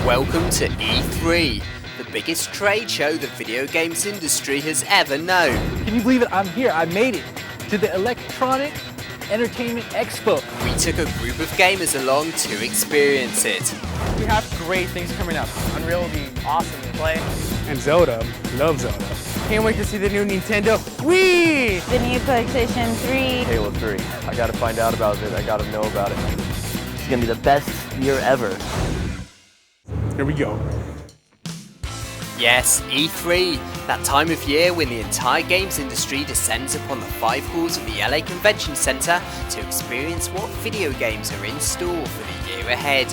Welcome to E3, the biggest trade show the video games industry has ever known. Can you believe it? I'm here. I made it to the Electronic Entertainment Expo. We took a group of gamers along to experience it. We have great things coming up. Unreal will be awesome to play. And Zelda, love Zelda. Can't wait to see the new Nintendo Wii! The new PlayStation 3. Halo 3. I gotta find out about it. I gotta know about it. It's gonna be the best year ever. Here we go. Yes, E3, that time of year when the entire games industry descends upon the 5 halls of the LA Convention Center to experience what video games are in store for the year ahead.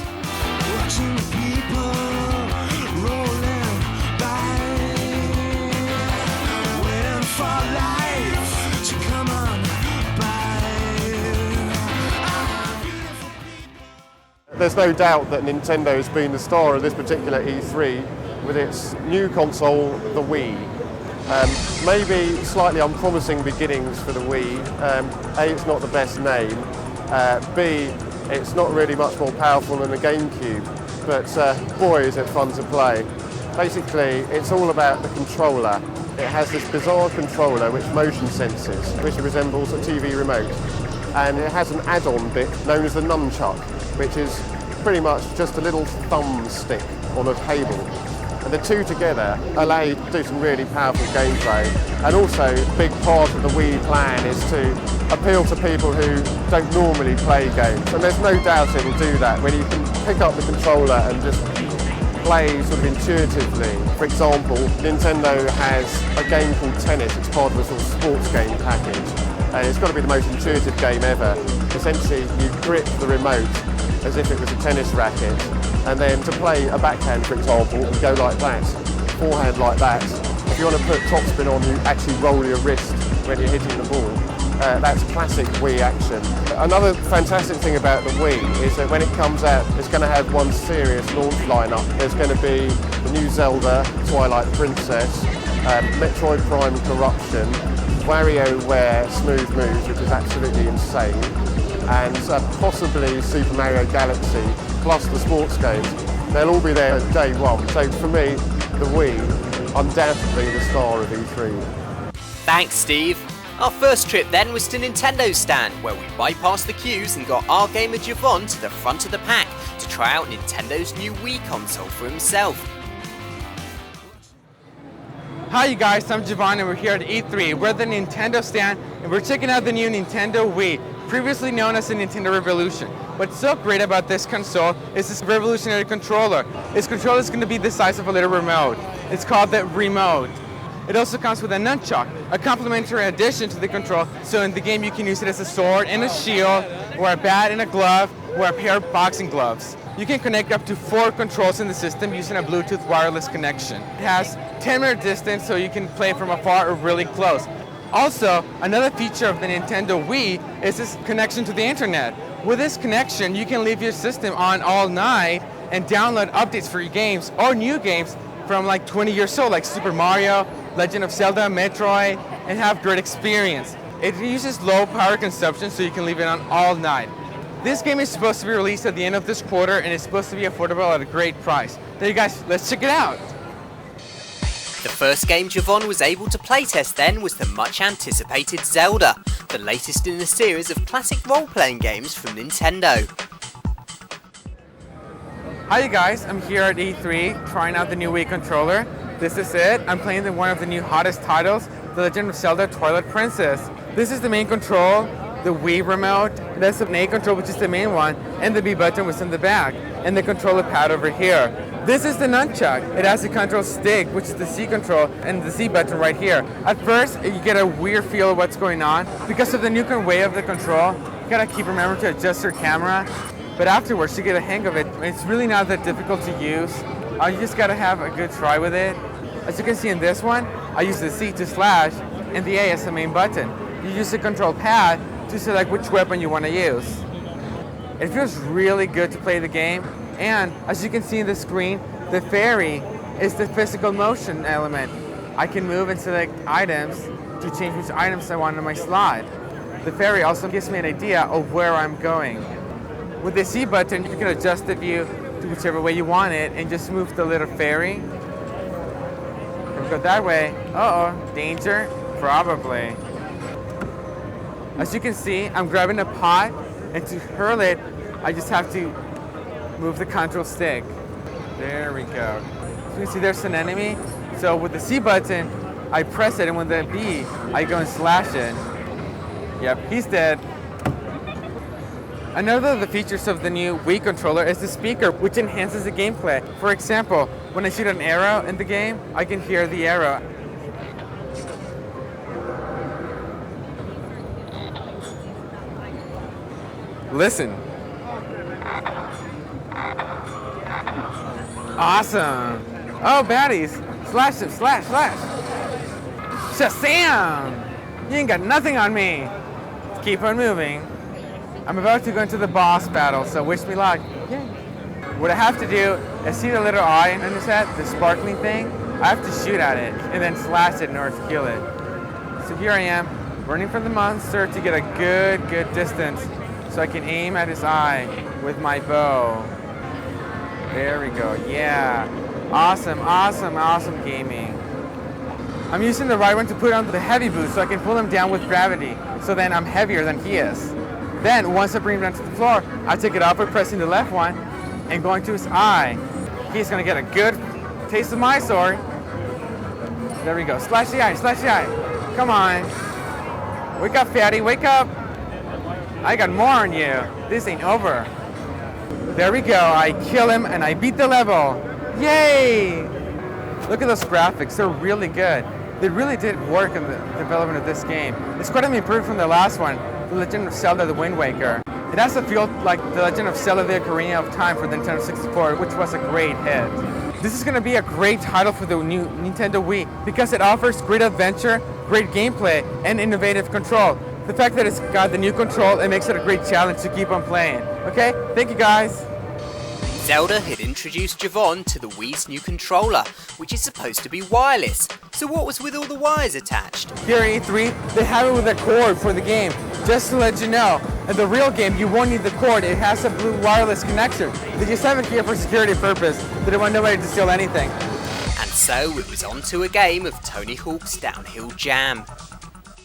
There's no doubt that Nintendo's been the star of this particular E3 with its new console, the Wii. Maybe slightly unpromising beginnings for the Wii. A, it's not the best name. B, it's not really much more powerful than the Gamecube, but boy is it fun to play. Basically, it's all about the controller. It has this bizarre controller which motion senses, which resembles a TV remote. And it has an add-on bit known as the nunchuck, which is pretty much just a little thumbstick on a cable. And the two together allow you to do some really powerful gameplay. And also, a big part of the Wii plan is to appeal to people who don't normally play games. And there's no doubt it will do that when you can pick up the controller and just play sort of intuitively. For example, Nintendo has a game called Tennis. It's part of a sort of sports game package. And it's got to be the most intuitive game ever. Essentially, you grip the remote as if it was a tennis racket, and then to play a backhand, for example, you go like that, forehand like that. If you want to put topspin on, you actually roll your wrist when you're hitting the ball. That's classic Wii action. Another fantastic thing about the Wii is that when it comes out, it's going to have one serious launch lineup. There's going to be the new Zelda, Twilight Princess, Metroid Prime Corruption, Wario Ware Smooth Moves, which is absolutely insane, and possibly Super Mario Galaxy, plus the sports games. They'll all be there at day one. So for me, the Wii, undoubtedly the star of E3. Thanks, Steve. Our first trip then was to Nintendo's stand, where we bypassed the queues and got our gamer Jovan to the front of the pack to try out Nintendo's new Wii console for himself. Hi you guys, I'm Jovan and we're here at E3. We're at the Nintendo stand and we're checking out the new Nintendo Wii, previously known as the Nintendo Revolution. What's so great about this console is this revolutionary controller. This controller is going to be the size of a little remote. It's called the Remote. It also comes with a nunchuck, a complementary addition to the control, so in the game you can use it as a sword and a shield, or a bat and a glove, or a pair of boxing gloves. You can connect up to 4 controls in the system using a Bluetooth wireless connection. It has 10-meter distance, so you can play from afar or really close. Also, another feature of the Nintendo Wii is this connection to the internet. With this connection, you can leave your system on all night and download updates for your games or new games from like 20 years old, like Super Mario, Legend of Zelda, Metroid, and have great experience. It uses low power consumption, so you can leave it on all night. This game is supposed to be released at the end of this quarter and it's supposed to be affordable at a great price. There you guys, let's check it out. The first game Jovan was able to playtest then was the much anticipated Zelda, the latest in a series of classic role-playing games from Nintendo. Hi you guys, I'm here at E3 trying out the new Wii controller. This is it. I'm playing one of the new hottest titles, The Legend of Zelda Twilight Princess. This is the main control, the Wii remote. That's the A control, which is the main one, and the B button was in the back, and the controller pad over here. This is the nunchuck. It has the control stick, which is the C control, and the Z button right here. At first, you get a weird feel of what's going on. Because of the new way of the control, you gotta keep remembering to adjust your camera. But afterwards, you get a hang of it. It's really not that difficult to use. You just gotta have a good try with it. As you can see in this one, I use the C to slash, and the A as the main button. You use the control pad to select which weapon you want to use. It feels really good to play the game, and as you can see in the screen, the fairy is the physical motion element. I can move and select items to change which items I want in my slot. The fairy also gives me an idea of where I'm going. With the C button, you can adjust the view to whichever way you want it and just move the little fairy. If we go that way, uh-oh, danger? Probably. As you can see, I'm grabbing a pot, and to hurl it, I just have to move the control stick. There we go. So you can see there's an enemy. So with the C button, I press it, and with the B, I go and slash it. Yep, he's dead. Another of the features of the new Wii controller is the speaker, which enhances the gameplay. For example, when I shoot an arrow in the game, I can hear the arrow. Listen. Awesome. Oh, baddies. Slash them, slash, slash. Shazam! You ain't got nothing on me. Let's keep on moving. I'm about to go into the boss battle, so wish me luck. Yay. What I have to do is see the little eye on his head, the sparkling thing. I have to shoot at it and then slash it in order to kill it. So here I am, running from the monster to get a good distance so I can aim at his eye with my bow. There we go, yeah. Awesome, awesome, awesome gaming. I'm using the right one to put on the heavy boost so I can pull him down with gravity. So then I'm heavier than he is. Then once I bring him down to the floor, I take it up by pressing the left one and going to his eye. He's gonna get a good taste of my sword. There we go, slash the eye, slash the eye. Come on. Wake up, fatty, wake up. I got more on you. This ain't over. There we go, I kill him and I beat the level. Yay! Look at those graphics, they're really good. They really did work in the development of this game. It's quite improved from the last one, The Legend of Zelda: The Wind Waker. It has a feel like The Legend of Zelda: The Ocarina of Time for the Nintendo 64, which was a great hit. This is going to be a great title for the new Nintendo Wii because it offers great adventure, great gameplay, and innovative control. The fact that it's got the new control, it makes it a great challenge to keep on playing. Okay, thank you guys. Zelda had introduced Jovan to the Wii's new controller, which is supposed to be wireless. So what was with all the wires attached? Here at E3, they have it with a cord for the game. Just to let you know, in the real game, you won't need the cord. It has a blue wireless connection. They just have it here for security purpose. They don't want nobody to steal anything. And so it was on to a game of Tony Hawk's Downhill Jam.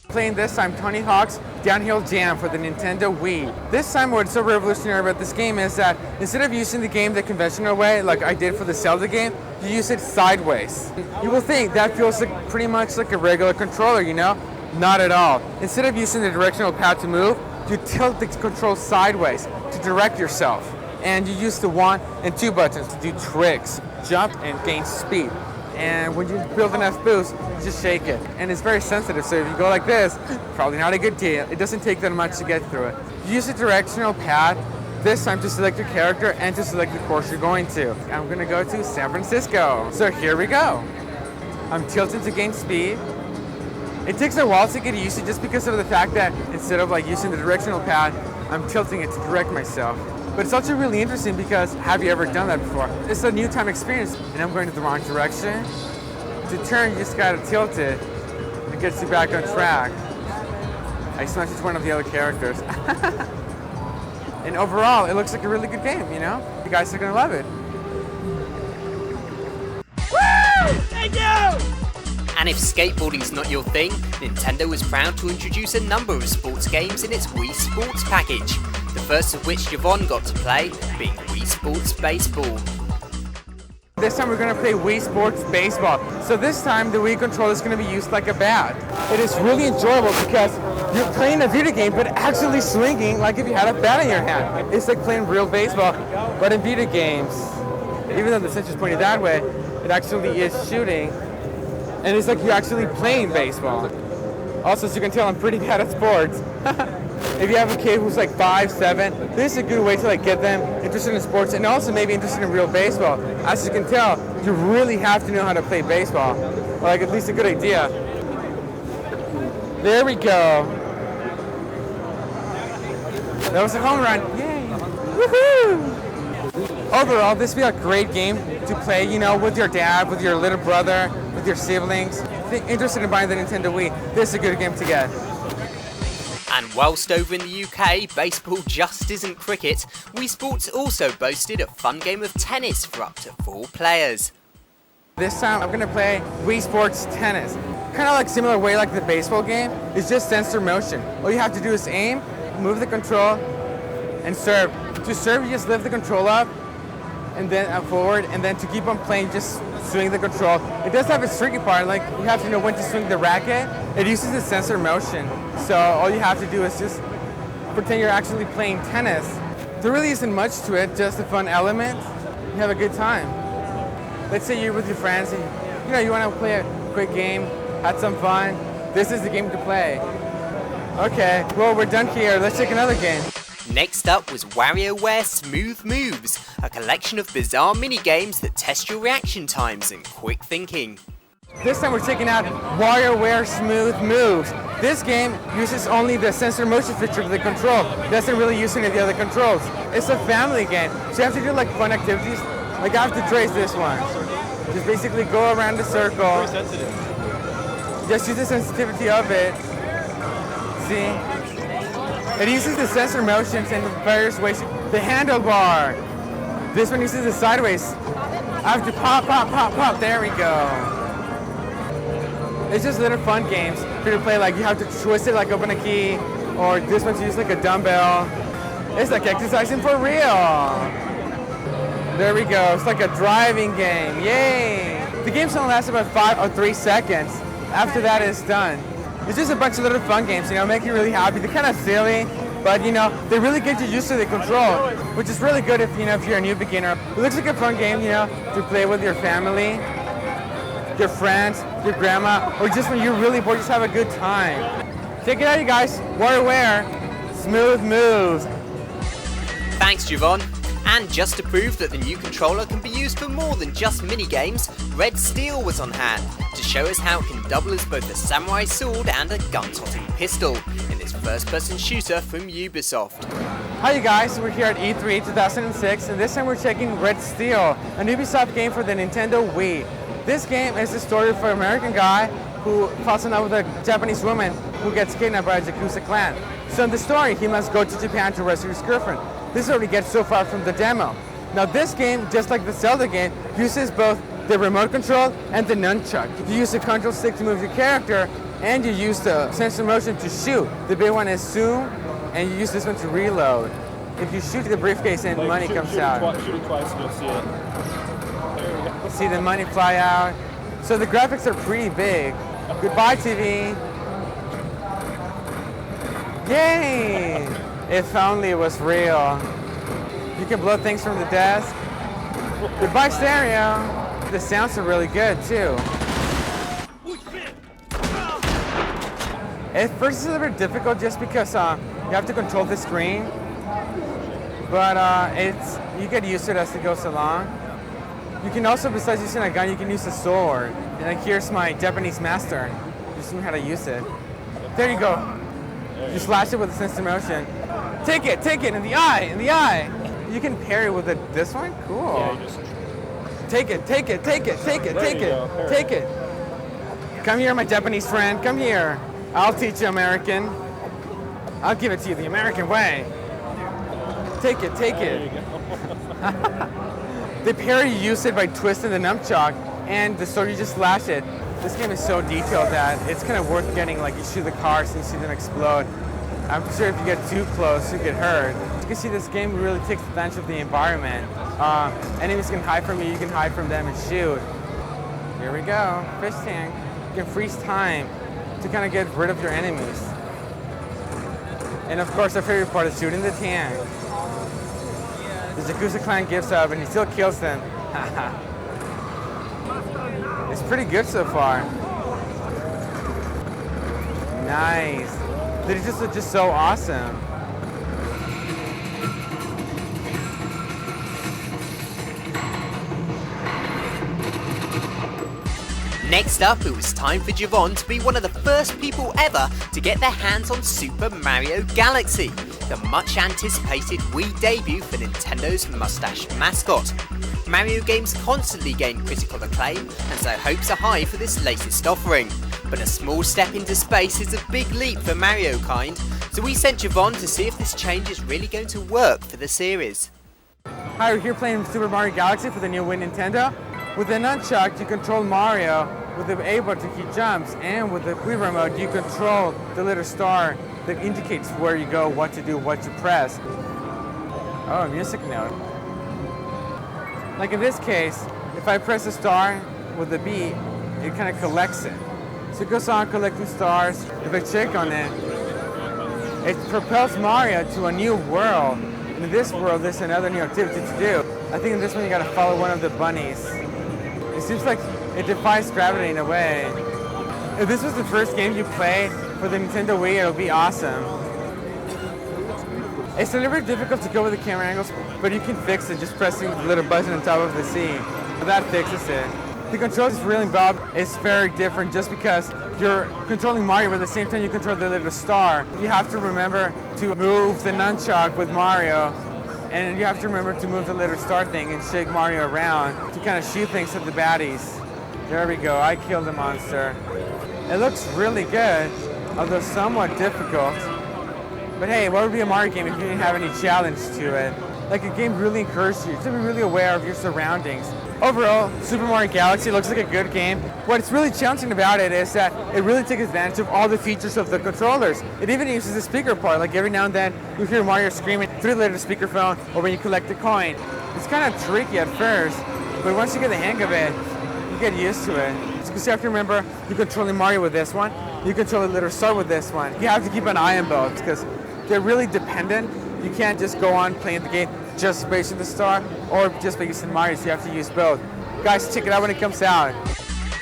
Playing this time Tony Hawk's Downhill Jam for the Nintendo Wii. This time what's so revolutionary about this game is that instead of using the game the conventional way, like I did for the Zelda game, you use it sideways. You will think that feels like pretty much like a regular controller, you know? Not at all. Instead of using the directional pad to move, you tilt the control sideways to direct yourself. And you use the 1 and 2 buttons to do tricks, jump and gain speed. And when you build enough boost, you just shake it. And it's very sensitive, so if you go like this, probably not a good deal. It doesn't take that much to get through it. You use the directional pad this time to select your character and to select the course you're going to. I'm gonna go to San Francisco. So here we go. I'm tilting to gain speed. It takes a while to get used to just because of the fact that instead of like using the directional pad, I'm tilting it to direct myself. But it's also really interesting because have you ever done that before? It's a new time experience and I'm going to the wrong direction. To turn, you just gotta tilt it. It gets you back on track. I smashed one of the other characters. And overall, it looks like a really good game, you know? You guys are gonna love it. Woo! Thank you! And if skateboarding's not your thing, Nintendo was proud to introduce a number of sports games in its Wii Sports package. The first of which Jovan got to play, being Wii Sports Baseball. This time we're going to play Wii Sports Baseball. So this time the Wii controller is going to be used like a bat. It is really enjoyable because you're playing a video game but actually swinging like if you had a bat in your hand. It's like playing real baseball, but in video games. Even though the sensor's pointed that way, it actually is shooting. And it's like you're actually playing baseball. Also, as you can tell, I'm pretty bad at sports. If you have a kid who's like 5, 7, this is a good way to like get them interested in sports and also maybe interested in real baseball. As you can tell, you really have to know how to play baseball, or like at least a good idea. There we go. That was a home run. Yay! Woohoo! Overall, this would be a great game to play, you know, with your dad, with your little brother, with your siblings. If you're interested in buying the Nintendo Wii, this is a good game to get. And whilst over in the UK, baseball just isn't cricket, Wii Sports also boasted a fun game of tennis for up to 4 players. This time I'm going to play Wii Sports Tennis. Kind of like similar way like the baseball game, it's just sensor motion. All you have to do is aim, move the control, and serve. To serve, you just lift the control up, and then forward, and then to keep on playing, just swing the control. It does have a tricky part, like you have to know when to swing the racket. It uses the sensor motion, so all you have to do is just pretend you're actually playing tennis. There really isn't much to it, just a fun element. You have a good time. Let's say you're with your friends and you want to play a quick game, have some fun. This is the game to play. Okay, well we're done here. Let's take another game. Next up was WarioWare Smooth Moves, a collection of bizarre mini-games that test your reaction times and quick thinking. This time we're checking out WarioWare Smooth Moves. This game uses only the sensor motion feature of the control. It doesn't really use any of the other controls. It's a family game, so you have to do like fun activities. Like I have to trace this one. Just basically go around the circle. Very sensitive. Just use the sensitivity of it. See? It uses the sensor motions in various ways. The handlebar. This one uses the sideways. I have to pop, pop, pop, pop. There we go. It's just little fun games for you to play. Like you have to twist it, like open a key, or this one's used like a dumbbell. It's like exercising for real. There we go. It's like a driving game. Yay! The game's only lasts about 5 or 3 seconds. After that, it's done. It's just a bunch of little fun games, make you really happy. They're kind of silly, but they really get you used to the control, which is really good if if you're a new beginner. It looks like a fun game, to play with your family, your friends, your grandma, or just when you're really bored, just have a good time. Check it out, you guys. WarioWare Smooth Moves. Thanks, Jovan. And just to prove that the new controller can be used for more than just mini-games, Red Steel was on hand to show us how it can double as both a samurai sword and a gun-tossing pistol in this first-person shooter from Ubisoft. Hi you guys, we're here at E3 2006 and this time we're checking Red Steel, a Ubisoft game for the Nintendo Wii. This game is the story of an American guy who falls in love with a Japanese woman who gets kidnapped by a Yakuza clan. So in the story, he must go to Japan to rescue his girlfriend. This is what we get so far from the demo. Now this game, just like the Zelda game, uses both the remote control and the nunchuck. You use the control stick to move your character, and you use the sensor motion to shoot. The big one is zoom, and you use this one to reload. If you shoot the briefcase and money comes out. Shoot it twice and you'll see it. There we go. See the money fly out. So the graphics are pretty big. Goodbye TV. Yay! If only it was real. You can blow things from the desk. Goodbye stereo. The sounds are really good too. At first it's a little bit difficult just because you have to control the screen. But you get used to it as it goes along. You can also, besides using a gun, you can use a sword. And like here's my Japanese master. Just learn how to use it. There you go. You slash it with a sensor motion. Take it, in the eye. You can parry with this one? Cool. Yeah, you just... Take it. Come here, my Japanese friend, come here. I'll teach you American. I'll give it to you the American way. Take it. The parry, you use it by twisting the nunchuck, and the sword, you just slash it. This game is so detailed that it's kind of worth getting, like you shoot the cars and you see them explode. I'm sure if you get too close, you get hurt. You can see this game really takes advantage of the environment. Enemies can hide from you can hide from them and shoot. Here we go, fish tank. You can freeze time to kind of get rid of your enemies. And of course, our favorite part is shooting the tank. The Yakuza clan gives up and he still kills them. It's pretty good so far. Nice. They just look just so awesome. Next up, it was time for Jovan to be one of the first people ever to get their hands on Super Mario Galaxy, the much anticipated Wii debut for Nintendo's mustache mascot. Mario games constantly gain critical acclaim, and so hopes are high for this latest offering. But a small step into space is a big leap for Mario kind, So we sent Jovan to see if this change is really going to work for the series. Hi, we're here playing Super Mario Galaxy for the new Wii Nintendo. With the nunchuck, you control Mario. With the A button, he jumps, and with the Wii remote, you control the little star that indicates where you go, what to do, what to press. Oh, music note. Like in this case, if I press a star with the B, it kind of collects it. So it goes on collecting stars. If I check on it, it propels Mario to a new world. In this world, there's another new activity to do. I think in this one, you gotta follow one of the bunnies. It seems like it defies gravity in a way. If this was the first game you played for the Nintendo Wii, it'll be awesome. It's a little bit difficult to go with the camera angles, but you can fix it just pressing the little button on top of the C. So that fixes it. The controls really Bob is very different just because you're controlling Mario, but at the same time you control the little star. You have to remember to move the nunchuck with Mario, and you have to remember to move the little star thing and shake Mario around to kind of shoot things at the baddies. There we go, I killed the monster. It looks really good, although somewhat difficult. But hey, what would be a Mario game if you didn't have any challenge to it? Like, a game really encourages you to be really aware of your surroundings. Overall, Super Mario Galaxy looks like a good game. What's really challenging about it is that it really takes advantage of all the features of the controllers. It even uses the speaker part, like every now and then you hear Mario screaming through the little speakerphone or when you collect a coin. It's kind of tricky at first, but once you get the hang of it, you get used to it. So you have to remember, you're controlling Mario with this one, you control the little star with this one. You have to keep an eye on both because they're really dependent. You can't just go on playing the game just by using the star or just by using Mario, so you have to use both. Guys, check it out when it comes out.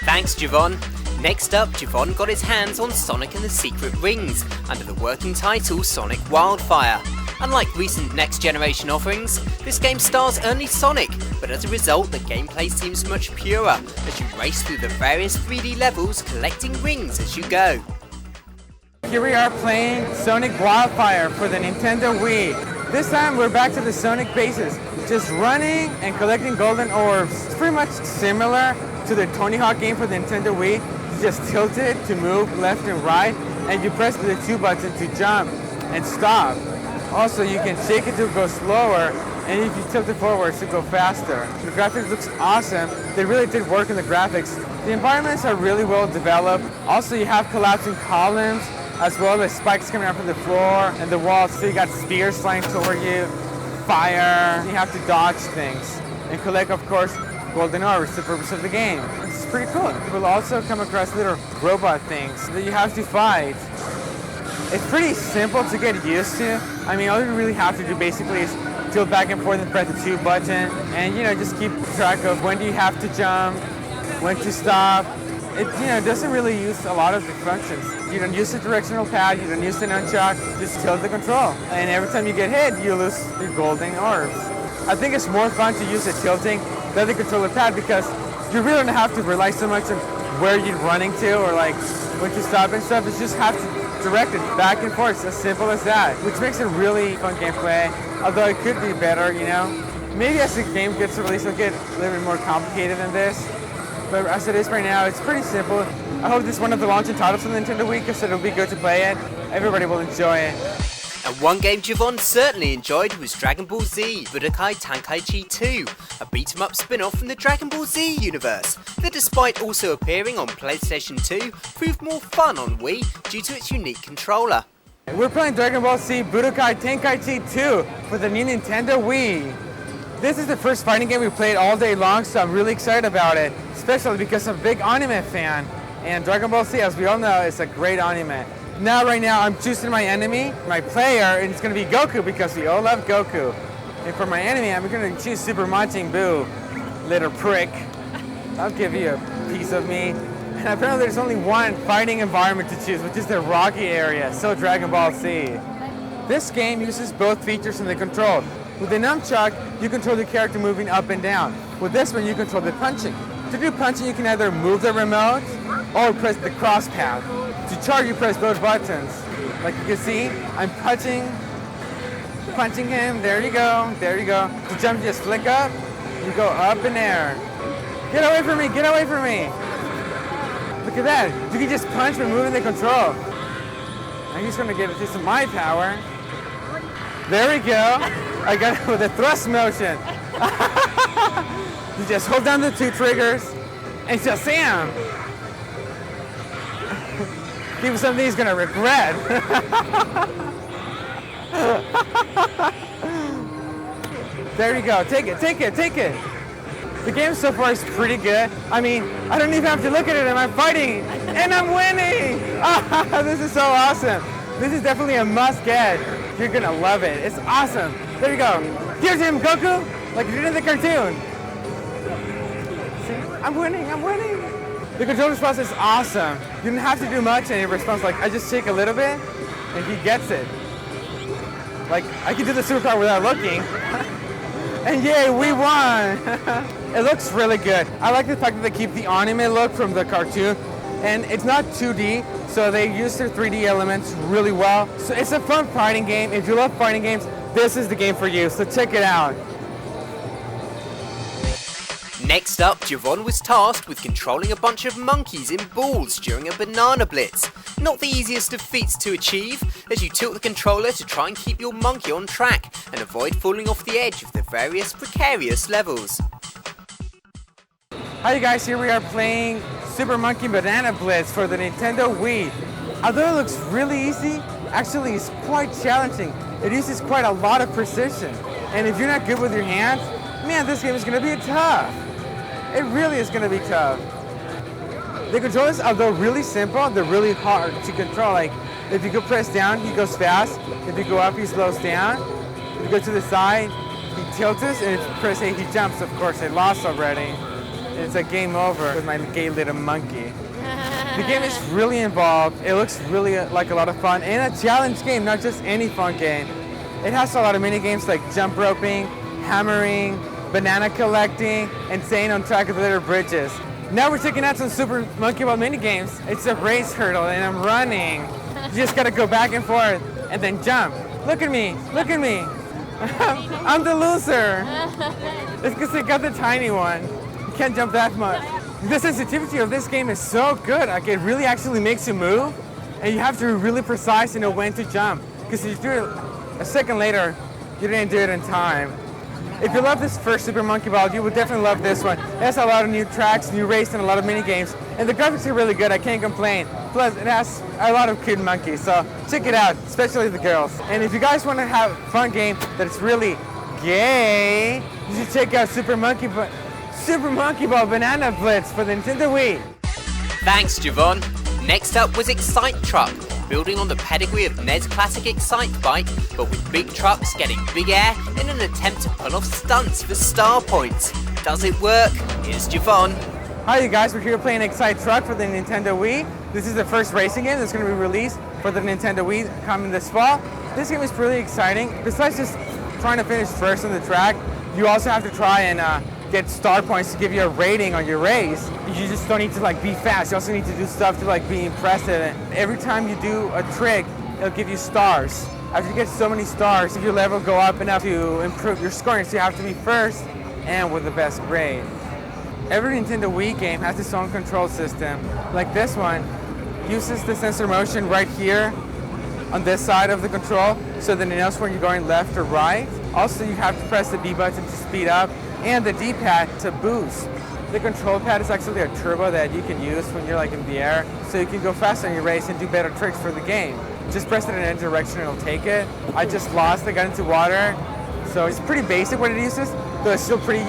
Thanks, Jovan. Next up, Jovan got his hands on Sonic and the Secret Rings under the working title Sonic Wildfire. Unlike recent next-generation offerings, this game stars only Sonic, but as a result, the gameplay seems much purer as you race through the various 3D levels collecting rings as you go. Here we are playing Sonic Wildfire for the Nintendo Wii. This time we're back to the Sonic bases, just running and collecting golden orbs. It's pretty much similar to the Tony Hawk game for the Nintendo Wii. You just tilt it to move left and right, and you press the 2 button to jump and stop. Also, you can shake it to go slower, and if you tilt it forward to go faster. The graphics looks awesome. They really did work in the graphics. The environments are really well developed. Also, you have collapsing columns, as well as spikes coming out from the floor and the walls. So you got spears flying toward you, fire. You have to dodge things and collect, of course, golden orbs, the purpose of the game. It's pretty cool. You will also come across little robot things that you have to fight. It's pretty simple to get used to. I mean, all you really have to do basically is tilt back and forth and press the 2 button, and just keep track of when do you have to jump, when to stop. It doesn't really use a lot of the functions. You don't use the directional pad, you don't use the nunchuck, just tilt the control. And every time you get hit, you lose your golden orbs. I think it's more fun to use the tilting than the controller pad because you really don't have to rely so much on where you're running to or like when to stop and stuff. You just have to direct it back and forth. It's as simple as that, which makes it really fun gameplay. Although it could be better, Maybe as the game gets released, it'll get a little bit more complicated than this. But as it is right now, it's pretty simple. I hope this is one of the launching titles from the Nintendo Wii because it'll be good to play it. Everybody will enjoy it. And one game Jovan certainly enjoyed was Dragon Ball Z Budokai Tenkaichi 2, a beat-em-up spin-off from the Dragon Ball Z universe that, despite also appearing on PlayStation 2, proved more fun on Wii due to its unique controller. We're playing Dragon Ball Z Budokai Tenkaichi 2 for the new Nintendo Wii. This is the first fighting game we played all day long, so I'm really excited about it, especially because I'm a big anime fan. And Dragon Ball Z, as we all know, is a great anime. Right now, I'm choosing my enemy, my player, and it's going to be Goku because we all love Goku. And for my enemy, I'm going to choose Super Majin Buu, little prick. I'll give you a piece of me. And apparently there's only one fighting environment to choose, which is the Rocky area, so Dragon Ball Z. This game uses both features in the control. With the nunchuck, you control the character moving up and down. With this one, you control the punching. To do punching, you can either move the remote or press the cross pad. To charge, you press both buttons. Like you can see, I'm punching him. There you go, there you go. To jump, you just flick up. You go up in air. Get away from me, get away from me. Look at that. You can just punch by moving the control. And he's gonna give it to my power. There we go. I got it with a thrust motion. You just hold down the 2 triggers and just Sam. Give him something he's gonna regret. There you go. Take it, take it, take it. The game so far is pretty good. I mean, I don't even have to look at it and I'm fighting and I'm winning. This is so awesome. This is definitely a must get. You're gonna love it. It's awesome. There you go. Here's him, Goku, like you did in the cartoon. See? I'm winning, I'm winning. The control response is awesome. You don't have to do much and it responds like, I just shake a little bit and he gets it. Like, I can do the superpower without looking. And yay, we won! It looks really good. I like the fact that they keep the anime look from the cartoon, and it's not 2D, so they use their 3D elements really well. So it's a fun fighting game. If you love fighting games, this is the game for you, so check it out. Next up, Jovan was tasked with controlling a bunch of monkeys in balls during a banana blitz. Not the easiest of feats to achieve, as you tilt the controller to try and keep your monkey on track and avoid falling off the edge of the various precarious levels. Hi guys, here we are playing Super Monkey Banana Blitz for the Nintendo Wii. Although it looks really easy, actually it's quite challenging. It uses quite a lot of precision. And if you're not good with your hands, man, this game is going to be tough. It really is going to be tough. The controllers, although really simple, they're really hard to control. Like, if you go press down, he goes fast. If you go up, he slows down. If you go to the side, he tilts us. And if you press A, he jumps. Of course, I lost already. It's a game over with my gay little monkey. The game is really involved. It looks really like a lot of fun. And a challenge game, not just any fun game. It has a lot of mini games like jump roping, hammering, banana collecting, and staying on track of little bridges. Now we're checking out some Super Monkey Ball mini games. It's a race hurdle and I'm running. You just gotta go back and forth and then jump. Look at me, look at me. I'm the loser. It's because I got the tiny one. You can't jump that much. The sensitivity of this game is so good. Like, it really actually makes you move and you have to be really precise and know when to jump. Because if you do it a second later, you didn't do it in time. If you love this first Super Monkey Ball, you would definitely love this one. It has a lot of new tracks, new race, and a lot of mini games. And the graphics are really good, I can't complain. Plus, it has a lot of cute monkeys, so check it out, especially the girls. And if you guys want to have a fun game that's really gay, you should check out Super Monkey Ball Banana Blitz for the Nintendo Wii. Thanks, Jovan. Next up was Excite Truck, building on the pedigree of NES classic Excite Bike, but with big trucks getting big air in an attempt to pull off stunts for star points. Does it work? Here's Jovan. Hi you guys, we're here playing Excite Truck for the Nintendo Wii. This is the first racing game that's going to be released for the Nintendo Wii coming this fall. This game is really exciting. Besides just trying to finish first on the track, you also have to try and get star points to give you a rating on your race. You just don't need to like be fast. You also need to do stuff to like be impressive. And every time you do a trick, it'll give you stars. After you get so many stars, your level will go up enough to improve your scoring. So you have to be first and with the best grade. Every Nintendo Wii game has its own control system. Like this one uses the sensor motion right here on this side of the control, so that it knows when you're going left or right. Also, you have to press the B button to speed up and the D-pad to boost. The control pad is actually a turbo that you can use when you're like in the air, so you can go faster in your race and do better tricks for the game. Just press it in any direction and it'll take it. I just lost, I got into water, so it's pretty basic what it uses, though it's still pretty,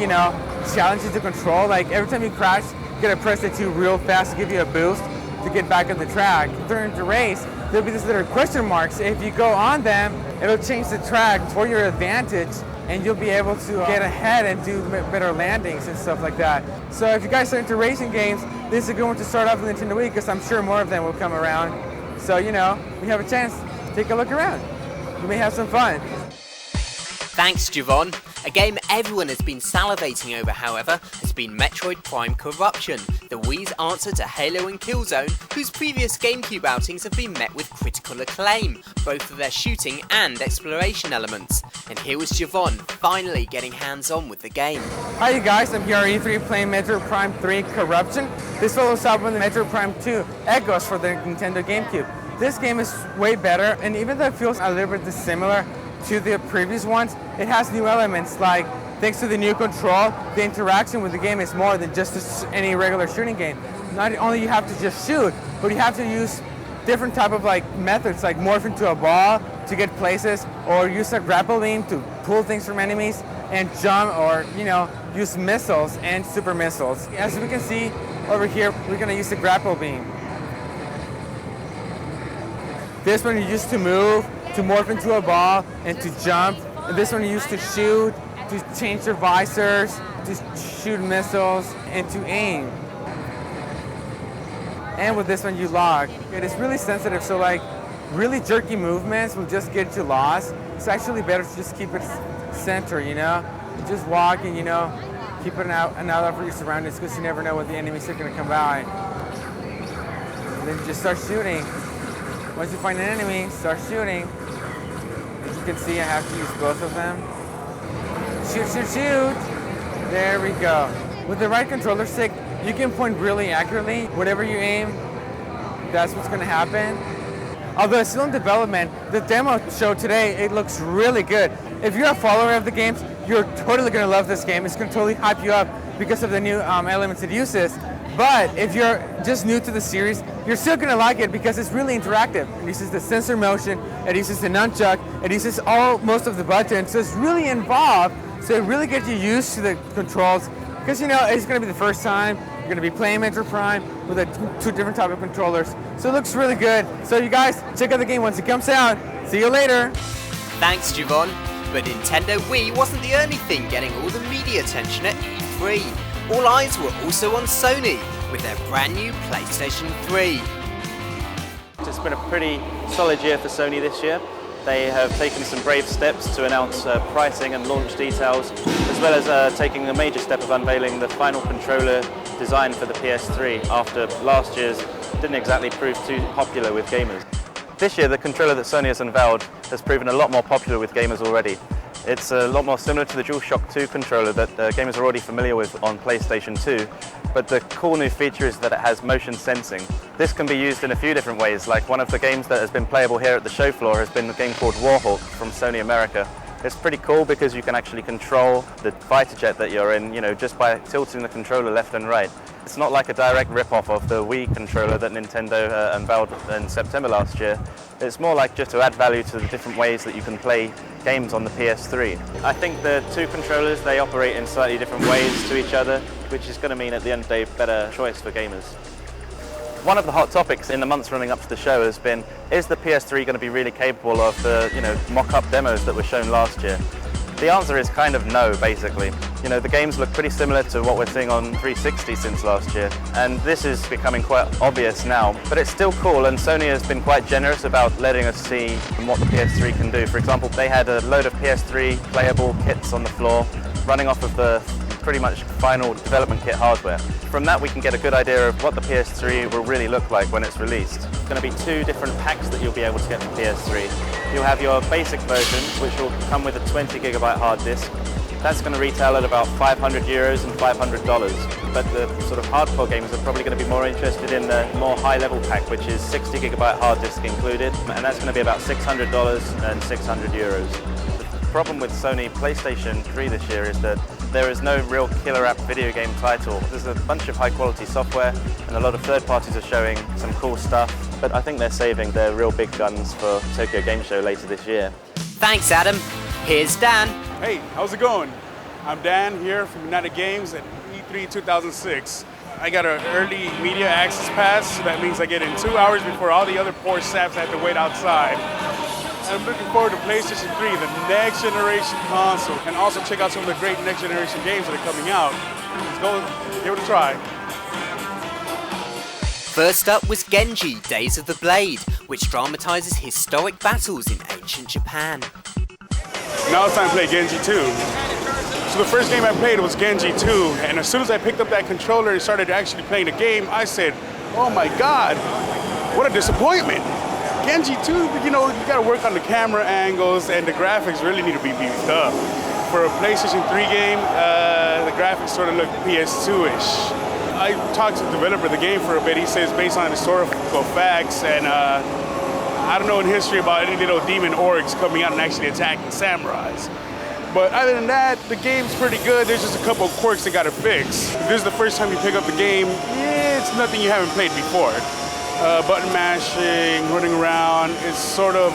challenging to control. Like every time you crash, you gotta press the 2 real fast to give you a boost to get back on the track. During the race, there'll be these little question marks. If you go on them, it'll change the track for your advantage, and you'll be able to get ahead and do better landings and stuff like that. So if you guys are into racing games, this is a good one to start off with Nintendo Wii, because I'm sure more of them will come around. So, we have a chance, take a look around. You may have some fun. Thanks, Jovan. A game everyone has been salivating over, however, has been Metroid Prime Corruption, the Wii's answer to Halo and Killzone, whose previous GameCube outings have been met with critical acclaim, both for their shooting and exploration elements. And here was Jovan finally getting hands-on with the game. Hi you guys, I'm here at E3 playing Metroid Prime 3 Corruption. This follows up with the Metroid Prime 2 Echoes for the Nintendo GameCube. This game is way better, and even though it feels a little bit dissimilar to the previous ones, it has new elements like, thanks to the new control, the interaction with the game is more than just any regular shooting game. Not only you have to just shoot, but you have to use different type of like methods, like morph into a ball to get places, or use a grapple beam to pull things from enemies, and jump, or use missiles and super missiles. As we can see over here, we're gonna use the grapple beam. This one you use to move, to morph into a ball, and to jump. And this one you use to shoot, to change your visors, to shoot missiles, and to aim. And with this one you lock. It is really sensitive, so like really jerky movements will just get you lost. It's actually better to just keep it center, You just walk and keep an eye out for your surroundings, because you never know when the enemies are gonna come by. And then you just start shooting. Once you find an enemy, start shooting. As you can see, I have to use both of them. Shoot, shoot, shoot! There we go. With the right controller stick, you can point really accurately. Whatever you aim, that's what's gonna happen. Although it's still in development, the demo show today, it looks really good. If you're a follower of the games, you're totally gonna love this game. It's gonna totally hype you up because of the new elements it uses. But if you're just new to the series, you're still gonna like it because it's really interactive. It uses the sensor motion, it uses the nunchuck, it uses most of the buttons, so it's really involved. So it really gets you used to the controls, because it's gonna be the first time you're gonna be playing Metroid Prime with two different type of controllers. So it looks really good. So you guys, check out the game once it comes out. See you later. Thanks, Jovan. But Nintendo Wii wasn't the only thing getting all the media attention at E3. All eyes were also on Sony with their brand new PlayStation 3. It's been a pretty solid year for Sony this year. They have taken some brave steps to announce pricing and launch details, as well as taking a major step of unveiling the final controller design for the PS3 after last year's didn't exactly prove too popular with gamers. This year, the controller that Sony has unveiled has proven a lot more popular with gamers already. It's a lot more similar to the DualShock 2 controller that gamers are already familiar with on PlayStation 2, but the cool new feature is that it has motion sensing. This can be used in a few different ways, like one of the games that has been playable here at the show floor has been a game called WarHawk from Sony America. It's pretty cool because you can actually control the fighter jet that you're in, just by tilting the controller left and right. It's not like a direct rip-off of the Wii controller that Nintendo unveiled in September last year. It's more like just to add value to the different ways that you can play games on the PS3. I think the two controllers, they operate in slightly different ways to each other, which is going to mean at the end of the day, better choice for gamers. One of the hot topics in the months running up to the show has been, is the PS3 going to be really capable of the mock-up demos that were shown last year? The answer is kind of no, basically. The games look pretty similar to what we're seeing on 360 since last year, and this is becoming quite obvious now, but it's still cool, and Sony has been quite generous about letting us see what the PS3 can do. For example, they had a load of PS3 playable kits on the floor, running off of the pretty much final development kit hardware. From that we can get a good idea of what the PS3 will really look like when it's released. There's going to be two different packs that you'll be able to get for PS3. You'll have your basic version, which will come with a 20GB hard disk. That's going to retail at about €500 and $500. But the sort of hardcore gamers are probably going to be more interested in the more high-level pack, which is 60GB hard disk included, and that's going to be about $600 and €600. The problem with Sony PlayStation 3 this year is that there is no real killer app video game title. There's a bunch of high-quality software, and a lot of third parties are showing some cool stuff, but I think they're saving their real big guns for Tokyo Game Show later this year. Thanks, Adam. Here's Dan. Hey, how's it going? I'm Dan here from United Games at E3 2006. I got an early media access pass, so that means I get in 2 hours before all the other poor saps have to wait outside. And I'm looking forward to PlayStation 3, the next generation console, and also check out some of the great next generation games that are coming out. Let's go give it a try. First up was Genji, Days of the Blade, which dramatizes historic battles in ancient Japan. Now it's time to play Genji 2. So the first game I played was Genji 2, and as soon as I picked up that controller and started actually playing the game, I said, oh my God, what a disappointment. Genji 2, you gotta work on the camera angles, and the graphics really need to be beefed up. For a PlayStation 3 game, the graphics sort of look PS2-ish. I talked to the developer of the game for a bit. He says based on historical facts and I don't know in history about any little demon orcs coming out and actually attacking samurais. But other than that, the game's pretty good. There's just a couple of quirks they gotta fix. If this is the first time you pick up the game, it's nothing you haven't played before. Button mashing, running around, it's sort of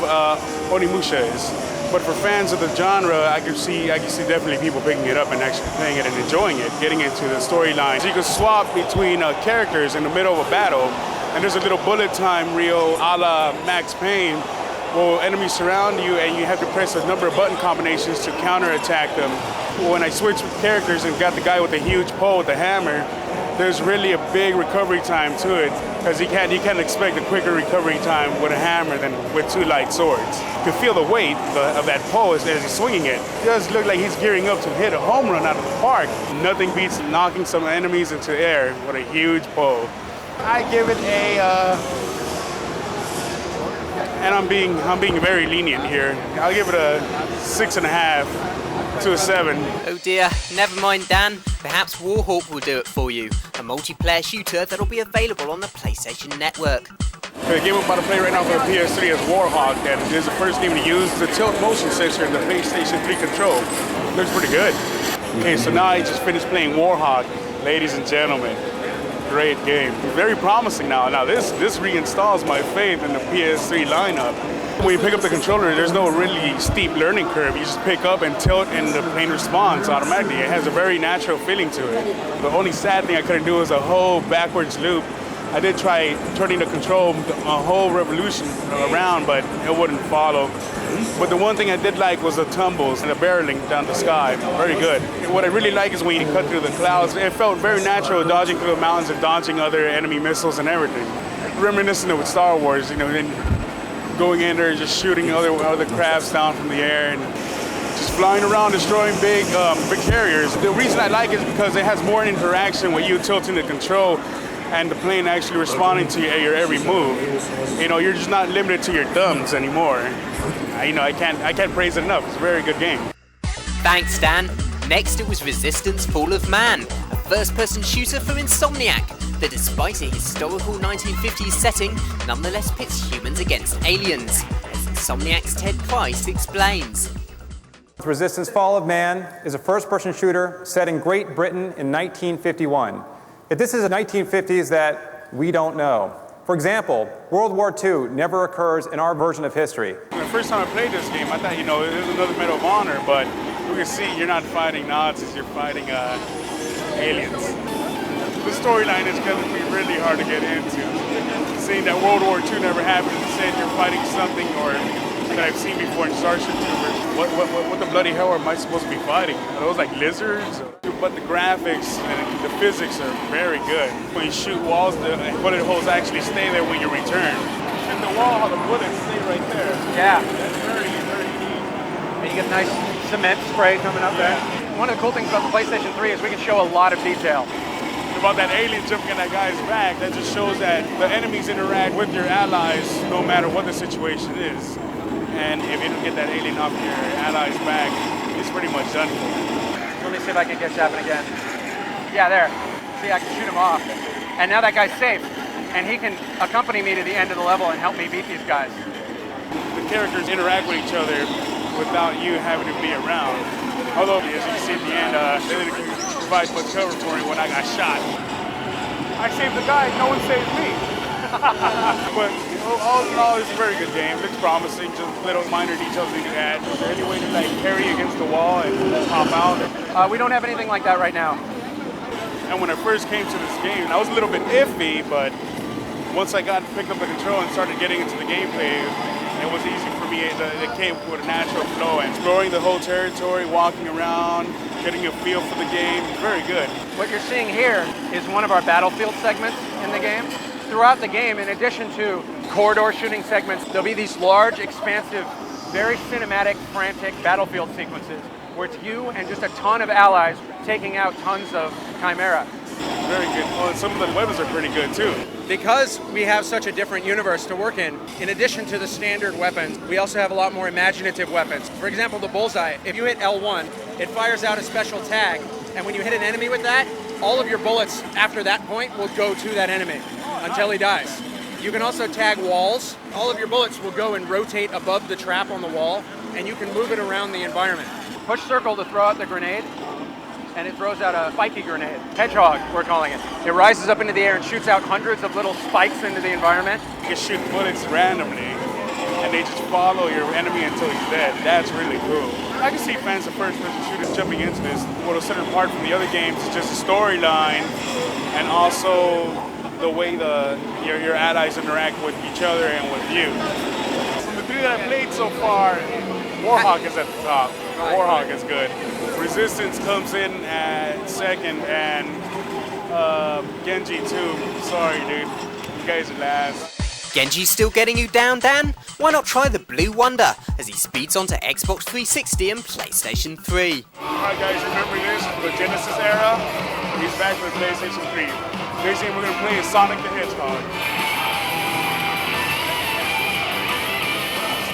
Onimusha is. But for fans of the genre, I can see definitely people picking it up and actually playing it and enjoying it, getting into the storyline. So you can swap between characters in the middle of a battle, and there's a little bullet time reel a la Max Payne. Well, enemies surround you and you have to press a number of button combinations to counterattack them. When I switched with characters and got the guy with the huge pole with the hammer, there's really a big recovery time to it, because you can't expect a quicker recovery time with a hammer than with two light swords. You can feel the weight of that pole as he's swinging it. It does look like he's gearing up to hit a home run out of the park. Nothing beats knocking some enemies into the air with a huge pole. I give it and I'm being very lenient here. I'll give it a 6.5 to a 7. Oh dear, never mind Dan, perhaps WarHawk will do it for you, a multiplayer shooter that'll be available on the PlayStation Network. The game I'm about to play right now for the PS3 is WarHawk, and it is the first game to use the tilt motion sensor in the PlayStation 3 control. Looks pretty good. Okay, so now I just finished playing WarHawk, ladies and gentlemen. Great game. Very promising now. Now this reinstalls my faith in the PS3 lineup. When you pick up the controller, there's no really steep learning curve. You just pick up and tilt and the plane responds automatically. It has a very natural feeling to it. The only sad thing I couldn't do was a whole backwards loop. I did try turning the control a whole revolution around, but it wouldn't follow. But the one thing I did like was the tumbles and the barreling down the sky. Very good. What I really like is when you cut through the clouds. It felt very natural dodging through the mountains and dodging other enemy missiles and everything. Reminiscent of Star Wars, you know, then going in there and just shooting other crafts down from the air and just flying around destroying big carriers. The reason I like it is because it has more interaction with you tilting the control and the plane actually responding to your every move. You know, you're just not limited to your thumbs anymore. You know, I can't praise it enough. It's a very good game. Thanks Dan. Next it was Resistance Fall of Man, a first-person shooter from Insomniac that despite a historical 1950s setting, nonetheless pits humans against aliens, as Insomniac's Ted Price explains. Resistance Fall of Man is a first-person shooter set in Great Britain in 1951. Yet this is the 1950s that we don't know. For example, World War II never occurs in our version of history. The first time I played this game, I thought, you know, it was another Medal of Honor, but you can see you're not fighting Nazis, you're fighting aliens. The storyline is going to be really hard to get into. Seeing that World War II never happened, instead you're fighting something that I've seen before in Starship Troopers. What the bloody hell am I supposed to be fighting? Are those like lizards? But the graphics and the physics are very good. When you shoot walls, the bullet holes actually stay there when you return. Shoot the wall, how the bullets stay right there. Yeah. That's very, very neat. And you get a nice cement spray coming up there. One of the cool things about the PlayStation 3 is we can show a lot of detail. About that alien jumping in that guy's back, that just shows that the enemies interact with your allies no matter what the situation is. And if you don't get that alien off your ally's back, it's pretty much done for. Let me see if I can get Jovan again. Yeah, there. See, I can shoot him off. And now that guy's safe. And he can accompany me to the end of the level and help me beat these guys. The characters interact with each other without you having to be around. Although, as you can see at the end, they didn't provide much cover for me when I got shot. I saved the guy, no one saved me. But all in all, it's a very good game. Looks promising, just little minor details that you add. Is there any way to like parry against the wall and pop out? We don't have anything like that right now. And when I first came to this game, I was a little bit iffy, but once I picked up the control and started getting into the gameplay, it was easy for me. It came with a natural flow. And exploring the whole territory, walking around, getting a feel for the game, very good. What you're seeing here is one of our battlefield segments in the game. Throughout the game, in addition to corridor shooting segments, there'll be these large, expansive, very cinematic, frantic battlefield sequences where it's you and just a ton of allies taking out tons of Chimera. Very good. Oh, and some of the weapons are pretty good too. Because we have such a different universe to work in addition to the standard weapons, we also have a lot more imaginative weapons. For example, the bullseye. If you hit L1, it fires out a special tag, and when you hit an enemy with that, all of your bullets after that point will go to that enemy until he dies. You can also tag walls. All of your bullets will go and rotate above the trap on the wall, and you can move it around the environment. Push circle to throw out the grenade, and it throws out a spiky grenade. Hedgehog, we're calling it. It rises up into the air and shoots out hundreds of little spikes into the environment. You can shoot bullets randomly, and they just follow your enemy until he's dead. That's really cool. I can see fans of first-person shooters jumping into this. What'll set it apart from the other games is just the storyline, and also the way your allies interact with each other and with you. From the three that I've played so far, WarHawk is at the top. WarHawk is good. Resistance comes in at second, and Genji too. Sorry, dude. You guys are last. Genji's still getting you down, Dan? Why not try the Blue Wonder as he speeds onto Xbox 360 and PlayStation 3? Alright guys, remember this? The Genesis era? He's back with PlayStation 3. Next game we're going to play is Sonic the Hedgehog.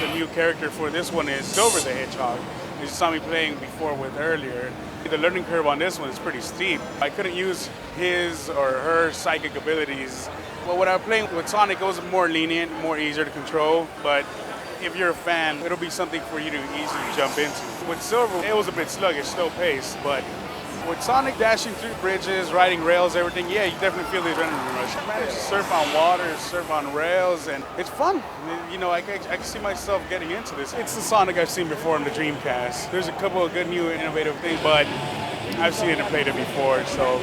The new character for this one is Silver the Hedgehog. You saw me playing before with earlier. The learning curve on this one is pretty steep. I couldn't use his or her psychic abilities. Well, when I was playing with Sonic, it was more lenient, more easier to control, but if you're a fan, it'll be something for you to easily jump into. With Silver, it was a bit sluggish, slow pace, but with Sonic dashing through bridges, riding rails, everything, yeah, you definitely feel the adrenaline rush. I managed to surf on water, surf on rails, and it's fun. You know, I can see myself getting into this. It's the Sonic I've seen before in the Dreamcast. There's a couple of good new innovative things, but I've seen it and played it before, so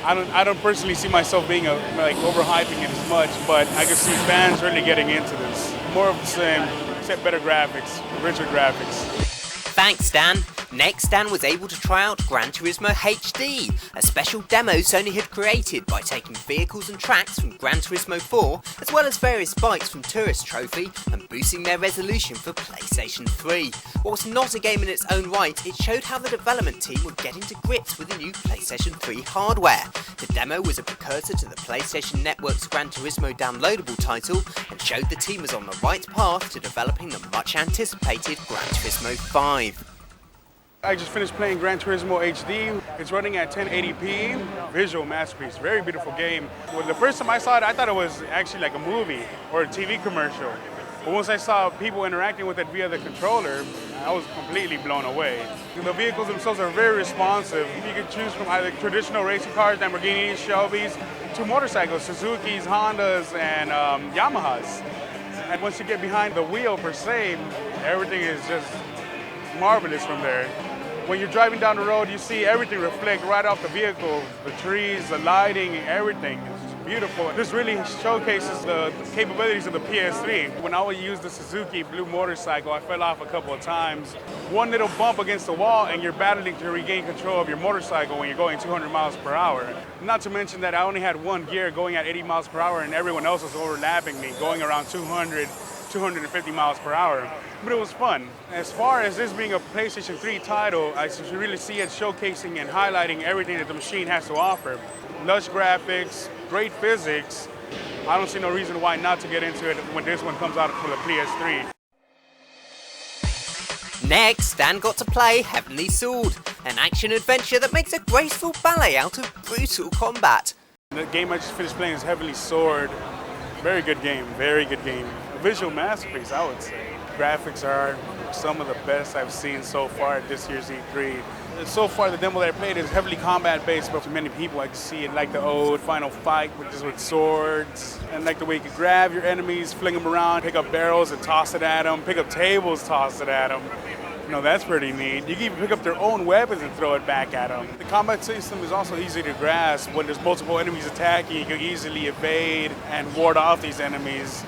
I don't personally see myself being like overhyping it as much, but I can see fans really getting into this. More of the same, except better graphics, richer graphics. Thanks, Dan. Next, Dan was able to try out Gran Turismo HD, a special demo Sony had created by taking vehicles and tracks from Gran Turismo 4, as well as various bikes from Tourist Trophy, and boosting their resolution for PlayStation 3. Whilst not a game in its own right, it showed how the development team were getting to grips with the new PlayStation 3 hardware. The demo was a precursor to the PlayStation Network's Gran Turismo downloadable title, and showed the team was on the right path to developing the much anticipated Gran Turismo 5. I just finished playing Gran Turismo HD. It's running at 1080p. Visual masterpiece, very beautiful game. Well, the first time I saw it, I thought it was actually like a movie or a TV commercial. But once I saw people interacting with it via the controller, I was completely blown away. The vehicles themselves are very responsive. You can choose from either traditional racing cars, Lamborghinis, Shelbys, to motorcycles, Suzuki's, Hondas, and Yamahas. And once you get behind the wheel per se, everything is just marvelous from there. When you're driving down the road, you see everything reflect right off the vehicle, the trees, the lighting, everything. It's beautiful. This really showcases the capabilities of the PS3. When I would use the Suzuki Blue motorcycle, I fell off a couple of times. One little bump against the wall and you're battling to regain control of your motorcycle when you're going 200 miles per hour. Not to mention that I only had one gear going at 80 miles per hour and everyone else was overlapping me, going around 250 miles per hour. But it was fun. As far as this being a PlayStation 3 title, I should really see it showcasing and highlighting everything that the machine has to offer. Lush graphics, great physics. I don't see no reason why not to get into it when this one comes out for the PS3. Next, Dan got to play Heavenly Sword, an action-adventure that makes a graceful ballet out of brutal combat. The game I just finished playing is Heavenly Sword. Very good game, very good game. A visual masterpiece, I would say. Graphics are some of the best I've seen so far at this year's E3. So far, the demo that I played is heavily combat-based, but for many people, I can see it like the old Final Fight, which is with swords. And like the way you can grab your enemies, fling them around, pick up barrels and toss it at them, pick up tables, toss it at them. You know, that's pretty neat. You can even pick up their own weapons and throw it back at them. The combat system is also easy to grasp. When there's multiple enemies attacking, you can easily evade and ward off these enemies.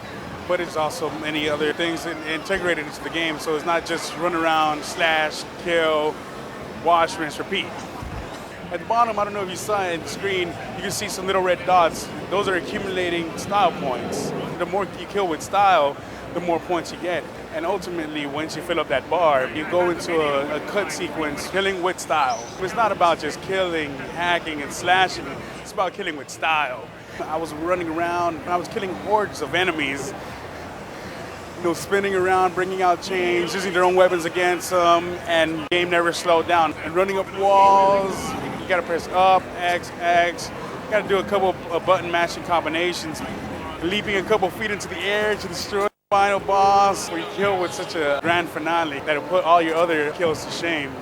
But it's also many other things integrated into the game, so it's not just run around, slash, kill, wash, rinse, repeat. At the bottom, I don't know if you saw it in the screen, you can see some little red dots. Those are accumulating style points. The more you kill with style, the more points you get. And ultimately, once you fill up that bar, you go into a cut sequence, killing with style. It's not about just killing, hacking, and slashing. It's about killing with style. I was running around, and I was killing hordes of enemies. You know, spinning around, bringing out chains, using their own weapons against them, and the game never slowed down. And running up walls, you gotta press up, X, X. You gotta do a couple of button mashing combinations. leaping a couple feet into the air to destroy the final boss, where you kill with such a grand finale that'll put all your other kills to shame.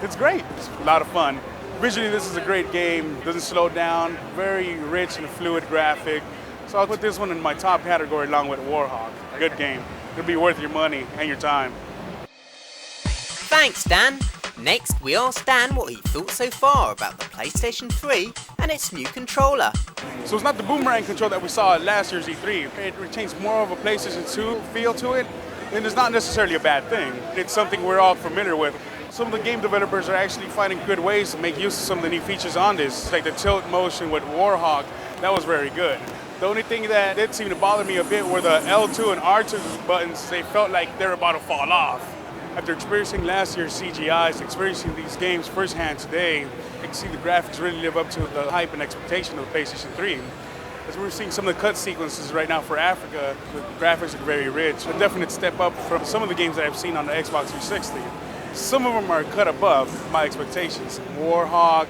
It's great. It's a lot of fun. Visually, this is a great game. Doesn't slow down. Very rich and fluid graphic. So I'll put this one in my top category along with WarHawk. Good game. It'll be worth your money and your time. Thanks, Dan. Next, we asked Dan what he thought so far about the PlayStation 3 and its new controller. So it's not the boomerang control that we saw at last year's E3. It retains more of a PlayStation 2 feel to it, and it's not necessarily a bad thing. It's something we're all familiar with. Some of the game developers are actually finding good ways to make use of some of the new features on this, like the tilt motion with WarHawk. That was very good. The only thing that did seem to bother me a bit were the L2 and R2 buttons. They felt like they were about to fall off. After experiencing last year's CGIs, experiencing these games firsthand today, you can see the graphics really live up to the hype and expectation of the PlayStation 3. As we're seeing some of the cut sequences right now for Africa, the graphics are very rich. A definite step up from some of the games that I've seen on the Xbox 360. Some of them are cut above my expectations. WarHawk,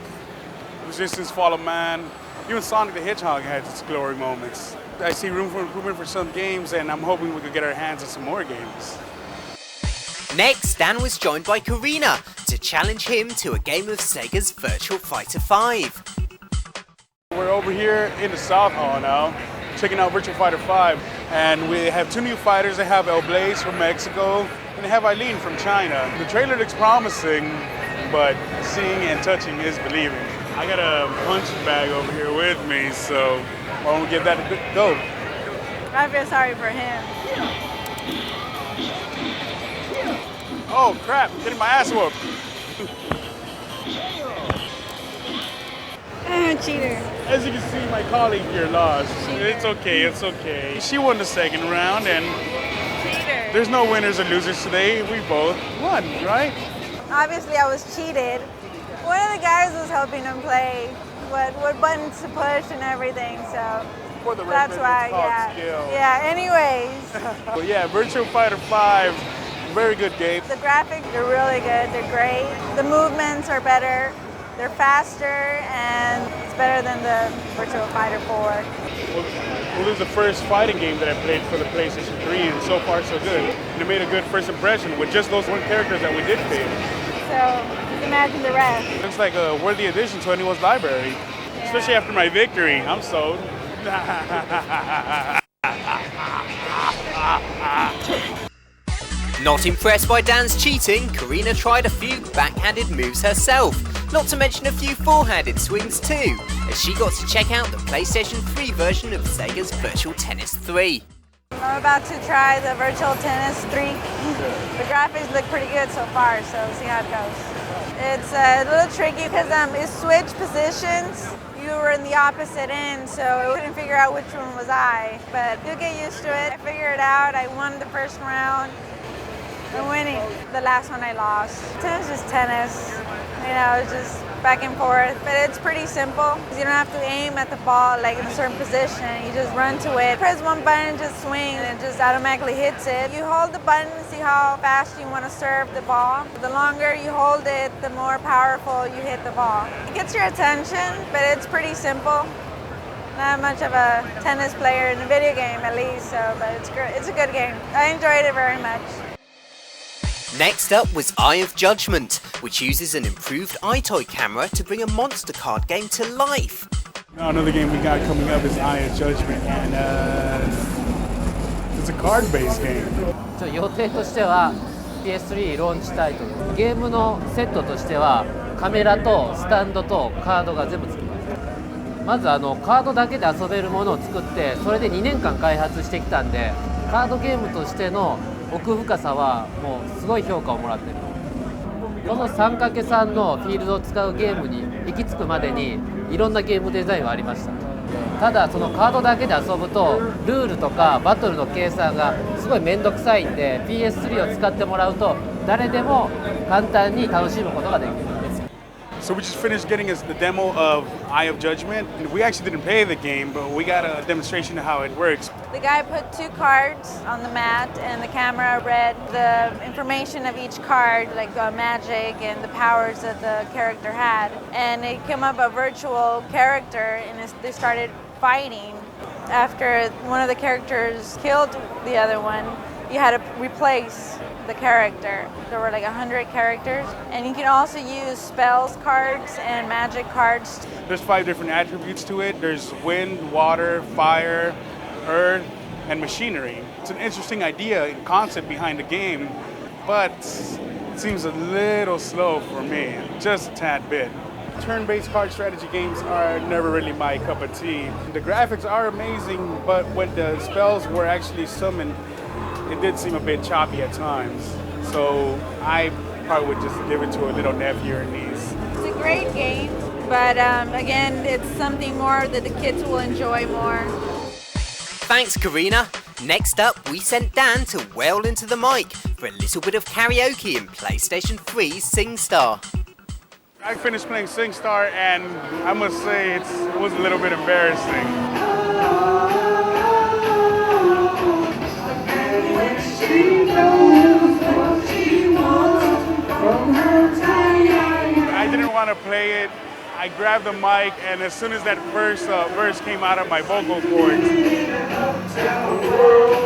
Resistance, Fall of Man, even Sonic the Hedgehog has its glory moments. I see room for improvement for some games, and I'm hoping we could get our hands on some more games. Next, Dan was joined by Karina to challenge him to a game of Sega's Virtua Fighter 5. We're over here in the South Hall now, checking out Virtua Fighter 5, and we have two new fighters. They have El Blaze from Mexico, and they have Eileen from China. The trailer looks promising, but seeing and touching is believing. I got a punch bag over here with me, so why don't we give that a good go? I feel sorry for him. Oh crap, getting my ass whooped. Cheater. As you can see, my colleague here lost. Cheater. It's okay, it's okay. She won the second round, and Cheater. There's no winners or losers today. We both won, right? Obviously, I was cheated. One of the guys was helping him play what buttons to push and everything, so For the that's why, skill. Yeah, anyways. But yeah, Virtua Fighter 5, very good game. The graphics are really good, they're great. The movements are better, they're faster, and it's better than the Virtua Fighter 4. Well, this is the first fighting game that I played for the PlayStation 3, and so far so good. And it made a good first impression with just those one characters that we did pick. So, imagine the rest. Looks like a worthy addition to anyone's library. Yeah. Especially after my victory. I'm sold. Not impressed by Dan's cheating, Karina tried a few backhanded moves herself, not to mention a few forehanded swings too, as she got to check out the PlayStation 3 version of Sega's Virtual Tennis 3. I'm about to try the Virtual Tennis 3. The graphics look pretty good so far, so we'll see how it goes. It's a little tricky because it switched positions. You were in the opposite end, so I couldn't figure out which one was I. But you'll get used to it. I figured it out. I won the first round. I'm winning. The last one I lost. Tennis is tennis. You know, it's just back and forth. But it's pretty simple. You don't have to aim at the ball like in a certain position. You just run to it. Press one button, just swing, and it just automatically hits it. You hold the button to see how fast you want to serve the ball. The longer you hold it, the more powerful you hit the ball. It gets your attention, but it's pretty simple. Not much of a tennis player in a video game, at least, so, but it's great. It's a good game. I enjoyed it very much. Next up was Eye of Judgment, which uses an improved EyeToy camera to bring a monster card game to life. Now another game we got coming up is Eye of Judgment, and it's a card-based game. 予定としては PS3 ローンチタイトル。ゲームのセットとしてはカメラとスタンドとカードが全部つきます。まずカードだけで遊べるものを作って、それで2年間開発してきたんで、カードゲームとしての奥深さはもうすごい評価をもらってる。この 3×3 のフィールドを使うゲームに行き着くまでにいろんなゲームデザインはありました。ただそのカードだけで遊ぶとルールとかバトルの計算がすごい面倒くさいんで PS3 を使ってもらうと誰でも簡単に楽しむことができる。So we just finished getting us the demo of Eye of Judgment. We actually didn't play the game, but we got a demonstration of how it works. The guy put 2 cards on the mat, and the camera read the information of each card, like magic and the powers that the character had. And it came up a virtual character, and they started fighting. After one of the characters killed the other one, you had to replace the character. There were like 100 characters, and you can also use spells cards and magic cards. There's 5 different attributes to it. There's wind, water, fire, earth, and machinery. It's an interesting idea and concept behind the game, but it seems a little slow for me, just a tad bit. Turn-based card strategy games are never really my cup of tea. The graphics are amazing, but when the spells were actually summoned, it did seem a bit choppy at times. So I probably would just give it to a little nephew or niece. It's a great game, but again, it's something more that the kids will enjoy more. Thanks, Karina. Next up, we sent Dan to wail into the mic for a little bit of karaoke in PlayStation 3's SingStar. I finished playing SingStar, and I must say it was a little bit embarrassing. I didn't want to play it. I grabbed the mic, and as soon as that first verse came out of my vocal cords,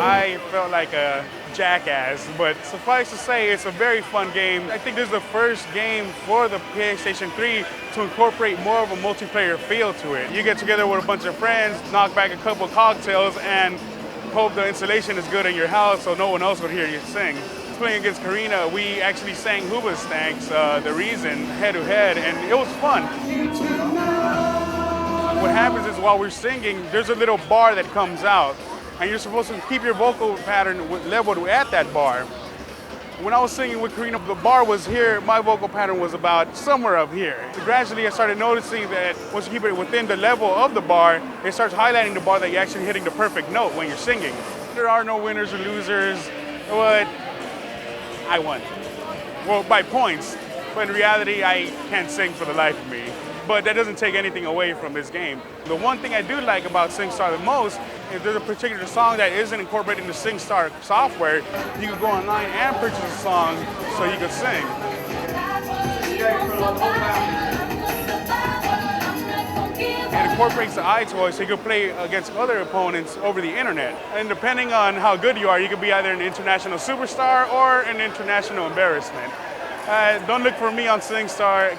I felt like a jackass. But suffice to say, it's a very fun game. I think this is the first game for the PlayStation 3 to incorporate more of a multiplayer feel to it. You get together with a bunch of friends, knock back a couple cocktails, and hope the installation is good in your house so no one else would hear you sing. Playing against Karina, we actually sang Hoobastank's The Reason head-to-head, and it was fun. What happens is while we're singing, there's a little bar that comes out, and you're supposed to keep your vocal pattern leveled at that bar. When I was singing with Karina, the bar was here, my vocal pattern was about somewhere up here. So gradually I started noticing that once you keep it within the level of the bar, it starts highlighting the bar that you're actually hitting the perfect note when you're singing. There are no winners or losers, but I won. Well, by points, but in reality, I can't sing for the life of me. But that doesn't take anything away from this game. The one thing I do like about SingStar the most is there's a particular song that isn't incorporated in the SingStar software. You can go online and purchase a song so you can sing. It incorporates the iToy so you can play against other opponents over the internet. And depending on how good you are, you can be either an international superstar or an international embarrassment. Don't look for me on SingStar,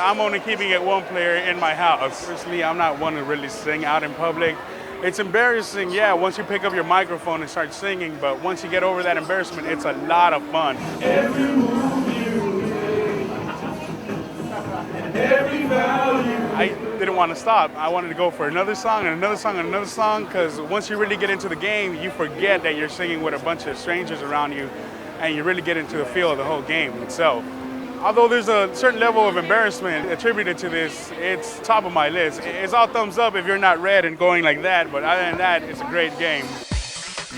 I'm only keeping it one player in my house. Personally, I'm not one to really sing out in public. It's embarrassing, yeah, once you pick up your microphone and start singing, but once you get over that embarrassment, it's a lot of fun. Every move you make, every value. I didn't want to stop. I wanted to go for another song and another song and another song, because once you really get into the game, you forget that you're singing with a bunch of strangers around you, and you really get into the feel of the whole game itself. Although there's a certain level of embarrassment attributed to this, it's top of my list. It's all thumbs up if you're not red and going like that, but other than that, it's a great game.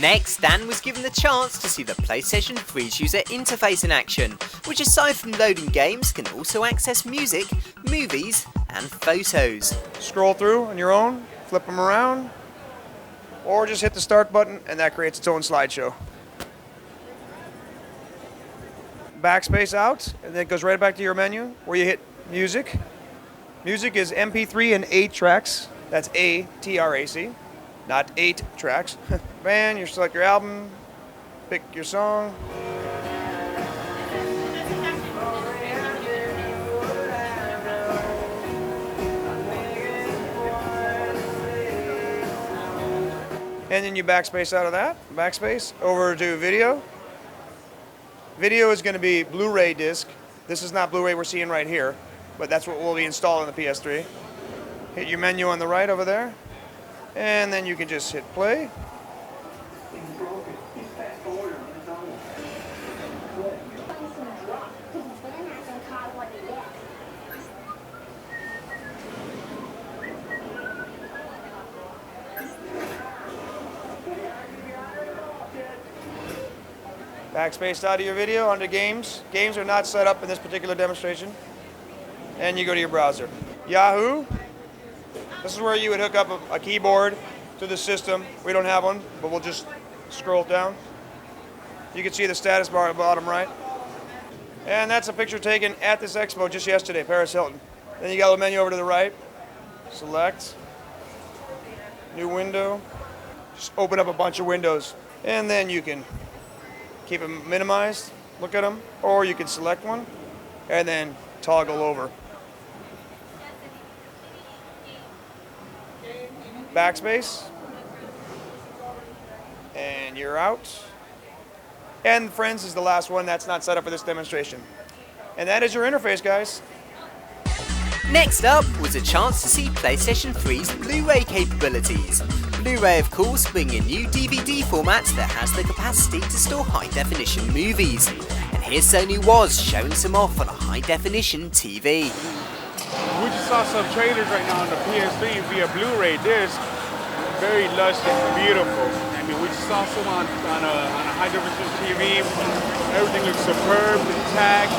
Next, Dan was given the chance to see the PlayStation 3's user interface in action, which aside from loading games, can also access music, movies, and photos. Scroll through on your own, flip them around, or just hit the start button and that creates its own slideshow. Backspace out, and then it goes right back to your menu where you hit music. Music is MP3 and 8 tracks. That's A-T-R-A-C, not 8 tracks. Band, you select your album, pick your song. And then you backspace out of that, backspace, over to video. Video is going to be Blu-ray disc. This is not Blu-ray we're seeing right here, but that's what will be installed on the PS3. Hit your menu on the right over there, and then you can just hit play. Backspace out of your video onto games. Games are not set up in this particular demonstration. And you go to your browser. Yahoo. This is where you would hook up a keyboard to the system. We don't have one, but we'll just scroll down. You can see the status bar at the bottom right. And that's a picture taken at this expo just yesterday, Paris Hilton. Then you got a menu over to the right. Select. new window. Just open up a bunch of windows, and then you can keep them minimized, look at them, or you can select one and then toggle over. Backspace, and you're out. And friends is the last one that's not set up for this demonstration. And that is your interface, guys. Next up was a chance to see PlayStation 3's Blu-ray capabilities. Blu-ray, of course, being a new DVD format that has the capacity to store high-definition movies. And here Sony was showing some off on a high-definition TV. We just saw some trailers right now on the PS3 via Blu-ray disc. Very lush and beautiful. I mean, we just saw some on a high-definition TV. Everything looks superb, intact.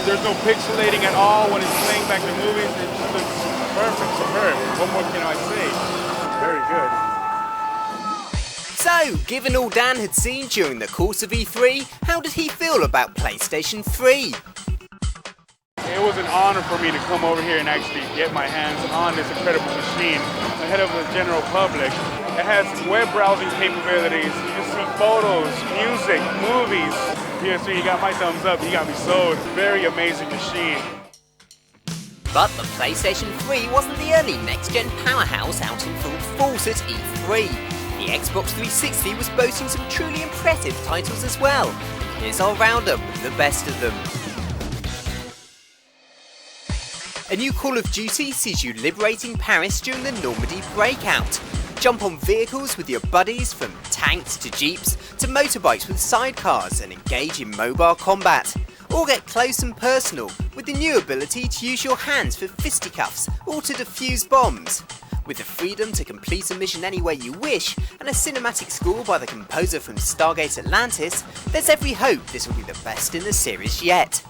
There's no pixelating at all when it's playing back the movies. It just looks perfect, superb. What more can I say? Very good. So, given all Dan had seen during the course of E3, how did he feel about PlayStation 3? It was an honor for me to come over here and actually get my hands on this incredible machine ahead of the general public. It has web browsing capabilities. You can see photos, music, movies. PS3, you got my thumbs up. You got me sold. Very amazing machine. But the PlayStation 3 wasn't the only next-gen powerhouse out in full force at E3. The Xbox 360 was boasting some truly impressive titles as well. Here's our roundup of the best of them. A new Call of Duty sees you liberating Paris during the Normandy breakout. Jump on vehicles with your buddies, from tanks to jeeps to motorbikes with sidecars, and engage in mobile combat. Or get close and personal with the new ability to use your hands for fisticuffs or to defuse bombs. With the freedom to complete a mission any way you wish and a cinematic score by the composer from Stargate Atlantis, there's every hope this will be the best in the series yet.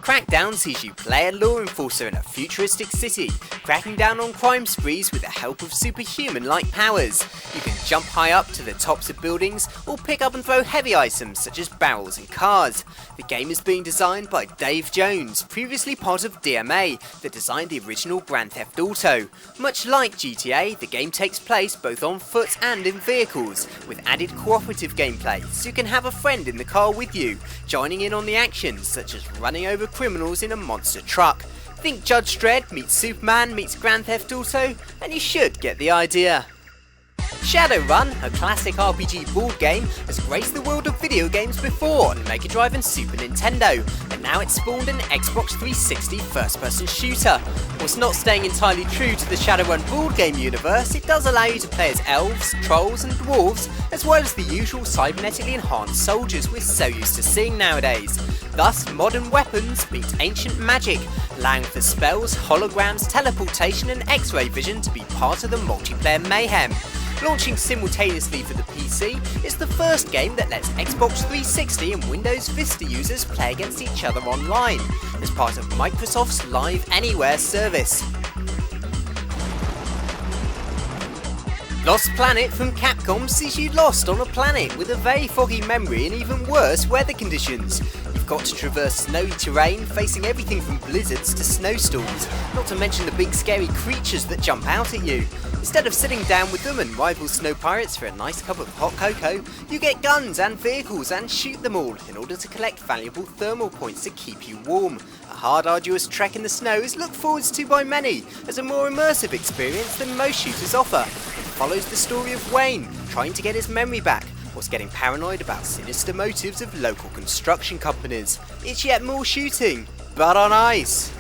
Crackdown sees you play a law enforcer in a futuristic city, cracking down on crime sprees with the help of superhuman-like powers. You can jump high up to the tops of buildings or pick up and throw heavy items such as barrels and cars. The game is being designed by Dave Jones, previously part of DMA, that designed the original Grand Theft Auto. Much like GTA, the game takes place both on foot and in vehicles, with added cooperative gameplay, so you can have a friend in the car with you, joining in on the action, such as running over criminals in a monster truck. Think Judge Dredd meets Superman meets Grand Theft Auto, and you should get the idea. Shadowrun, a classic RPG board game, has graced the world of video games before on Mega Drive and Super Nintendo, and now it's spawned an Xbox 360 first-person shooter. Whilst not staying entirely true to the Shadowrun board game universe, it does allow you to play as elves, trolls and dwarves, as well as the usual cybernetically enhanced soldiers we're so used to seeing nowadays. Thus, modern weapons meet ancient magic, allowing for spells, holograms, teleportation and X-ray vision to be part of the multiplayer mayhem. Launching simultaneously for the PC, it's the first game that lets Xbox 360 and Windows Vista users play against each other online, as part of Microsoft's Live Anywhere service. Lost Planet from Capcom sees you lost on a planet with a very foggy memory and even worse weather conditions. You've got to traverse snowy terrain, facing everything from blizzards to snowstorms, not to mention the big scary creatures that jump out at you. Instead of sitting down with them and rival snow pirates for a nice cup of hot cocoa, you get guns and vehicles and shoot them all in order to collect valuable thermal points to keep you warm. A hard, arduous trek in the snow is looked forward to by many as a more immersive experience than most shooters offer. It follows the story of Wayne trying to get his memory back, whilst getting paranoid about sinister motives of local construction companies. It's yet more shooting, but on ice.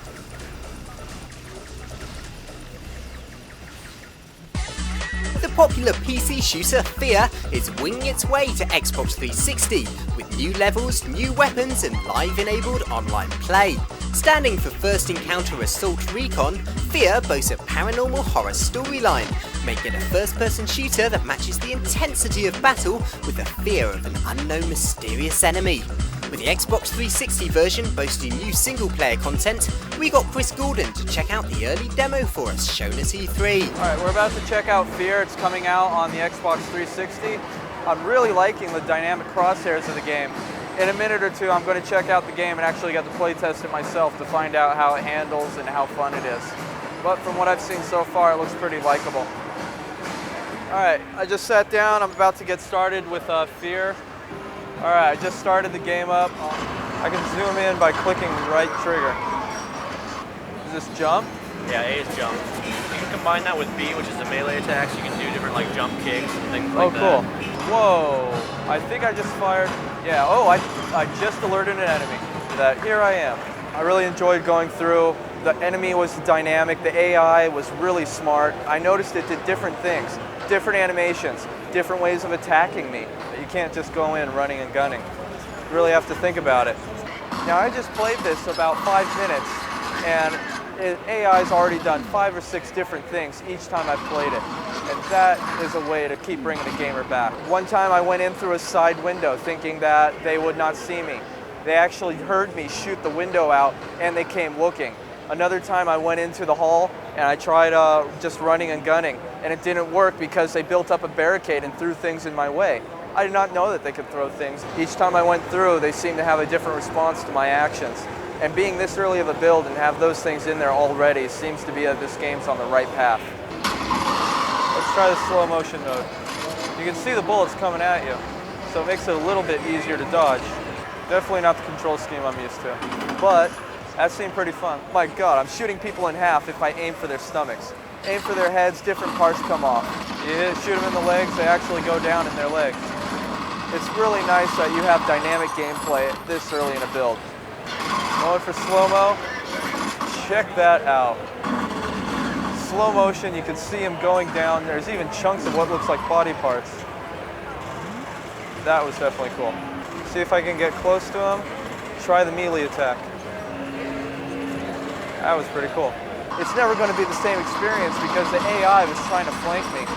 The popular PC shooter Fear is winging its way to Xbox 360 with new levels, new weapons and live-enabled online play. Standing for First Encounter Assault Recon, Fear boasts a paranormal horror storyline, making it a first-person shooter that matches the intensity of battle with the fear of an unknown mysterious enemy. With the Xbox 360 version boasting new single-player content, we got Chris Gordon to check out the early demo for us, shown at E3. Alright, we're about to check out Fear. It's coming out on the Xbox 360. I'm really liking the dynamic crosshairs of the game. In a minute or two, I'm going to check out the game and actually get to play test it myself to find out how it handles and how fun it is. but from what I've seen so far, it looks pretty likable. All right, I just sat down. I'm about to get started with Fear. All right, I just started the game up. I can zoom in by clicking right trigger. Is this jump? Yeah, A is jump. You can combine that with B, which is the melee attacks. You can do different like jump kicks and things like that. Oh, cool. Whoa, I think I just fired. Yeah, oh, I just alerted an enemy. That here I am. I really enjoyed going through. The enemy was dynamic. The AI was really smart. I noticed it did different things, different animations, different ways of attacking me. You can't just go in running and gunning. You really have to think about it. Now, I just played this about 5 minutes, and AI's already done 5 or 6 different things each time I've played it. And that is a way to keep bringing the gamer back. One time I went in through a side window thinking that they would not see me. They actually heard me shoot the window out and they came looking. Another time I went into the hall and I tried just running and gunning, and it didn't work because they built up a barricade and threw things in my way. I did not know that they could throw things. Each time I went through, they seemed to have a different response to my actions. And being this early of a build and have those things in there already seems to be that this game's on the right path. Let's try the slow motion mode. You can see the bullets coming at you, so it makes it a little bit easier to dodge. Definitely not the control scheme I'm used to, but that seemed pretty fun. My God, I'm shooting people in half if I aim for their stomachs. Aim for their heads, different parts come off. You shoot them in the legs, they actually go down in their legs. It's really nice that you have dynamic gameplay this early in a build. Going for slow-mo, check that out. Slow motion, you can see him going down. There's even chunks of what looks like body parts. That was definitely cool. See if I can get close to him. Try the melee attack. That was pretty cool. It's never going to be the same experience because the AI was trying to flank me.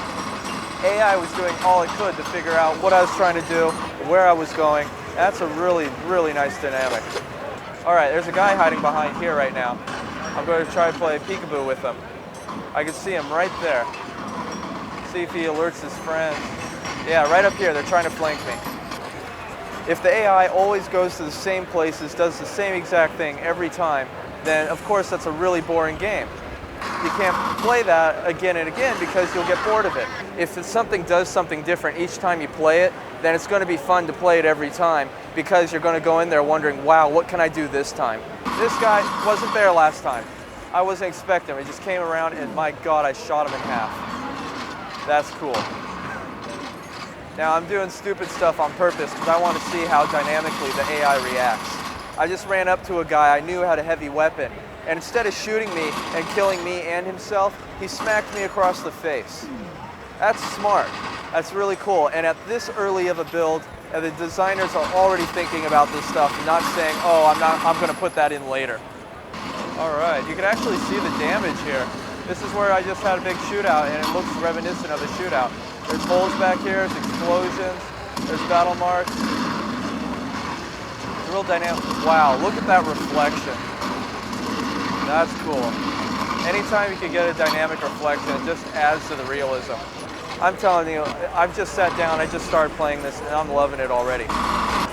AI was doing all it could to figure out what I was trying to do, where I was going. That's a really, really nice dynamic. All right, there's a guy hiding behind here right now. I'm going to try to play peekaboo with him. I can see him right there. See if he alerts his friends. Yeah, right up here, they're trying to flank me. If the AI always goes to the same places, does the same exact thing every time, then of course that's a really boring game. You can't play that again and again because you'll get bored of it. If something does something different each time you play it, then it's going to be fun to play it every time because you're going to go in there wondering, wow, what can I do this time? This guy wasn't there last time. I wasn't expecting him. He just came around and my God, I shot him in half. That's cool. Now I'm doing stupid stuff on purpose because I want to see how dynamically the AI reacts. I just ran up to a guy I knew had a heavy weapon, and instead of shooting me and killing me and himself, he smacked me across the face. That's smart. That's really cool. And at this early of a build, the designers are already thinking about this stuff, not saying, oh, I'm going to put that in later. All right, you can actually see the damage here. This is where I just had a big shootout, and it looks reminiscent of the shootout. There's holes back here, there's explosions, there's battle marks. It's real dynamic. Wow, look at that reflection. That's cool. Anytime you can get a dynamic reflection, it just adds to the realism. I'm telling you, I've just sat down, I just started playing this, and I'm loving it already.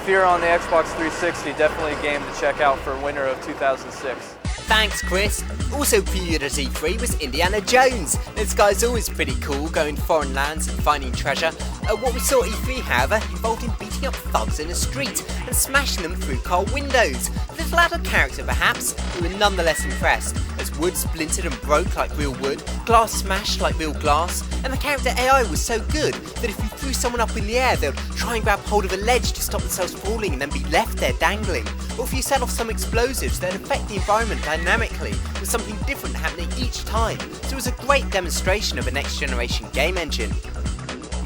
Fear on the Xbox 360, definitely a game to check out for winter of 2006. Thanks, Chris. Also previewed at E3 was Indiana Jones. This guy's always pretty cool, going to foreign lands and finding treasure. What we saw at E3, however, involved him beating up thugs in a street and smashing them through car windows. A little out of character, perhaps, we were nonetheless impressed, as wood splintered and broke like real wood, glass smashed like real glass, and the character AI was so good that if you threw someone up in the air, they would try and grab hold of a ledge to stop themselves falling and then be left there dangling. Or if you set off some explosives, they'd affect the environment dynamically, with something different happening each time, so it was a great demonstration of a next-generation game engine.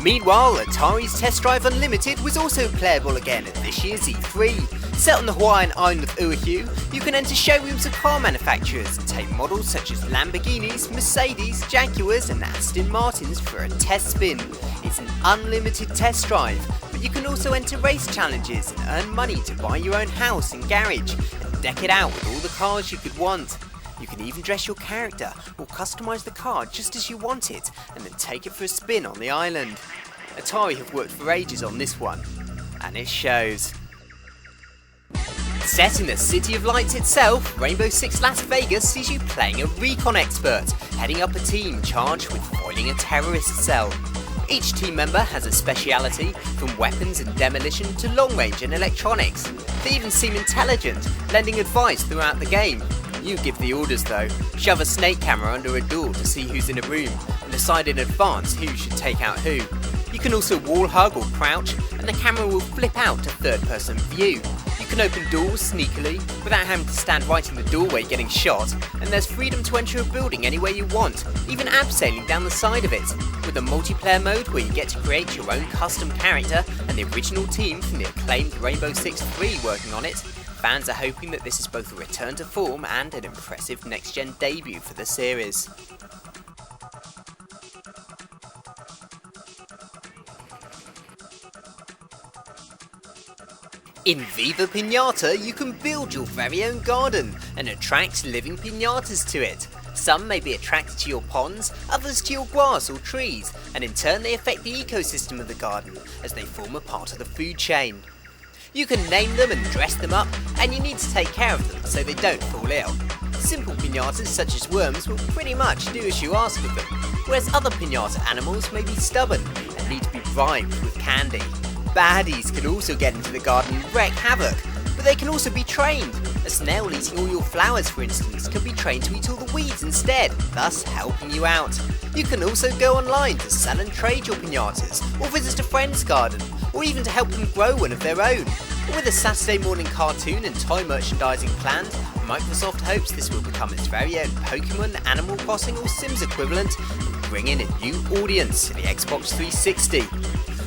Meanwhile, Atari's Test Drive Unlimited was also playable again at this year's E3. Set on the Hawaiian island of Oahu, you can enter showrooms of car manufacturers and take models such as Lamborghinis, Mercedes, Jaguars and Aston Martins for a test spin. It's an unlimited test drive, but you can also enter race challenges and earn money to buy your own house and garage and deck it out with all the cars you could want. You can even dress your character or customise the car just as you want it and then take it for a spin on the island. Atari have worked for ages on this one, and it shows. Set in the City of Lights itself, Rainbow Six Las Vegas sees you playing a recon expert, heading up a team charged with foiling a terrorist cell. Each team member has a speciality, from weapons and demolition to long range and electronics. They even seem intelligent, lending advice throughout the game. You give the orders though. Shove a snake camera under a door to see who's in a room, and decide in advance who should take out who. You can also wall hug or crouch, and the camera will flip out to third-person view. You can open doors sneakily, without having to stand right in the doorway getting shot, and there's freedom to enter a building any way you want, even abseiling down the side of it. With a multiplayer mode where you get to create your own custom character, and the original team from the acclaimed Rainbow Six 3 working on it, fans are hoping that this is both a return to form and an impressive next-gen debut for the series. In Viva Pinata, you can build your very own garden and attract living pinatas to it. Some may be attracted to your ponds, others to your grass or trees, and in turn they affect the ecosystem of the garden as they form a part of the food chain. You can name them and dress them up, and you need to take care of them so they don't fall ill. Simple pinatas such as worms will pretty much do as you ask of them, whereas other pinata animals may be stubborn and need to be bribed with candy. Baddies can also get into the garden and wreak havoc, but they can also be trained. A snail eating all your flowers, for instance, can be trained to eat all the weeds instead, thus helping you out. You can also go online to sell and trade your pinatas, or visit a friend's garden, or even to help them grow one of their own. With a Saturday morning cartoon and toy merchandising planned, Microsoft hopes this will become its very own Pokemon, Animal Crossing or Sims equivalent, and bring in a new audience to the Xbox 360.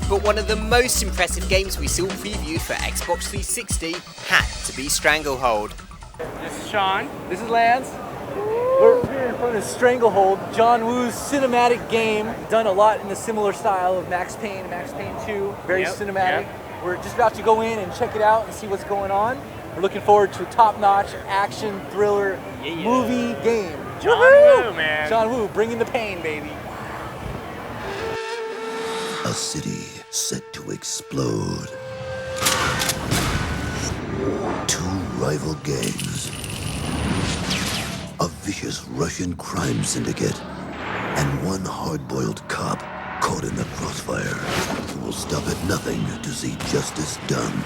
But one of the most impressive games we saw previewed for Xbox 360 had to be Stranglehold. This is Sean. This is Lance. We're here in front of Stranglehold, John Woo's cinematic game, done a lot in the similar style of Max Payne and Max Payne 2, very cinematic. Yep. We're just about to go in and check it out and see what's going on. We're looking forward to a top-notch action thriller movie game. John Woo, man. John Woo, bringing the pain, baby. A city set to explode. Two rival gangs. A vicious Russian crime syndicate. And one hard-boiled cop caught in the crossfire who will stop at nothing to see justice done.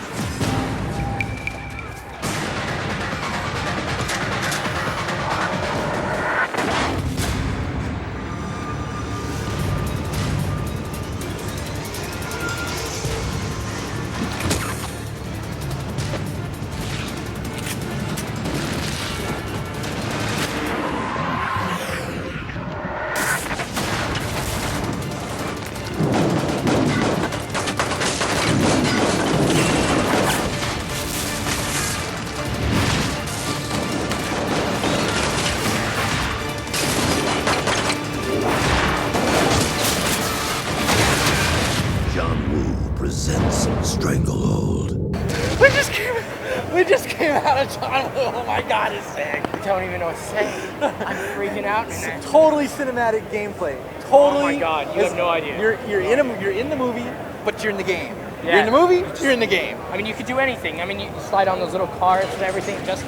We just came out of John Woo. Oh my God, it's sick. I don't even know what to say. I'm freaking out. It's totally cinematic gameplay. Totally. Oh my God, you have no idea. You're in the movie, but you're in the game. Yeah. You're in the movie, you're in the game. I mean, you could do anything. I mean, you slide on those little carts and everything. Just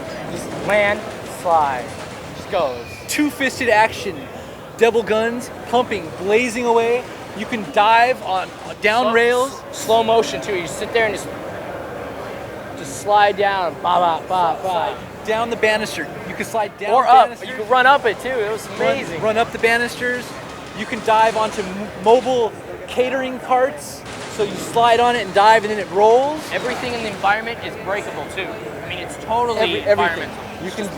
land, slide. Just goes. Two-fisted action, double guns, pumping, blazing away. You can dive on down rails. Slow motion too. You sit there and just slide down, ba ba ba ba. Down the banister. You can slide down or the up. banisters. You can run up it too. It was amazing. Run up the banisters. You can dive onto mobile catering carts. So you slide on it and dive, and then it rolls. Everything in the environment is breakable too. I mean, it's totally everything. environmental. You can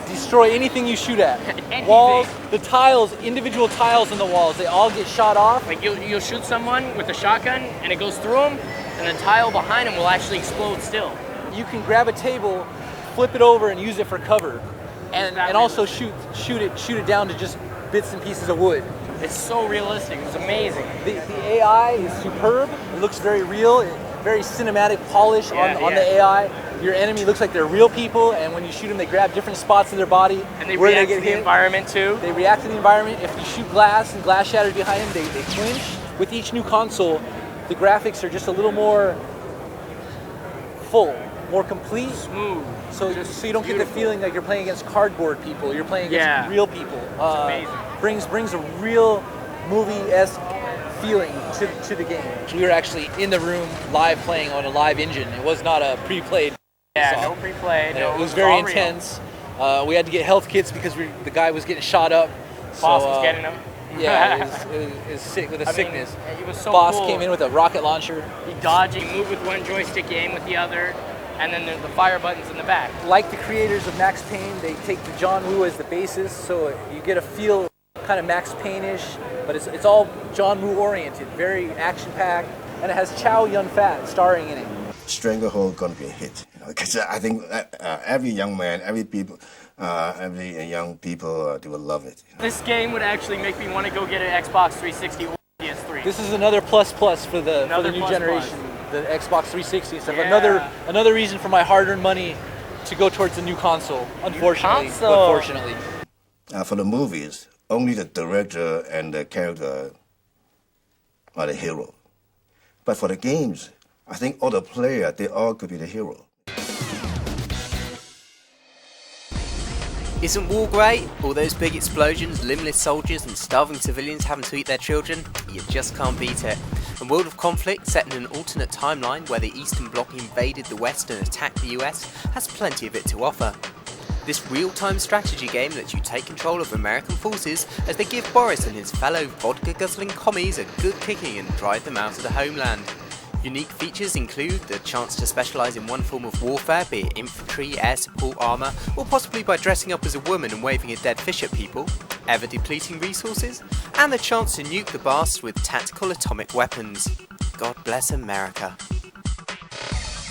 destroy anything you shoot at. Walls, the tiles, individual tiles in the walls, they all get shot off. Like you'll shoot someone with a shotgun, and it goes through them, and the tile behind them will actually explode still. You can grab a table, flip it over, and use it for cover, and also shoot it down to just bits and pieces of wood. It's so realistic. It's amazing. The AI is superb. It looks very real, very cinematic polish on the AI. Your enemy looks like they're real people, and when you shoot them, they grab different spots of their body. And they react to the environment too. They react to the environment. If you shoot glass and glass shatters behind them, they flinch. With each new console, the graphics are just a little more full. more complete. Smooth. So you don't get the feeling like you're playing against cardboard people. You're playing against real people. It's amazing. Brings a real movie-esque feeling to the game. We were actually in the room live playing on a live engine. It was not a pre-played Yeah, song. no pre-played. It was very intense. We had to get health kits because the guy was getting shot up. Boss was getting him. Yeah, it was sick with a sickness. He was so Boss cool. came in with a rocket launcher. He dodged, he moved with one joystick, aim with the other, and then there's the fire buttons in the back. Like the creators of Max Payne, they take the John Woo as the basis, so you get a feel kind of Max Payne-ish, but it's all John Woo oriented, very action-packed, and it has Chow Yun-Fat starring in it. Stranglehold gonna be a hit, because I think every young man, every young people, they will love it. This game would actually make me want to go get an Xbox 360 or PS3. This is another plus for the new generation, the Xbox 360 stuff. Yeah. Another reason for my hard-earned money to go towards the new console. Unfortunately, For the movies, only the director and the character are the hero. But for the games, I think all the players, they all could be the hero. Isn't war great? All those big explosions, limbless soldiers and starving civilians having to eat their children? You just can't beat it. A world of conflict set in an alternate timeline where the Eastern Bloc invaded the West and attacked the US has plenty of it to offer. This real-time strategy game lets you take control of American forces as they give Boris and his fellow vodka-guzzling commies a good kicking and drive them out of the homeland. Unique features include the chance to specialise in one form of warfare, be it infantry, air support, armour, or possibly by dressing up as a woman and waving a dead fish at people, ever-depleting resources, and the chance to nuke the bastards with tactical atomic weapons. God bless America.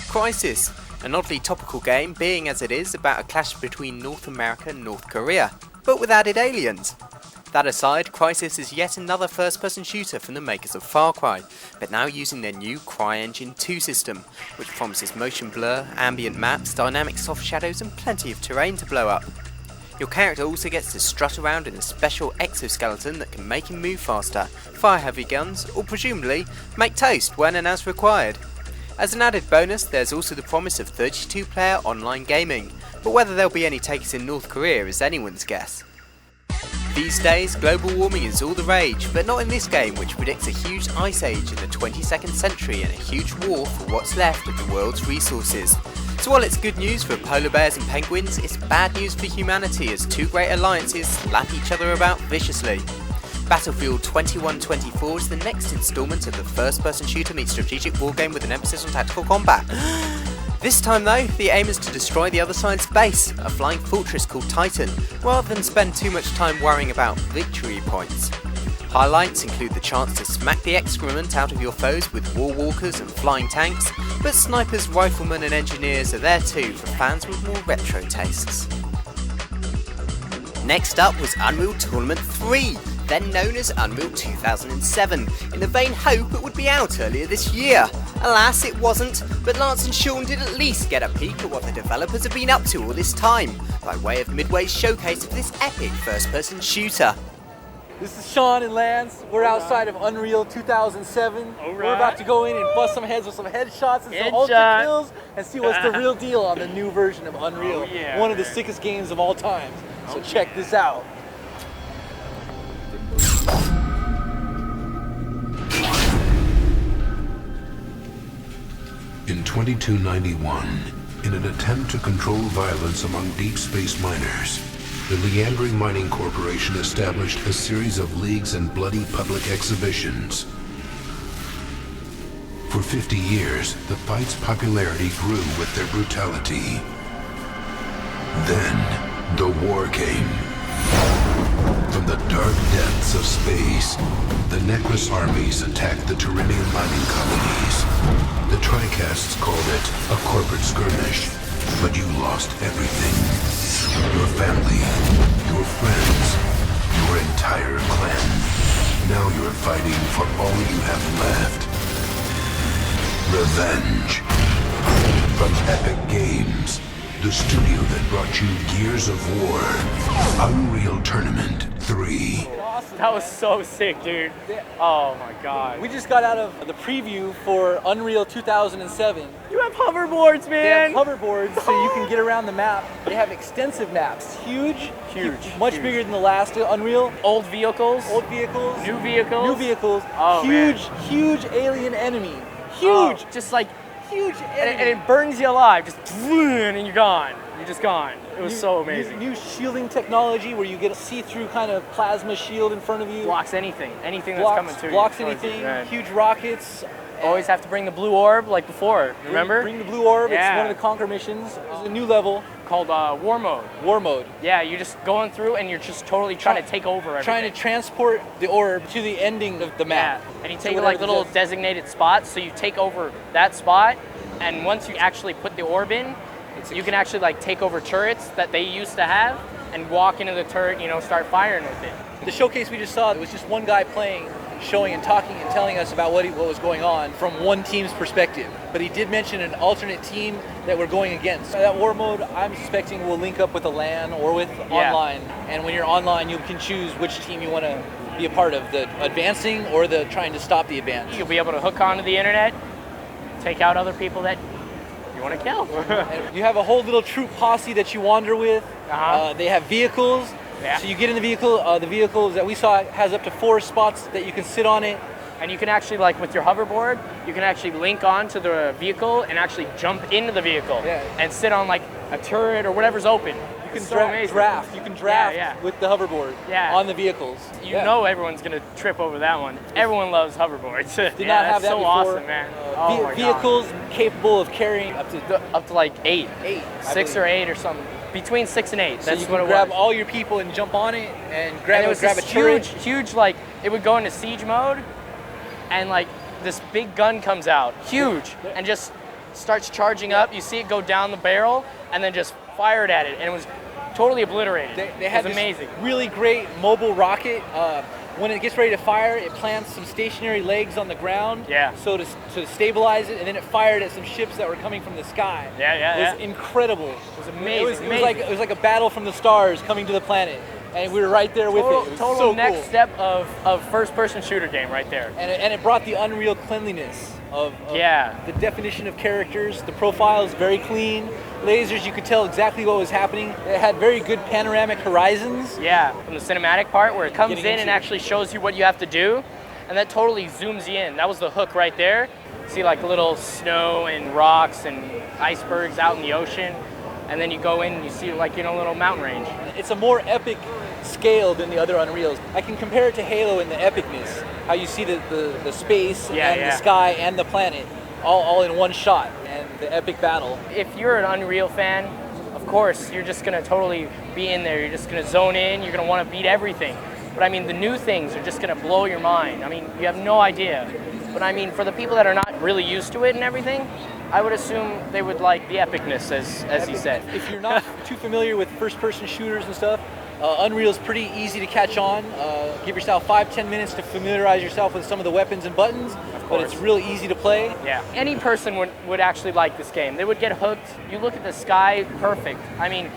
Crisis, an oddly topical game, being as it is about a clash between North America and North Korea, but with added aliens. That aside, Crysis is yet another first-person shooter from the makers of Far Cry, but now using their new CryEngine 2 system, which promises motion blur, ambient maps, dynamic soft shadows and plenty of terrain to blow up. Your character also gets to strut around in a special exoskeleton that can make him move faster, fire heavy guns, or presumably make toast when and as required. As an added bonus, there's also the promise of 32-player online gaming, but whether there'll be any takers in North Korea is anyone's guess. These days, global warming is all the rage, but not in this game, which predicts a huge ice age in the 22nd century and a huge war for what's left of the world's resources. So while it's good news for polar bears and penguins, it's bad news for humanity as two great alliances slap each other about viciously. Battlefield 2124 is the next installment of the first-person shooter meets strategic wargame with an emphasis on tactical combat. This time though, the aim is to destroy the other side's base, a flying fortress called Titan, rather than spend too much time worrying about victory points. Highlights include the chance to smack the excrement out of your foes with war walkers and flying tanks, but snipers, riflemen and engineers are there too for fans with more retro tastes. Next up was Unreal Tournament 3, then known as Unreal 2007, in the vain hope it would be out earlier this year. Alas, it wasn't, but Lance and Sean did at least get a peek at what the developers have been up to all this time, by way of Midway's showcase of this epic first-person shooter. This is Sean and Lance. We're outside of Unreal 2007. We're about to go in and bust some heads with some headshots and some ultra kills and see what's the real deal on the new version of Unreal. One of the sickest games of all time. So check this out. In 2291, in an attempt to control violence among deep space miners, the Leandri Mining Corporation established a series of leagues and bloody public exhibitions. For 50 years, the fight's popularity grew with their brutality. Then, the war came. From the dark depths of space, the Necrus armies attacked the Tyrrhenian mining colonies. The Tricasts called it a corporate skirmish, but you lost everything. Your family, your friends, your entire clan. Now you're fighting for all you have left. Revenge. From Epic Games, the studio that brought you Gears of War, Unreal Tournament 3. awesome. That was so sick, dude. Oh my god. We just got out of the preview for Unreal 2007. You have hoverboards, man. They have hoverboards so you can get around the map. They have extensive maps. Huge. Much bigger than the last Unreal. Old vehicles. New vehicles. Oh, huge alien enemy. Huge. Oh, just like huge enemy. And it burns you alive. Just and you're gone. You're just gone. It was so amazing. New shielding technology where you get a see-through kind of plasma shield in front of you. Blocks anything. Anything that's coming to you. Blocks anything. Huge rockets. Always have to bring the blue orb like before. Remember? Bring the blue orb. Yeah. It's one of the Conquer missions. There's a new level called War Mode. War Mode. Yeah, you're just going through and you're just totally trying to take over everything. Trying to transport the orb to the ending of the map. Yeah. And you take like little designated spots, so you take over that spot, and once you actually put the orb in, you can actually like take over turrets that they used to have and walk into the turret, you know, start firing with it. The showcase we just saw, it was just one guy playing, showing and talking and telling us about what was going on from one team's perspective. But he did mention an alternate team that we're going against. That war mode, I'm suspecting, will link up with a LAN or with online. And when you're online, you can choose which team you want to be a part of, the advancing or the trying to stop the advance. You'll be able to hook onto the internet, take out other people that you want to kill. You have a whole little troop posse that you wander with. They have vehicles. Yeah. So you get in the vehicles that we saw has up to 4 spots that you can sit on it. And you can actually, like with your hoverboard, you can actually link on to the vehicle and actually jump into the vehicle and sit on like a turret or whatever's open. You can draft. You can draft with the hoverboard on the vehicles. You know everyone's gonna trip over that one. Everyone loves hoverboards. Did not have that so before. Awesome, man. Oh my vehicles capable of carrying up to like 8. 6 or 8 or something. Between 6 and 8. So That's you what can it grab was. all your people and jump on it and And it was grab a this turret. huge, like it would go into siege mode, and like this big gun comes out, huge, and just starts charging up. You see it go down the barrel, and then just fired at it, and it was totally obliterated. They had it was amazing. This really great mobile rocket. When it gets ready to fire, it plants some stationary legs on the ground. So to stabilize it, and then it fired at some ships that were coming from the sky. It was incredible. It was amazing. It was like a battle from the stars coming to the planet, and we were right there with it. It was Total so next cool. step of first-person shooter game right there. And it brought the Unreal cleanliness of the definition of characters. The profile is very clean. Lasers, you could tell exactly what was happening. It had very good panoramic horizons. Yeah, from the cinematic part where it comes in and actually shows you what you have to do, and that totally zooms you in. That was the hook right there. See like little snow and rocks and icebergs out in the ocean, and then you go in and you see like, you know, a little mountain range. It's a more epic scale than the other Unreals. I can compare it to Halo in the epicness, how you see the space and the sky and the planet all in one shot, and the epic battle. If you're an Unreal fan, of course, you're just gonna totally be in there. You're just gonna zone in, you're gonna wanna beat everything. But I mean, the new things are just gonna blow your mind. I mean, you have no idea. But I mean, for the people that are not really used to it and everything, I would assume they would like the epicness, as you said. If you're not too familiar with first-person shooters and stuff, Unreal's pretty easy to catch on. Give yourself 5-10 minutes to familiarize yourself with some of the weapons and buttons, but it's really easy to play. Yeah, any person would actually like this game. They would get hooked. You look at the sky, perfect. I mean,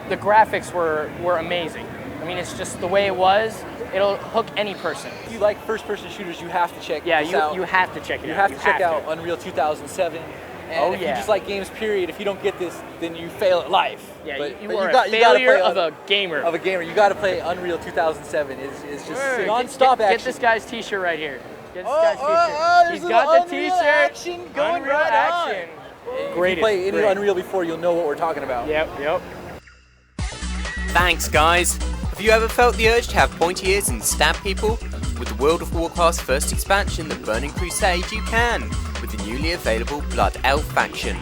the graphics were amazing. I mean, it's just the way it was. It'll hook any person. If you like first-person shooters, you have to check this out. You have to check it out. You have to check out Unreal 2007. And if you just like games, period, if you don't get this, then you fail at life. Yeah, but you are a failure of a gamer. Of a gamer. You got to play Unreal 2007. It's just non-stop action. Get this guy's t-shirt right here. Get this guy's t-shirt. He's got the t-shirt. Action going Unreal right action. Great. If you play any Unreal before, you'll know what we're talking about. Yep. Thanks, guys. Have you ever felt the urge to have pointy ears and stab people? With the World of Warcraft's first expansion, The Burning Crusade, you can, with the newly available Blood Elf faction.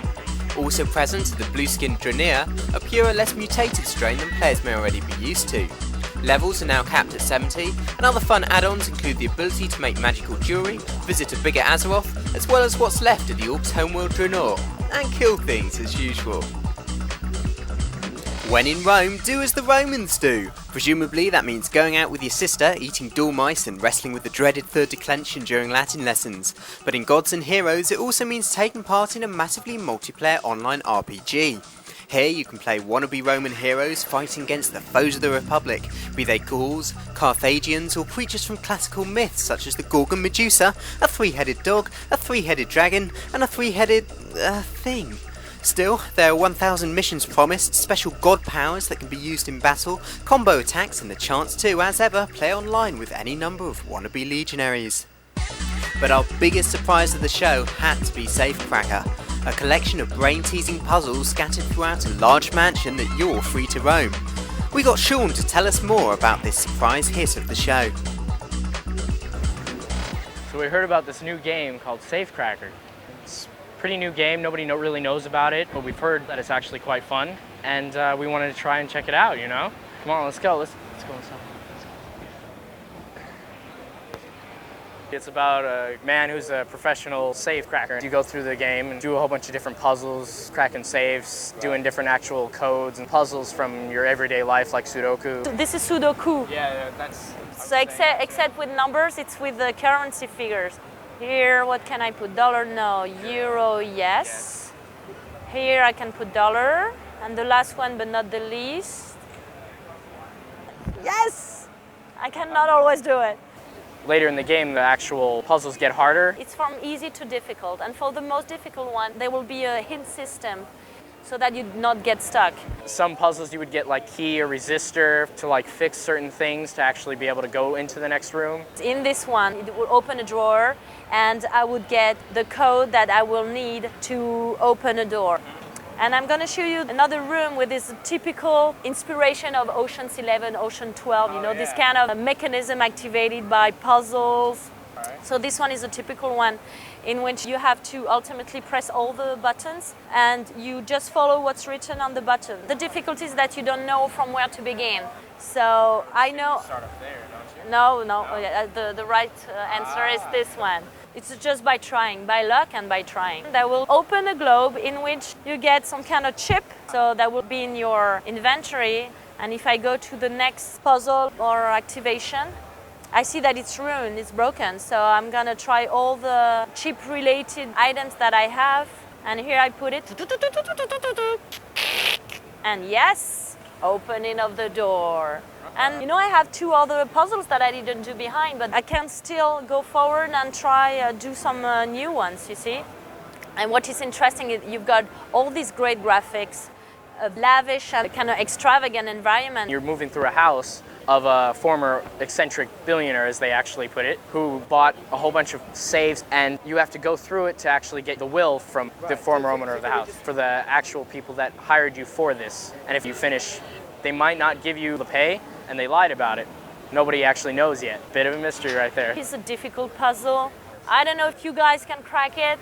Also present are the blue-skinned Doree, a purer, less mutated strain than players may already be used to. Levels are now capped at 70, and other fun add-ons include the ability to make magical jewellery, visit a bigger Azeroth, as well as what's left of the Orcs' homeworld Draenor, and kill things as usual. When in Rome, do as the Romans do. Presumably that means going out with your sister, eating dormice and wrestling with the dreaded third declension during Latin lessons. But in Gods and Heroes it also means taking part in a massively multiplayer online RPG. Here you can play wannabe Roman heroes fighting against the foes of the Republic, be they Gauls, Carthaginians or creatures from classical myths such as the Gorgon Medusa, a three-headed dog, a three-headed dragon and a three-headed thing. Still, there are 1,000 missions promised, special god powers that can be used in battle, combo attacks and the chance to, as ever, play online with any number of wannabe legionaries. But our biggest surprise of the show had to be Safecracker, a collection of brain-teasing puzzles scattered throughout a large mansion that you're free to roam. We got Sean to tell us more about this surprise hit of the show. So we heard about this new game called Safecracker. It's a pretty new game, nobody really knows about it, but we've heard that it's actually quite fun, and we wanted to try and check it out, you know? Come on, let's go, let's go inside. It's about a man who's a professional safecracker. You go through the game and do a whole bunch of different puzzles, cracking safes, doing different actual codes and puzzles from your everyday life like Sudoku. This is Sudoku. Yeah, that's... So except with numbers, it's with the currency figures. Here, what can I put? Dollar, no. Euro, yes. Here I can put dollar. And the last one, but not the least. Yes! I cannot always do it. Later in the game, the actual puzzles get harder. It's from easy to difficult, and for the most difficult one, there will be a hint system so that you do not get stuck. Some puzzles you would get like key or resistor to like fix certain things to actually be able to go into the next room. In this one, it will open a drawer, and I would get the code that I will need to open a door. And I'm going to show you another room with this typical inspiration of Ocean's 11, Ocean 12, you know, this kind of mechanism activated by puzzles. So this one is a typical one in which you have to ultimately press all the buttons and you just follow what's written on the button. The difficulty is that you don't know from where to begin. So I know... Start up there, don't you? No, the right answer is this one. It's just by trying, by luck and by trying. That will open a globe in which you get some kind of chip, so that will be in your inventory. And if I go to the next puzzle or activation, I see that it's ruined, it's broken. So I'm gonna try all the chip-related items that I have. And here I put it. And yes, opening of the door. And you know, I have two other puzzles that I didn't do behind, but I can still go forward and try do some new ones, you see. And what is interesting is you've got all these great graphics, a lavish and kind of extravagant environment. You're moving through a house of a former eccentric billionaire, as they actually put it, who bought a whole bunch of safes, and you have to go through it to actually get the will from the former owner of the house, for the actual people that hired you for this. And if you finish, they might not give you the pay, and they lied about it. Nobody actually knows yet. Bit of a mystery right there. It's a difficult puzzle. I don't know if you guys can crack it.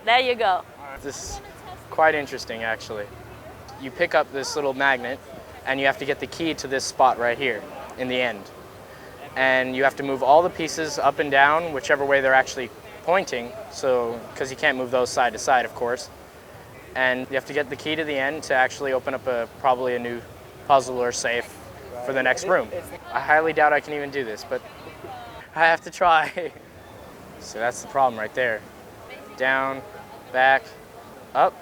There you go. This is quite interesting, actually. You pick up this little magnet, and you have to get the key to this spot right here in the end. And you have to move all the pieces up and down, whichever way they're actually pointing, so because you can't move those side to side, of course. And you have to get the key to the end to actually open up probably a new puzzle or safe for the next room. I highly doubt I can even do this, but I have to try. So that's the problem right there. Down, back, up.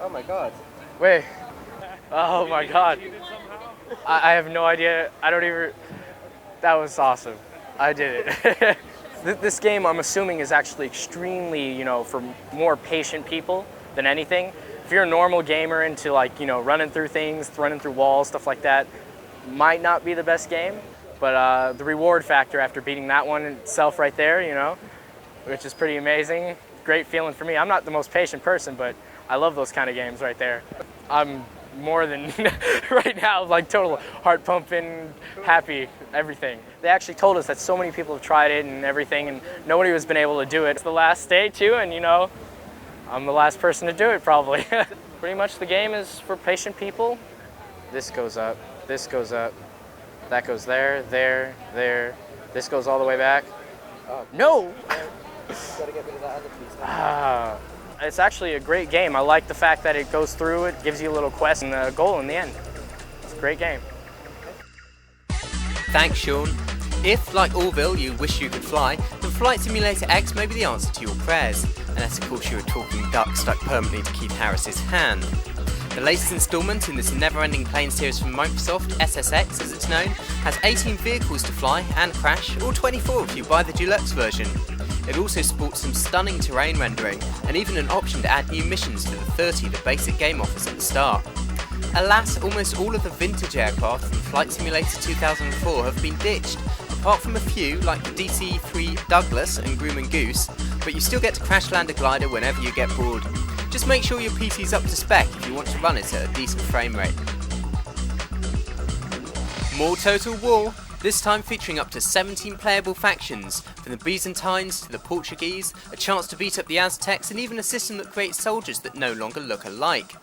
Oh my God. Wait. Oh my God. I have no idea. I don't even... That was awesome. I did it. This game, I'm assuming, is actually extremely, you know, for more patient people than anything. If you're a normal gamer into like, you know, running through things, running through walls, stuff like that, might not be the best game. But the reward factor after beating that one itself right there, you know, which is pretty amazing. Great feeling for me. I'm not the most patient person, but I love those kind of games right there. I'm more than right now, like total heart pumping, happy, everything. They actually told us that so many people have tried it and everything, and nobody has been able to do it. It's the last day too, and you know, I'm the last person to do it probably. Pretty much the game is for patient people. This goes up, this goes up, that goes there, there, there. This goes all the way back. No! Gotta get rid of that other piece. It's actually a great game. I like the fact that it goes through, it gives you a little quest and a goal in the end. It's a great game. Thanks, Sean. If, like Orville, you wish you could fly, then Flight Simulator X may be the answer to your prayers. unless of course you're a talking duck stuck permanently to Keith Harris's hand. The latest instalment in this never-ending plane series from Microsoft, SSX as it's known, has 18 vehicles to fly and crash, or 24 if you buy the deluxe version. It also sports some stunning terrain rendering, and even an option to add new missions to the 30 the basic game offers at the start. Alas, almost all of the vintage aircraft from Flight Simulator 2004 have been ditched, apart from a few like the DC-3 Douglas and Groom and Goose, but you still get to crash land a glider whenever you get bored. Just make sure your PC's up to spec if you want to run it at a decent frame rate. More Total War, this time featuring up to 17 playable factions, from the Byzantines to the Portuguese, a chance to beat up the Aztecs, and even a system that creates soldiers that no longer look alike.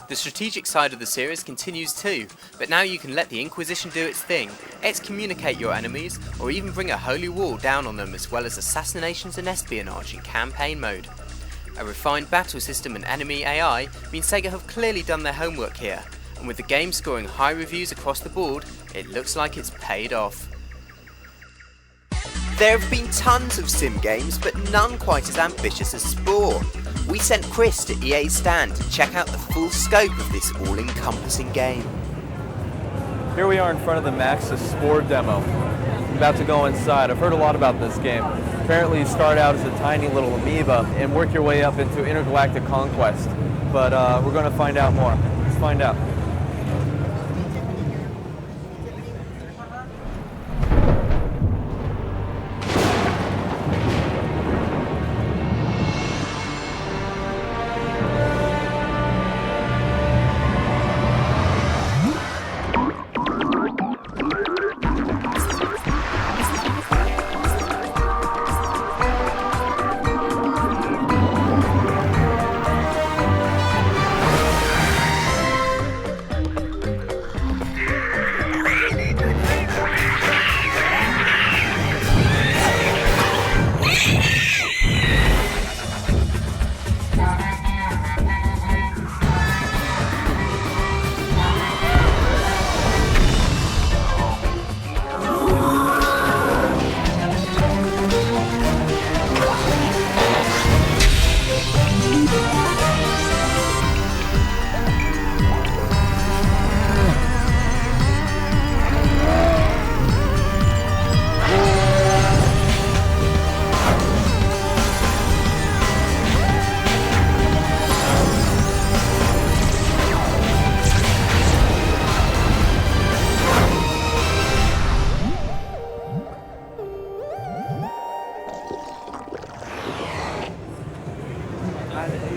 The strategic side of the series continues too, but now you can let the Inquisition do its thing, excommunicate your enemies, or even bring a holy war down on them, as well as assassinations and espionage in campaign mode. A refined battle system and enemy AI mean Sega have clearly done their homework here, and with the game scoring high reviews across the board, it looks like it's paid off. There have been tons of sim games, but none quite as ambitious as Spore. We sent Chris to EA's stand to check out the full scope of this all-encompassing game. Here we are in front of the Maxis Spore demo. I'm about to go inside. I've heard a lot about this game. Apparently you start out as a tiny little amoeba and work your way up into intergalactic conquest. But we're going to find out more. Let's find out.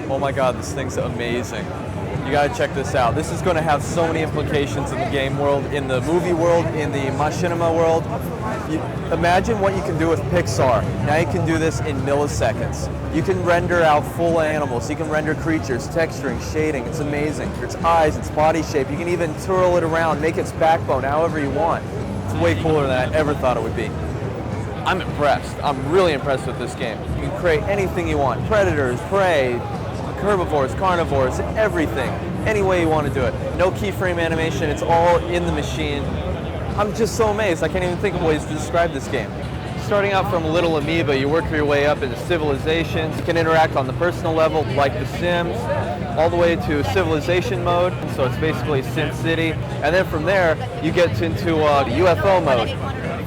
Oh my god, this thing's amazing. You gotta check this out. This is gonna have so many implications in the game world, in the movie world, in the machinima world. Imagine what you can do with Pixar. Now you can do this in milliseconds. You can render out full animals, you can render creatures, texturing, shading, it's amazing. Its eyes, its body shape, you can even twirl it around, make its backbone however you want. It's way cooler than I ever thought it would be. I'm impressed. I'm really impressed with this game. You can create anything you want. Predators, prey, herbivores, carnivores, everything. Any way you want to do it. No keyframe animation, it's all in the machine. I'm just so amazed. I can't even think of ways to describe this game. Starting out from a little amoeba, you work your way up into civilizations. You can interact on the personal level like The Sims, all the way to civilization mode, so it's basically Sim City. And then from there, you get into the UFO mode.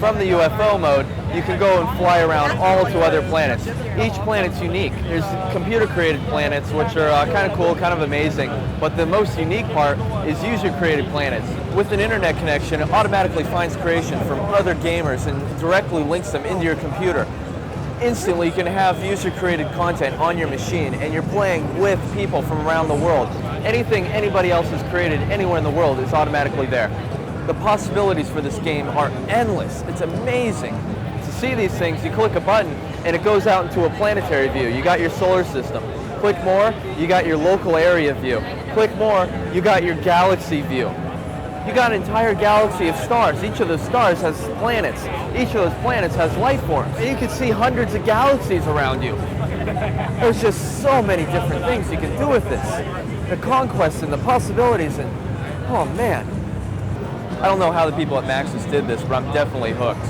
From the UFO mode, you can go and fly around all to other planets. Each planet's unique. There's computer-created planets, which are kind of cool, kind of amazing. But the most unique part is user-created planets. With an internet connection, it automatically finds creation from other gamers and directly links them into your computer. Instantly, you can have user-created content on your machine, and you're playing with people from around the world. Anything anybody else has created anywhere in the world is automatically there. The possibilities for this game are endless. It's amazing. To see these things, you click a button and it goes out into a planetary view. You got your solar system. Click more, you got your local area view. Click more, you got your galaxy view. You got an entire galaxy of stars. Each of those stars has planets. Each of those planets has life forms. And you can see hundreds of galaxies around you. There's just so many different things you can do with this. The conquest and the possibilities and, oh man. I don't know how the people at Maxis did this, but I'm definitely hooked.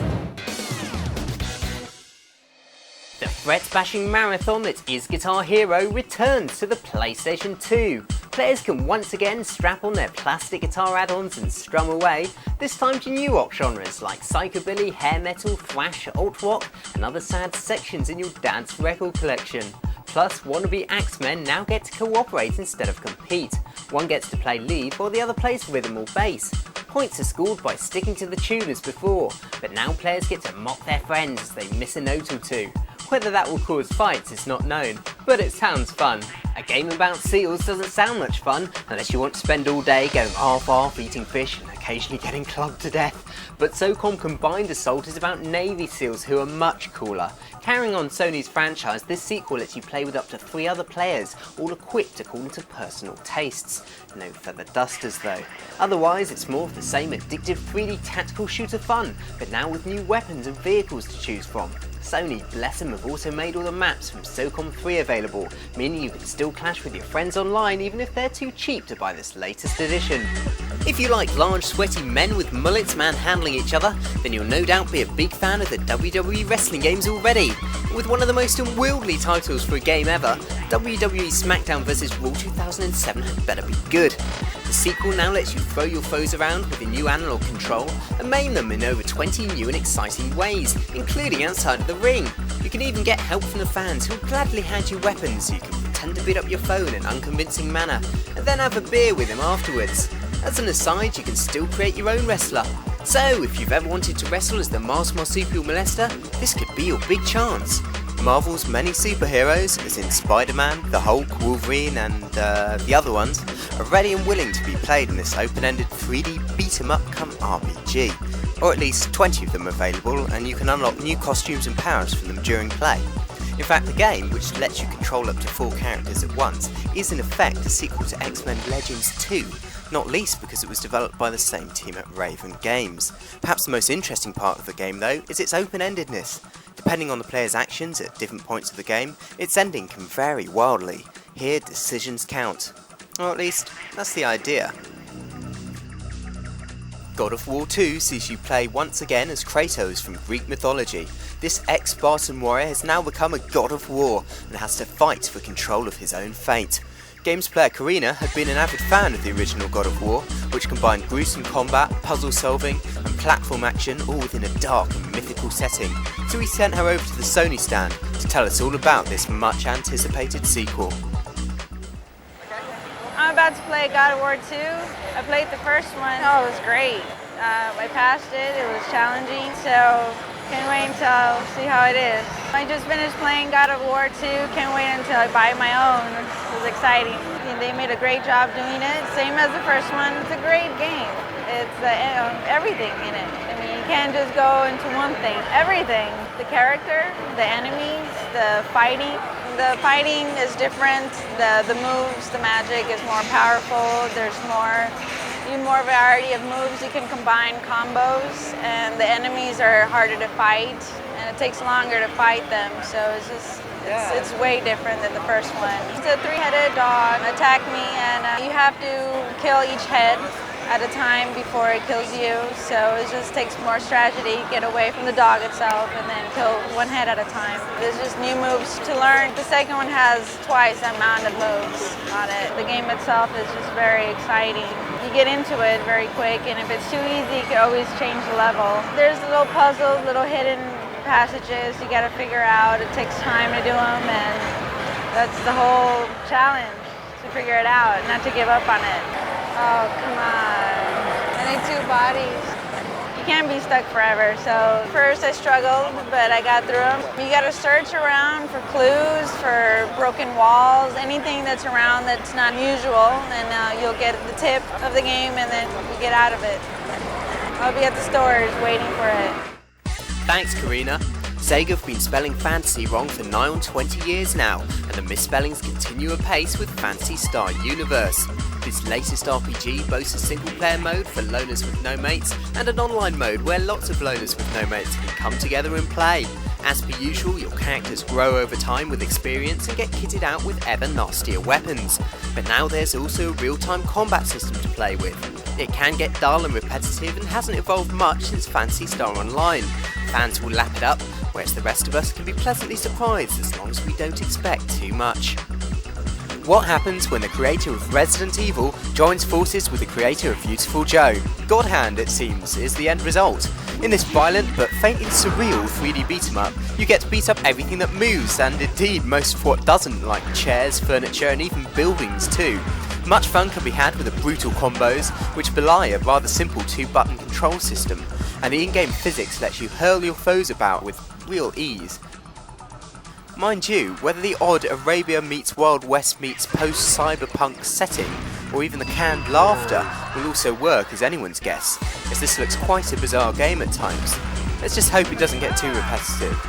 The fret-bashing marathon that is Guitar Hero returns to the PlayStation 2. Players can once again strap on their plastic guitar add-ons and strum away, this time to new rock genres like psychobilly, hair metal, thrash, alt-rock and other sad sections in your dad's record collection. Plus, wannabe Axemen now get to cooperate instead of compete. One gets to play lead while the other plays rhythm or bass. Points are scored by sticking to the tune as before, but now players get to mock their friends as they miss a note or two. Whether that will cause fights is not known, but it sounds fun. A game about seals doesn't sound much fun unless you want to spend all day going half-half eating fish and occasionally getting clubbed to death. But SOCOM Combined Assault is about Navy SEALs who are much cooler. Carrying on Sony's franchise, this sequel lets you play with up to 3 other players, all equipped according to personal tastes. No feather dusters though. Otherwise, it's more of the same addictive 3D tactical shooter fun, but now with new weapons and vehicles to choose from. Sony, bless them, have also made all the maps from SOCOM 3 available, meaning you can still clash with your friends online even if they're too cheap to buy this latest edition. If you like large sweaty men with mullets manhandling each other, then you'll no doubt be a big fan of the WWE wrestling games already. With one of the most unwieldy titles for a game ever, WWE SmackDown vs Raw 2007 had better be good. The sequel now lets you throw your foes around with a new analog control and maim them in over 20 new and exciting ways, including outside of the ring. You can even get help from the fans who will gladly hand you weapons so you can pretend to beat up your foe in an unconvincing manner, and then have a beer with him afterwards. As an aside, you can still create your own wrestler. So, if you've ever wanted to wrestle as the Mars Marsupial Molester, this could be your big chance. Marvel's many superheroes, as in Spider-Man, the Hulk, Wolverine and the other ones, are ready and willing to be played in this open-ended 3D beat-em-up come RPG. Or at least 20 of them available, and you can unlock new costumes and powers from them during play. In fact, the game, which lets you control up to 4 characters at once, is in effect a sequel to X-Men Legends 2, not least because it was developed by the same team at Raven Games. Perhaps the most interesting part of the game, though, is its open-endedness. Depending on the player's actions at different points of the game, its ending can vary wildly. Here, decisions count. Or at least, that's the idea. God of War 2 sees you play once again as Kratos from Greek mythology. This ex-Spartan warrior has now become a god of war and has to fight for control of his own fate. Games player Karina had been an avid fan of the original God of War, which combined gruesome combat, puzzle solving and platform action all within a dark and mythical setting, so we sent her over to the Sony stand to tell us all about this much anticipated sequel. I'm about to play God of War 2. I played the first one. Oh, it was great. I passed it. It was challenging, so can't wait until see how it is. I just finished playing God of War 2. Can't wait until I buy my own. It was exciting. They made a great job doing it. Same as the first one. It's a great game. It's everything in it. I mean, you can't just go into one thing. Everything. The character, the enemies, the fighting. The fighting is different. The moves, the magic is more powerful. There's more variety of moves. You can combine combos, and the enemies are harder to fight, and it takes longer to fight them. So it's just it's way different than the first one. It's a 3-headed dog attack me, and you have to kill each head at a time before it kills you. So it just takes more strategy, get away from the dog itself, and then kill one head at a time. There's just new moves to learn. The second one has twice the amount of moves on it. The game itself is just very exciting. You get into it very quick, and if it's too easy, you can always change the level. There's little puzzles, little hidden passages you gotta figure out. It takes time to do them, and that's the whole challenge, to figure it out, not to give up on it. Oh, come on. I need 2 bodies. You can't be stuck forever, so first I struggled, but I got through them. You gotta search around for clues, for broken walls, anything that's around that's not usual, and you'll get the tip of the game, and then you get out of it. I'll be at the stores waiting for it. Thanks, Karina. Sega have been spelling fantasy wrong for nigh on 20 years now, and the misspellings continue apace with Phantasy Star Universe. This latest RPG boasts a single-player mode for loners with no mates, and an online mode where lots of loners with no mates can come together and play. As per usual, your characters grow over time with experience and get kitted out with ever nastier weapons. But now there's also a real-time combat system to play with. It can get dull and repetitive and hasn't evolved much since Phantasy Star Online. Fans will lap it up, whereas the rest of us can be pleasantly surprised as long as we don't expect too much. What happens when the creator of Resident Evil joins forces with the creator of Beautiful Joe? God Hand, it seems, is the end result. In this violent but faintly surreal 3D beat-em-up, you get to beat up everything that moves, and indeed most of what doesn't, like chairs, furniture and even buildings too. Much fun can be had with the brutal combos, which belie a rather simple 2-button control system, and the in-game physics lets you hurl your foes about with real ease. Mind you, whether the odd Arabia meets Wild West meets post-cyberpunk setting, or even the canned laughter, will also work as anyone's guess, as this looks quite a bizarre game at times. Let's just hope it doesn't get too repetitive.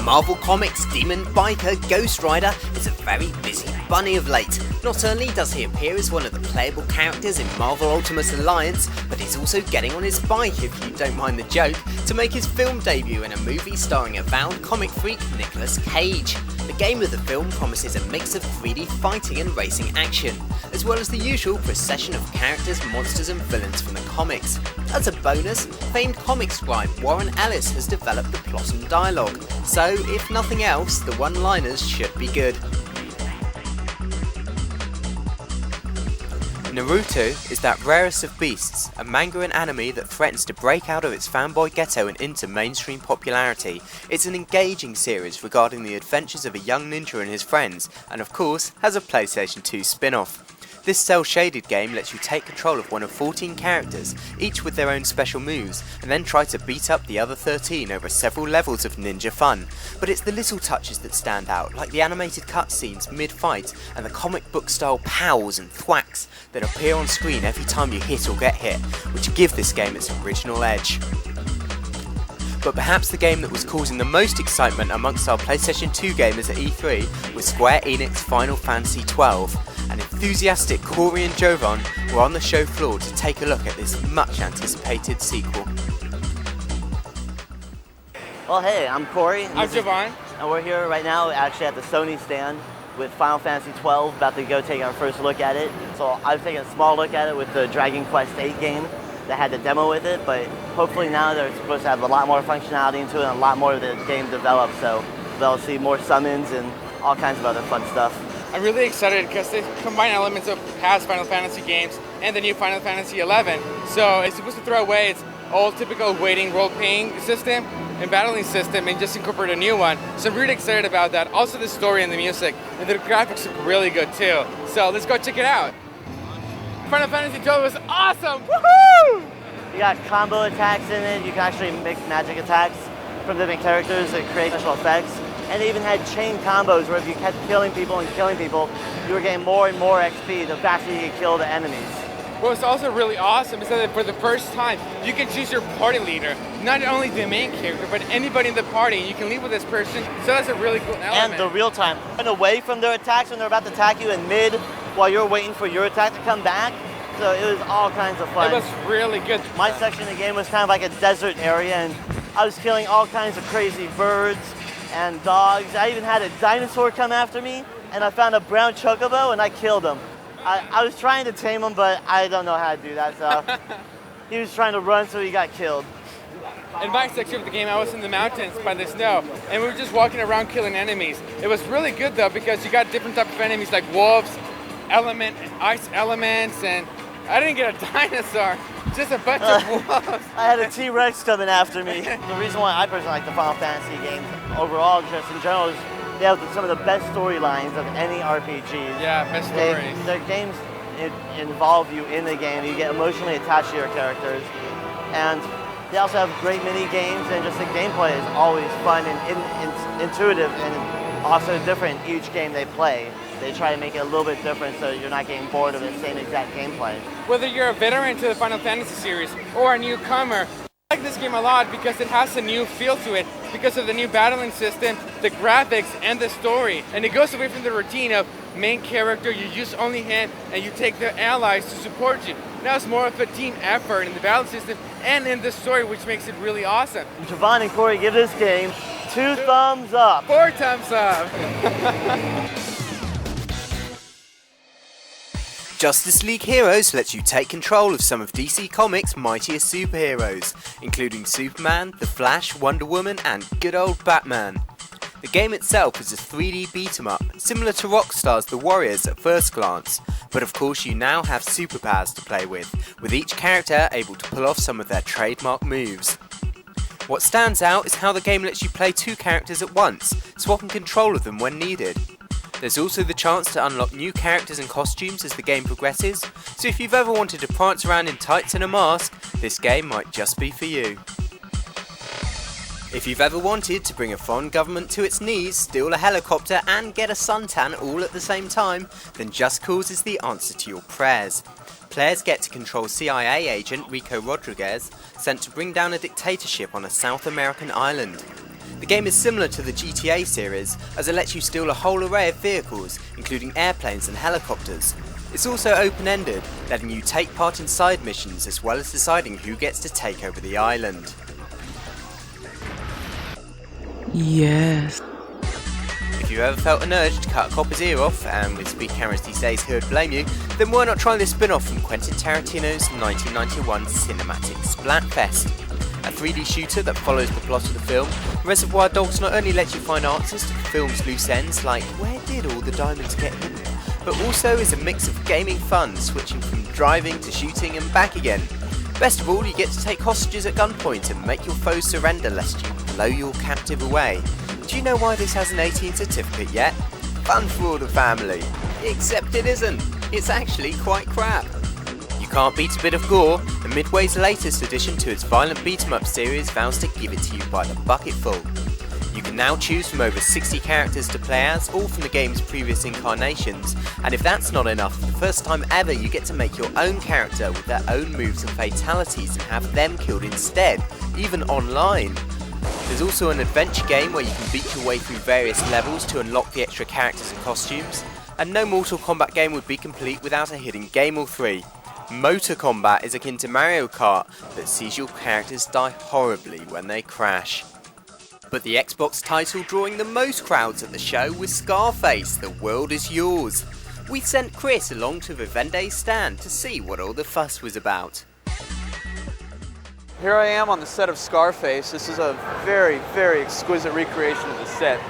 Marvel Comics' demon biker Ghost Rider is a very busy bunny of late. Not only does he appear as one of the playable characters in Marvel Ultimate Alliance, but he's also getting on his bike, if you don't mind the joke, to make his film debut in a movie starring avowed comic freak Nicolas Cage. The game of the film promises a mix of 3D fighting and racing action, as well as the usual procession of characters, monsters and villains from the comics. As a bonus, famed comic scribe Warren Ellis has developed the plot and dialogue, so if nothing else, the one-liners should be good. Naruto is that rarest of beasts, a manga and anime that threatens to break out of its fanboy ghetto and into mainstream popularity. It's an engaging series regarding the adventures of a young ninja and his friends, and of course has a PlayStation 2 spin-off. This cel-shaded game lets you take control of one of 14 characters, each with their own special moves, and then try to beat up the other 13 over several levels of ninja fun. But it's the little touches that stand out, like the animated cutscenes mid-fight and the comic book style pows and thwacks that appear on screen every time you hit or get hit, which give this game its original edge. But perhaps the game that was causing the most excitement amongst our PlayStation 2 gamers at E3 was Square Enix Final Fantasy XII, and enthusiastic Corey and Jovan were on the show floor to take a look at this much anticipated sequel. Well, hey, I'm Corey. I'm Jovan. And we're here right now actually at the Sony stand with Final Fantasy XII, about to go take our first look at it. So I've taken a small look at it with the Dragon Quest VIII game that had the demo with it, but hopefully now they're supposed to have a lot more functionality into it and a lot more of the game developed, so they'll see more summons and all kinds of other fun stuff. I'm really excited because they combine elements of past Final Fantasy games and the new Final Fantasy XI. So it's supposed to throw away its old typical waiting role-playing system and battling system and just incorporate a new one. So I'm really excited about that. Also the story and the music. And the graphics look really good too. So let's go check it out. Final Fantasy XII was awesome! Woohoo! You got combo attacks in it. You can actually mix magic attacks from different characters that create special effects. And they even had chain combos where if you kept killing people and killing people, you were getting more and more XP the faster you could kill the enemies. What's also really awesome is that for the first time, you can choose your party leader. Not only the main character, but anybody in the party. You can leave with this person, so that's a really cool element. And the real time. Run away from their attacks when they're about to attack you in mid while you're waiting for your attack to come back. So it was all kinds of fun. It was really good. My section of the game was kind of like a desert area, and I was killing all kinds of crazy birds and dogs. I even had a dinosaur come after me, and I found a brown chocobo, and I killed him. I was trying to tame him, but I don't know how to do that, so he was trying to run, so he got killed. In my section of the game, I was in the mountains by the snow, and we were just walking around killing enemies. It was really good, though, because you got different types of enemies, like wolves, ice elements, and I didn't get a dinosaur, just a bunch of wolves. I had a T-Rex coming after me. The reason why I personally like the Final Fantasy games overall, just in general, is they have some of the best storylines of any RPGs. Yeah, best stories. Their games involve you in the game. You get emotionally attached to your characters. And they also have great mini games, and just the gameplay is always fun and intuitive and also different each game they play. They try to make it a little bit different so you're not getting bored of the same exact gameplay. Whether you're a veteran to the Final Fantasy series or a newcomer, I like this game a lot because it has a new feel to it because of the new battling system, the graphics, and the story. And it goes away from the routine of main character, you use only him, and you take the allies to support you. Now it's more of a team effort in the battle system and in the story, which makes it really awesome. Jovan and Corey give this game 2 thumbs up. 4 thumbs up. Justice League Heroes lets you take control of some of DC Comics' mightiest superheroes, including Superman, The Flash, Wonder Woman, and good old Batman. The game itself is a 3D beat-em-up, similar to Rockstar's The Warriors at first glance, but of course you now have superpowers to play with each character able to pull off some of their trademark moves. What stands out is how the game lets you play two characters at once, swapping control of them when needed. There's also the chance to unlock new characters and costumes as the game progresses, so if you've ever wanted to prance around in tights and a mask, this game might just be for you. If you've ever wanted to bring a foreign government to its knees, steal a helicopter and get a suntan all at the same time, then Just Cause is the answer to your prayers. Players get to control CIA agent Rico Rodriguez, sent to bring down a dictatorship on a South American island. The game is similar to the GTA series, as it lets you steal a whole array of vehicles, including airplanes and helicopters. It's also open-ended, letting you take part in side missions as well as deciding who gets to take over the island. Yes. If you ever felt an urge to cut a copper's ear off, and with speed cameras these days who would blame you, then why not try this spin-off from Quentin Tarantino's 1991 cinematic Splatfest? A 3D shooter that follows the plot of the film, Reservoir Dogs not only lets you find answers to the film's loose ends like where did all the diamonds get hidden, but also is a mix of gaming fun, switching from driving to shooting and back again. Best of all, you get to take hostages at gunpoint and make your foes surrender lest you blow your captive away. Do you know why this has an 18 certificate yet? Fun for all the family. Except it isn't. It's actually quite crap. You can't beat a bit of gore, and Midway's latest addition to its violent beat-em-up series vows to give it to you by the bucketful. You can now choose from over 60 characters to play as, all from the game's previous incarnations, and if that's not enough, for the first time ever you get to make your own character with their own moves and fatalities and have them killed instead, even online. There's also an adventure game where you can beat your way through various levels to unlock the extra characters and costumes, and no Mortal Kombat game would be complete without a hidden game or three. Motor Combat is akin to Mario Kart that sees your characters die horribly when they crash. But the Xbox title drawing the most crowds at the show was Scarface, The World Is Yours. We sent Chris along to Vivende's stand to see what all the fuss was about. Here I am on the set of Scarface. This is a very, very exquisite recreation of the set.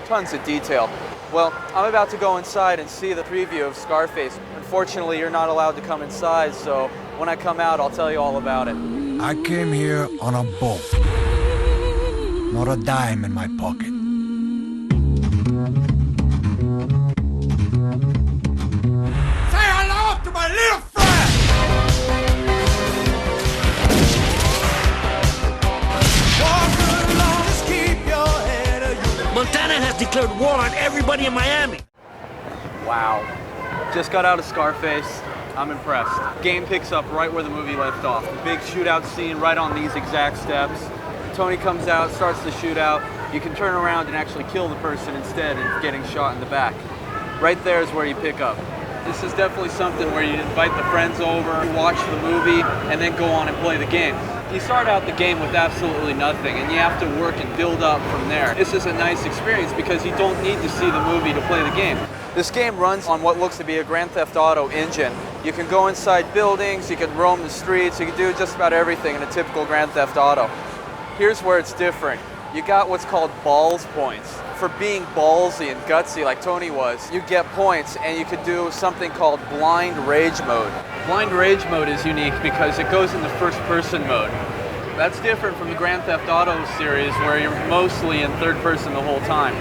Tons of detail. Well, I'm about to go inside and see the preview of Scarface. Unfortunately, you're not allowed to come inside, so when I come out, I'll tell you all about it. I came here on a boat. Not a dime in my pocket. Say hello to my little friend! Montana has declared war on everybody in Miami. Wow. Just got out of Scarface. I'm impressed. Game picks up right where the movie left off. The big shootout scene right on these exact steps. Tony comes out, starts the shootout. You can turn around and actually kill the person instead of getting shot in the back. Right there is where you pick up. This is definitely something where you invite the friends over, you watch the movie, and then go on and play the game. You start out the game with absolutely nothing, and you have to work and build up from there. This is a nice experience because you don't need to see the movie to play the game. This game runs on what looks to be a Grand Theft Auto engine. You can go inside buildings, you can roam the streets, you can do just about everything in a typical Grand Theft Auto. Here's where it's different. You got what's called balls points. For being ballsy and gutsy like Tony was, you get points and you could do something called blind rage mode. Blind rage mode is unique because it goes into first person mode. That's different from the Grand Theft Auto series where you're mostly in third person the whole time.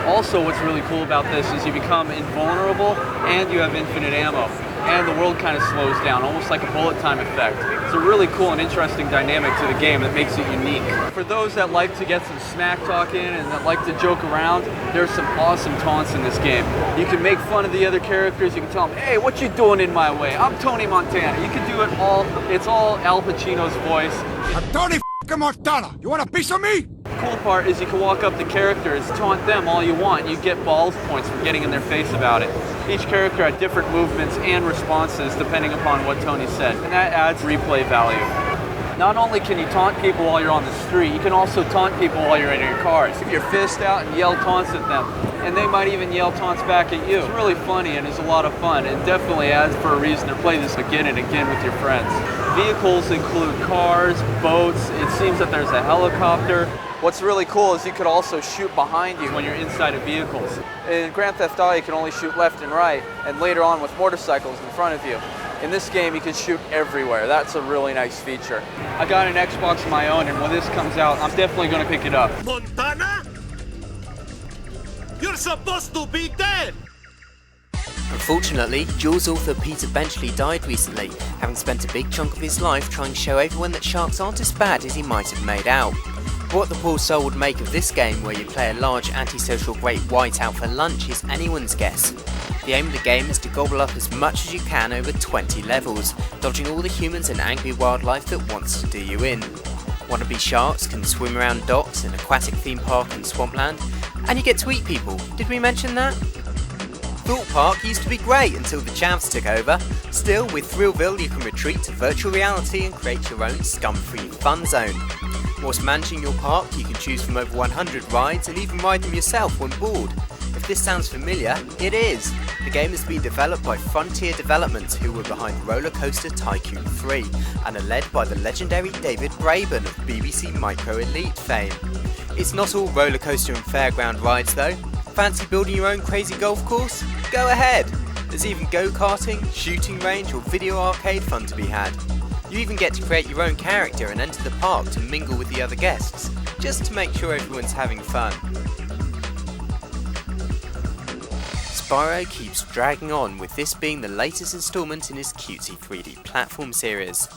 Also, what's really cool about this is you become invulnerable and you have infinite ammo. And the world kind of slows down, almost like a bullet time effect. It's a really cool and interesting dynamic to the game that makes it unique. For those that like to get some smack talk in and that like to joke around, there's some awesome taunts in this game. You can make fun of the other characters, you can tell them, hey, what you doing in my way? I'm Tony Montana. You can do it all, it's all Al Pacino's voice. I'm Tony Montana. You want a piece of me? The cool part is you can walk up to characters, taunt them all you want, and you get balls points for getting in their face about it. Each character had different movements and responses depending upon what Tony said, and that adds replay value. Not only can you taunt people while you're on the street, you can also taunt people while you're in your car. Stick your fist out and yell taunts at them. and they might even yell taunts back at you. It's really funny and it's a lot of fun, and definitely adds for a reason to play this again and again with your friends. Vehicles include cars, boats, it seems that there's a helicopter. What's really cool is you could also shoot behind you when you're inside of vehicles. In Grand Theft Auto, you can only shoot left and right, and later on with motorcycles in front of you. In this game, you can shoot everywhere. That's a really nice feature. I got an Xbox of my own, and when this comes out, I'm definitely going to pick it up. Montana? You're supposed to be dead! Unfortunately, Jaws author Peter Benchley died recently, having spent a big chunk of his life trying to show everyone that sharks aren't as bad as he might have made out. What the poor soul would make of this game where you play a large antisocial great white out for lunch is anyone's guess. The aim of the game is to gobble up as much as you can over 20 levels, dodging all the humans and angry wildlife that wants to do you in. Wannabe sharks can swim around docks, an aquatic theme park and swampland, and you get to eat people. Did we mention that? Thought Park used to be great until the chavs took over. Still, with Thrillville you can retreat to virtual reality and create your own scum-free fun zone. Whilst managing your park, you can choose from over 100 rides and even ride them yourself when bored. If this sounds familiar, it is. The game has been developed by Frontier Development, who were behind Roller Coaster Tycoon 3 and are led by the legendary David Braben of BBC Micro Elite fame. It's not all roller coaster and fairground rides though. Fancy building your own crazy golf course? Go ahead! There's even go-karting, shooting range or video arcade fun to be had. You even get to create your own character and enter the park to mingle with the other guests, just to make sure everyone's having fun. Spyro keeps dragging on, with this being the latest instalment in his cutesy 3D platform series.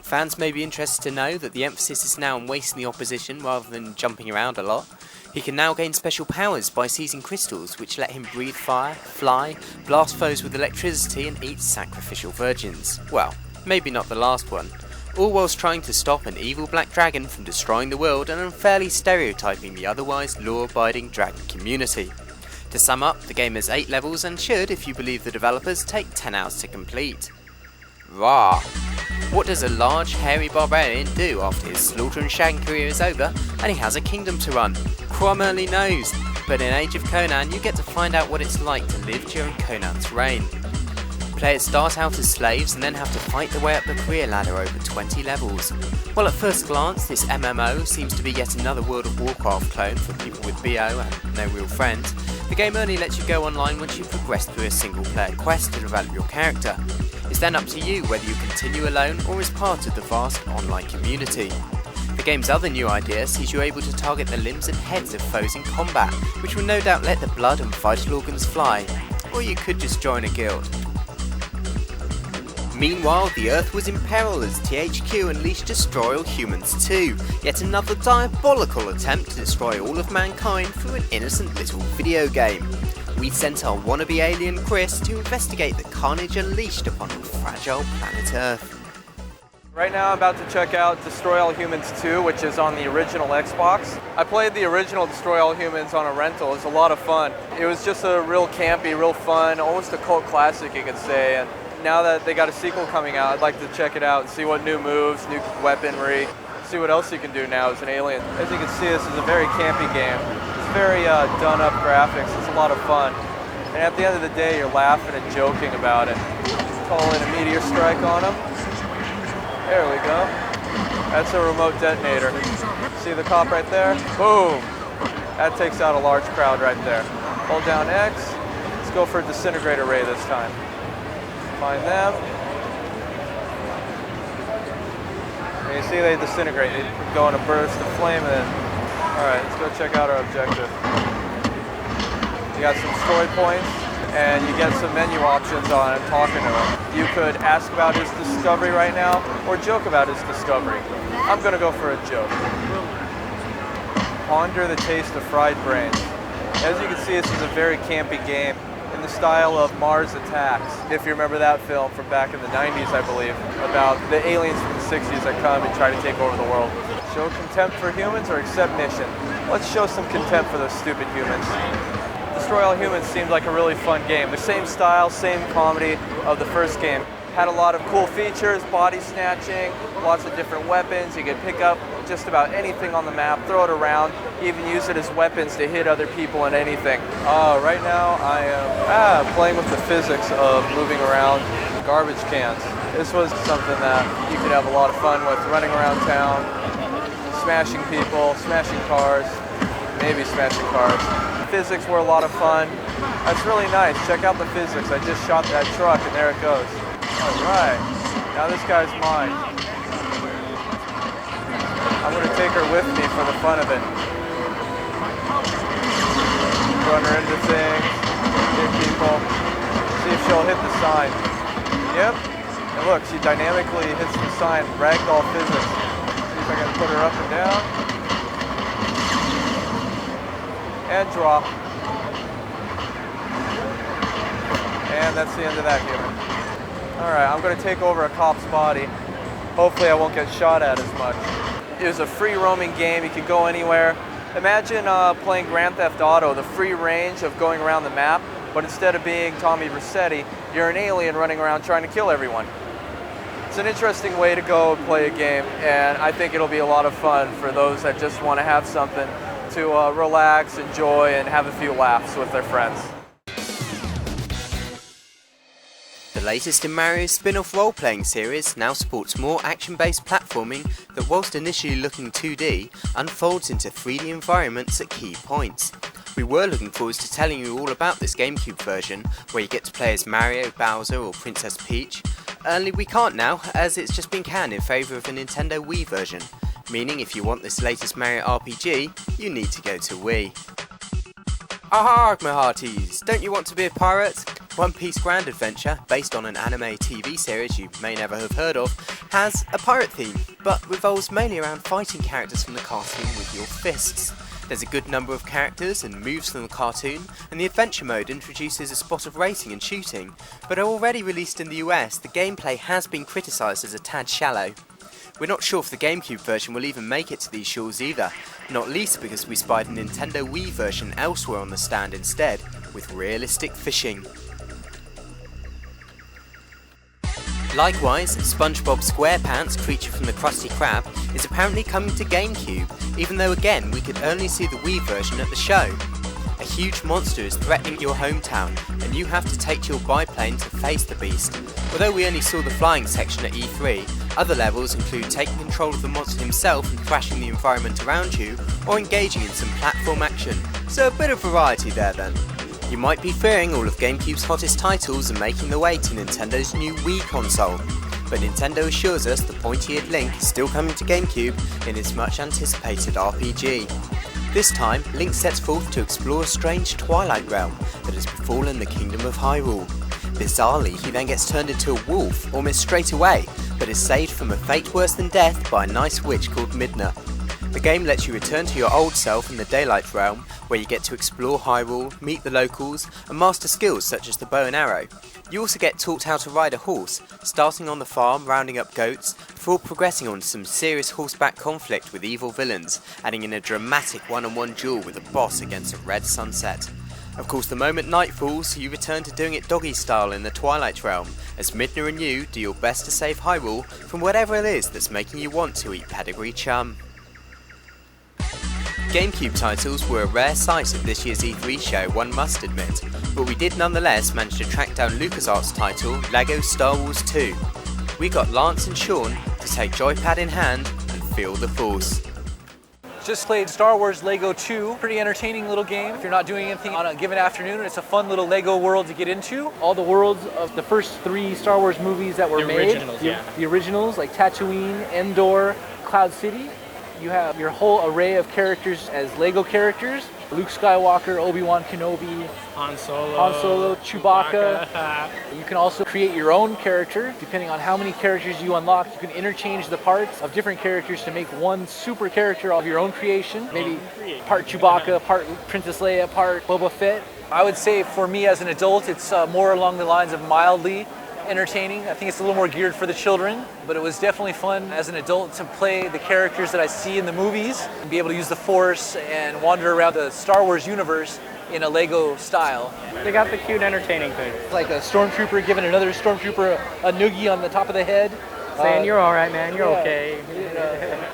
Fans may be interested to know that the emphasis is now on wasting the opposition rather than jumping around a lot. He can now gain special powers by seizing crystals, which let him breathe fire, fly, blast foes with electricity and eat sacrificial virgins. Well, maybe not the last one. All whilst trying to stop an evil black dragon from destroying the world and unfairly stereotyping the otherwise law-abiding dragon community. To sum up, the game has 8 levels and should, if you believe the developers, take 10 hours to complete. Rah! What does a large, hairy barbarian do after his slaughter and shagging career is over and he has a kingdom to run? Crom only knows, but in Age of Conan you get to find out what it's like to live during Conan's reign. Players start out as slaves and then have to fight their way up the career ladder over 20 levels. While at first glance this MMO seems to be yet another World of Warcraft clone for people with BO and no real friends, the game only lets you go online once you've progressed through a single player quest to develop your character. It's then up to you whether you continue alone or as part of the vast online community. The game's other new idea sees you able to target the limbs and heads of foes in combat, which will no doubt let the blood and vital organs fly. Or you could just join a guild. Meanwhile, the Earth was in peril as THQ unleashed Destroy All Humans 2, yet another diabolical attempt to destroy all of mankind through an innocent little video game. We sent our wannabe alien Chris to investigate the carnage unleashed upon our fragile planet Earth. Right now I'm about to check out Destroy All Humans 2, which is on the original Xbox. I played the original Destroy All Humans on a rental. It was a lot of fun. It was just a real campy, real fun, almost a cult classic you could say. And now that they got a sequel coming out, I'd like to check it out and see what new moves, new weaponry, see what else you can do now as an alien. As you can see, this is a very campy game. It's very done up graphics. It's a lot of fun. And at the end of the day, you're laughing and joking about it. Call in a meteor strike on them. There we go. That's a remote detonator. See the cop right there? Boom! That takes out a large crowd right there. Hold down X. Let's go for a disintegrator ray this time. Find them. And you see they disintegrate. They go in a burst of flame and then... Alright, let's go check out our objective. You got some story points and you get some menu options on it talking to him. You could ask about his discovery right now or joke about his discovery. I'm gonna go for a joke. Ponder the taste of fried brains. As you can see, this is a very campy game in the style of Mars Attacks, if you remember that film from back in the 90s, I believe, about the aliens from the 60s that come and try to take over the world. Show contempt for humans or accept mission? Let's show some contempt for those stupid humans. Destroy All Humans seemed like a really fun game. The same style, same comedy of the first game. Had a lot of cool features, body snatching, lots of different weapons. You could pick up just about anything on the map, throw it around, even use it as weapons to hit other people and anything. Right now I am playing with the physics of moving around garbage cans. This was something that you could have a lot of fun with, running around town, smashing people, smashing cars, maybe smashing cars. Physics were a lot of fun. That's really nice. Check out the physics. I just shot that truck and there it goes. All right, now this guy's mine. I'm gonna take her with me for the fun of it. Run her into things, hit people, see if she'll hit the sign. Yep, and look, she dynamically hits the sign, ragdoll physics. See if I can put her up and down. And drop. And that's the end of that human. All right, I'm gonna take over a cop's body. Hopefully I won't get shot at as much. It was a free roaming game, you could go anywhere. Imagine playing Grand Theft Auto, the free range of going around the map, but instead of being Tommy Vercetti, you're an alien running around trying to kill everyone. It's an interesting way to go and play a game, and I think it'll be a lot of fun for those that just want to have something to relax, enjoy, and have a few laughs with their friends. The latest in Mario's spin-off role-playing series now supports more action-based platforming that, whilst initially looking 2D, unfolds into 3D environments at key points. We were looking forward to telling you all about this GameCube version, where you get to play as Mario, Bowser or Princess Peach. Only we can't now, as it's just been canned in favour of a Nintendo Wii version, meaning if you want this latest Mario RPG, you need to go to Wii. Aha, my hearties! Don't you want to be a pirate? One Piece Grand Adventure, based on an anime TV series you may never have heard of, has a pirate theme, but revolves mainly around fighting characters from the cartoon with your fists. There's a good number of characters and moves from the cartoon, and the adventure mode introduces a spot of racing and shooting, but already released in the US, the gameplay has been criticised as a tad shallow. We're not sure if the GameCube version will even make it to these shores either, not least because we spied a Nintendo Wii version elsewhere on the stand instead, with realistic fishing. Likewise, SpongeBob SquarePants, creature from the Krusty Krab, is apparently coming to GameCube, even though again we could only see the Wii version at the show. A huge monster is threatening your hometown, and you have to take to your biplane to face the beast. Although we only saw the flying section at E3, other levels include taking control of the monster himself and thrashing the environment around you, or engaging in some platform action, so a bit of variety there then. You might be fearing all of GameCube's hottest titles are making their way to Nintendo's new Wii console, but Nintendo assures us the pointy-eared Link is still coming to GameCube in its much anticipated RPG. This time, Link sets forth to explore a strange Twilight realm that has befallen the Kingdom of Hyrule. Bizarrely, he then gets turned into a wolf almost straight away, but is saved from a fate worse than death by a nice witch called Midna. The game lets you return to your old self in the Daylight realm, where you get to explore Hyrule, meet the locals, and master skills such as the bow and arrow. You also get taught how to ride a horse, starting on the farm rounding up goats, before progressing on to some serious horseback conflict with evil villains, adding in a dramatic one-on-one duel with a boss against a red sunset. Of course, the moment night falls, you return to doing it doggy style in the Twilight realm, as Midna and you do your best to save Hyrule from whatever it is that's making you want to eat pedigree chum. GameCube titles were a rare sight at this year's E3 show, one must admit, but we did nonetheless manage to track down LucasArts' title, LEGO Star Wars 2. We got Lance and Sean to take joypad in hand and feel the force. Just played Star Wars Lego 2, pretty entertaining little game. If you're not doing anything on a given afternoon, it's a fun little Lego world to get into. All the worlds of the first 3 Star Wars movies that were made. Originals, yeah. The originals, like Tatooine, Endor, Cloud City. You have your whole array of characters as Lego characters. Luke Skywalker, Obi-Wan Kenobi, Han Solo, Chewbacca. You can also create your own character. Depending on how many characters you unlock, you can interchange the parts of different characters to make one super character of your own creation. Maybe part Chewbacca, part Princess Leia, part Boba Fett. I would say for me as an adult, it's more along the lines of mildly entertaining. I think it's a little more geared for the children, but it was definitely fun as an adult to play the characters that I see in the movies and be able to use the Force and wander around the Star Wars universe in a Lego style. They got the cute entertaining thing. Like a stormtrooper giving another stormtrooper a noogie on the top of the head. Saying you're all right, man. You're okay.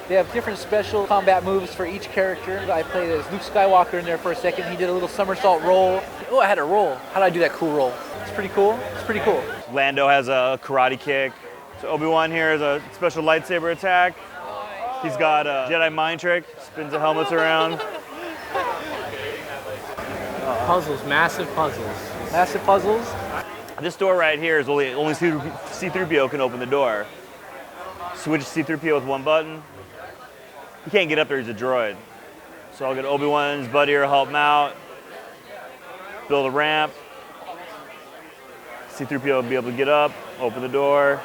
They have different special combat moves for each character. I played as Luke Skywalker in there for a second. He did a little somersault roll. Oh, I had a roll. How did I do that cool roll? It's pretty cool. It's pretty cool. Lando has a karate kick. So Obi-Wan here has a special lightsaber attack. He's got a Jedi mind trick, spins the helmets around. Puzzles, massive puzzles. Massive puzzles? This door right here is only C-3PO can open the door. Switch C-3PO with one button. He can't get up there, he's a droid. So I'll get Obi-Wan and his buddy here to help him out. Build a ramp. C-3PO will be able to get up, open the door.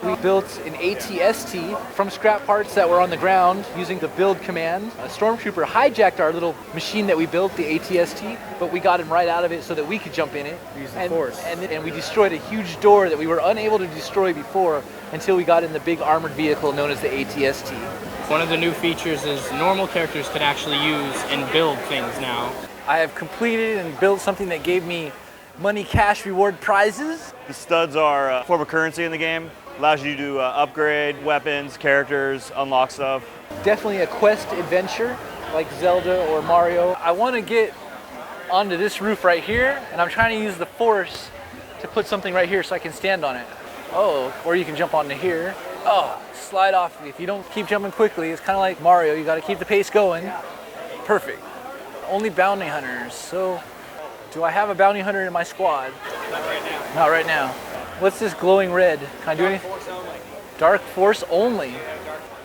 We built an ATST from scrap parts that were on the ground using the build command. A stormtrooper hijacked our little machine that we built, the ATST, but we got him right out of it so that we could jump in it. Use the force. And we destroyed a huge door that we were unable to destroy before until we got in the big armored vehicle known as the ATST. One of the new features is normal characters could actually use and build things now. I have completed and built something that gave me money, cash, reward prizes. The studs are a form of currency in the game. Allows you to upgrade weapons, characters, unlock stuff. Definitely a quest adventure like Zelda or Mario. I want to get onto this roof right here, and I'm trying to use the force to put something right here so I can stand on it. Oh, or you can jump onto here. Oh, slide off. If you don't keep jumping quickly, it's kind of like Mario. You got to keep the pace going. Perfect. Only bounty hunters. So, do I have a bounty hunter in my squad? Not right now. Not right now. What's this glowing red? Can I do anything? Dark Force only.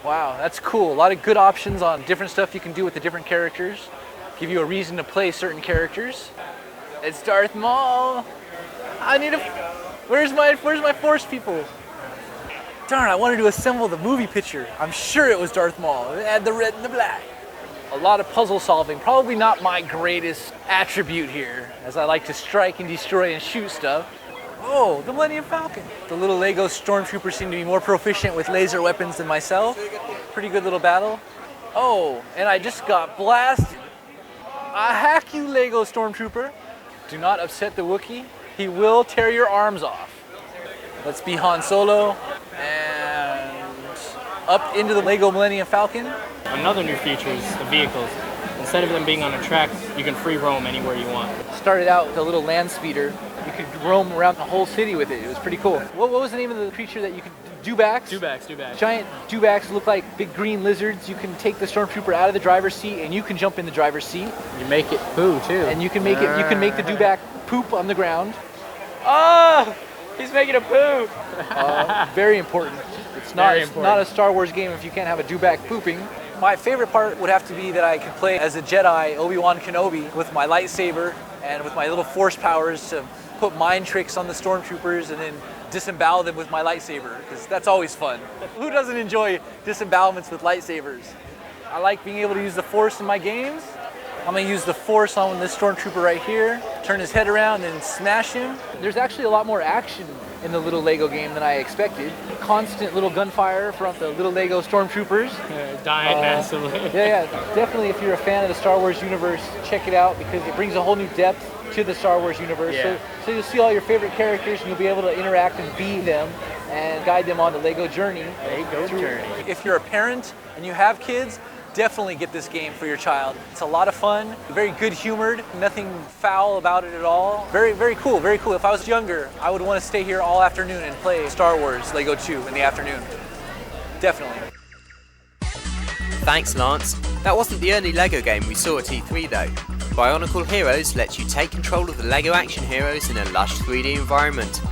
Wow, that's cool. A lot of good options on different stuff you can do with the different characters. Give you a reason to play certain characters. It's Darth Maul. I need a... Where's my Force people? Darn, I wanted to assemble the movie picture. I'm sure it was Darth Maul. It had the red and the black. A lot of puzzle solving. Probably not my greatest attribute here, as I like to strike and destroy and shoot stuff. Oh, the Millennium Falcon. The little Lego stormtroopers seem to be more proficient with laser weapons than myself. Pretty good little battle. Oh, and I just got blasted. I hack you, Lego stormtrooper. Do not upset the Wookiee. He will tear your arms off. Let's be Han Solo and up into the Lego Millennium Falcon. Another new feature is the vehicles. Instead of them being on a track, you can free roam anywhere you want. Started out with a little land speeder. You could roam around the whole city with it. It was pretty cool. What was the name of the creature that you could... Dewbacks? Dewbacks. Giant dewbacks look like big green lizards. You can take the stormtrooper out of the driver's seat and you can jump in the driver's seat. You make it poo too. And you can make it. You can make the dewback poop on the ground. Oh, he's making a poo. Very important. It's not a Star Wars game if you can't have a dewback pooping. My favorite part would have to be that I could play as a Jedi, Obi-Wan Kenobi, with my lightsaber and with my little force powers to put mind tricks on the stormtroopers and then disembowel them with my lightsaber, because that's always fun. Who doesn't enjoy disembowelments with lightsabers? I like being able to use the force in my games. I'm going to use the force on this stormtrooper right here, turn his head around and smash him. There's actually a lot more action in the little Lego game than I expected. Constant little gunfire from the little Lego stormtroopers. Dying massively. Yeah, definitely if you're a fan of the Star Wars universe, check it out because it brings a whole new depth to the Star Wars universe. Yeah. So you'll see all your favorite characters and you'll be able to interact and be them and guide them on the Lego journey. If you're a parent and you have kids, definitely get this game for your child. It's a lot of fun, very good humored, nothing foul about it at all. Very, very cool, very cool. If I was younger, I would want to stay here all afternoon and play Star Wars Lego 2 in the afternoon. Definitely. Thanks, Lance. That wasn't the only LEGO game we saw at E3 though. Bionicle Heroes lets you take control of the LEGO action heroes in a lush 3D environment.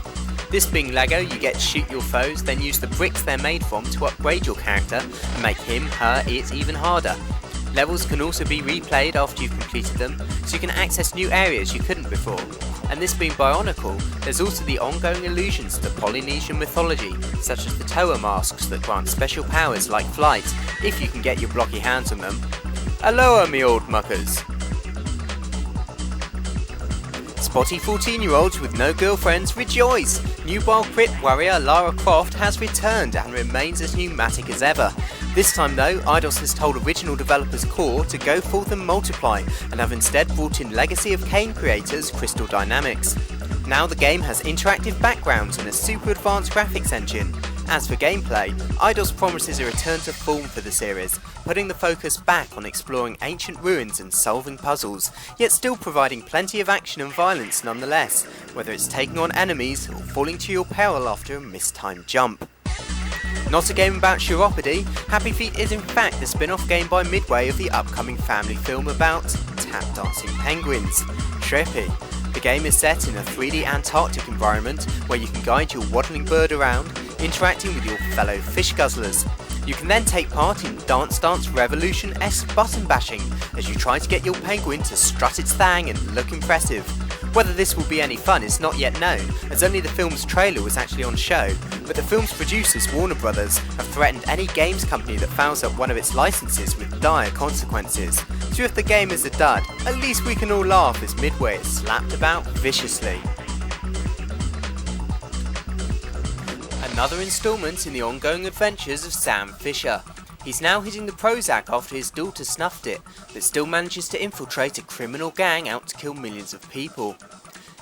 This being LEGO, you get to shoot your foes, then use the bricks they're made from to upgrade your character and make him, her, it even harder. Levels can also be replayed after you've completed them, so you can access new areas you couldn't before. And this being Bionicle, there's also the ongoing allusions to Polynesian mythology, such as the Toa masks that grant special powers like flight, if you can get your blocky hands on them. Aloha me old muckers! Spotty 14-year-olds with no girlfriends rejoice! Nubile Crypt warrior Lara Croft has returned and remains as pneumatic as ever. This time though, Eidos has told original developers Core to go forth and multiply and have instead brought in Legacy of Kain creators Crystal Dynamics. Now the game has interactive backgrounds and a super advanced graphics engine, As for gameplay, Eidos promises a return to form for the series, putting the focus back on exploring ancient ruins and solving puzzles, yet still providing plenty of action and violence nonetheless, whether it's taking on enemies or falling to your peril after a mistimed jump. Not a game about chiropody, Happy Feet is in fact the spin-off game by Midway of the upcoming family film about tap dancing penguins, Trippy. The game is set in a 3D Antarctic environment where you can guide your waddling bird around, interacting with your fellow fish guzzlers. You can then take part in Dance Dance Revolution-esque button bashing as you try to get your penguin to strut its thang and look impressive. Whether this will be any fun is not yet known, as only the film's trailer was actually on show, but the film's producers, Warner Brothers, have threatened any games company that fouls up one of its licenses with dire consequences. So if the game is a dud, at least we can all laugh as Midway is slapped about viciously. Another instalment in the ongoing adventures of Sam Fisher. He's now hitting the Prozac after his daughter snuffed it, but still manages to infiltrate a criminal gang out to kill millions of people.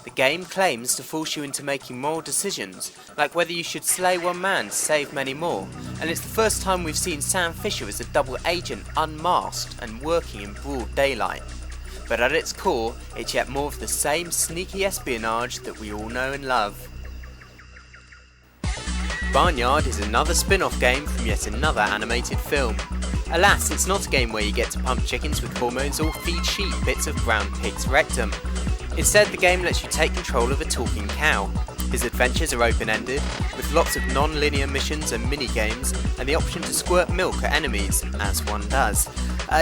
The game claims to force you into making moral decisions, like whether you should slay one man to save many more, and it's the first time we've seen Sam Fisher as a double agent unmasked and working in broad daylight. But at its core, it's yet more of the same sneaky espionage that we all know and love. Barnyard is another spin-off game from yet another animated film. Alas, it's not a game where you get to pump chickens with hormones or feed sheep bits of ground pig's rectum. Instead, the game lets you take control of a talking cow. His adventures are open-ended, with lots of non-linear missions and mini-games, and the option to squirt milk at enemies, as one does.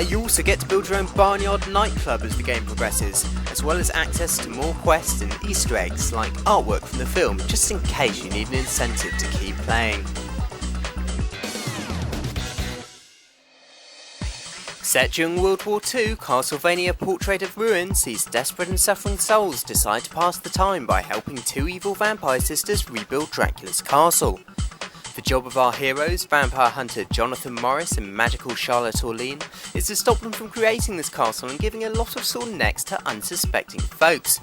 You also get to build your own barnyard nightclub as the game progresses, as well as access to more quests and Easter eggs like artwork from the film, just in case you need an incentive to keep playing. Set during World War II, Castlevania Portrait of Ruin sees desperate and suffering souls decide to pass the time by helping two evil vampire sisters rebuild Dracula's castle. The job of our heroes, vampire hunter Jonathan Morris and magical Charlotte Orlean, is to stop them from creating this castle and giving a lot of sore necks to unsuspecting folks.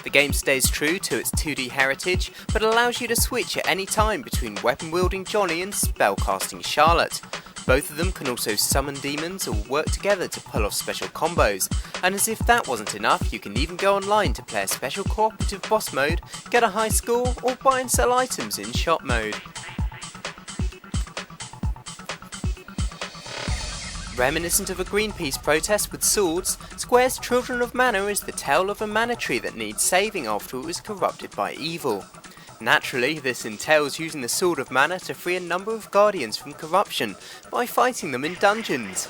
The game stays true to its 2D heritage, but allows you to switch at any time between weapon-wielding Johnny and spell-casting Charlotte. Both of them can also summon demons or work together to pull off special combos, and as if that wasn't enough, you can even go online to play a special cooperative boss mode, get a high score, or buy and sell items in shop mode. Reminiscent of a Greenpeace protest with swords, Square's Children of Mana is the tale of a mana tree that needs saving after it was corrupted by evil. Naturally, this entails using the Sword of Mana to free a number of guardians from corruption by fighting them in dungeons.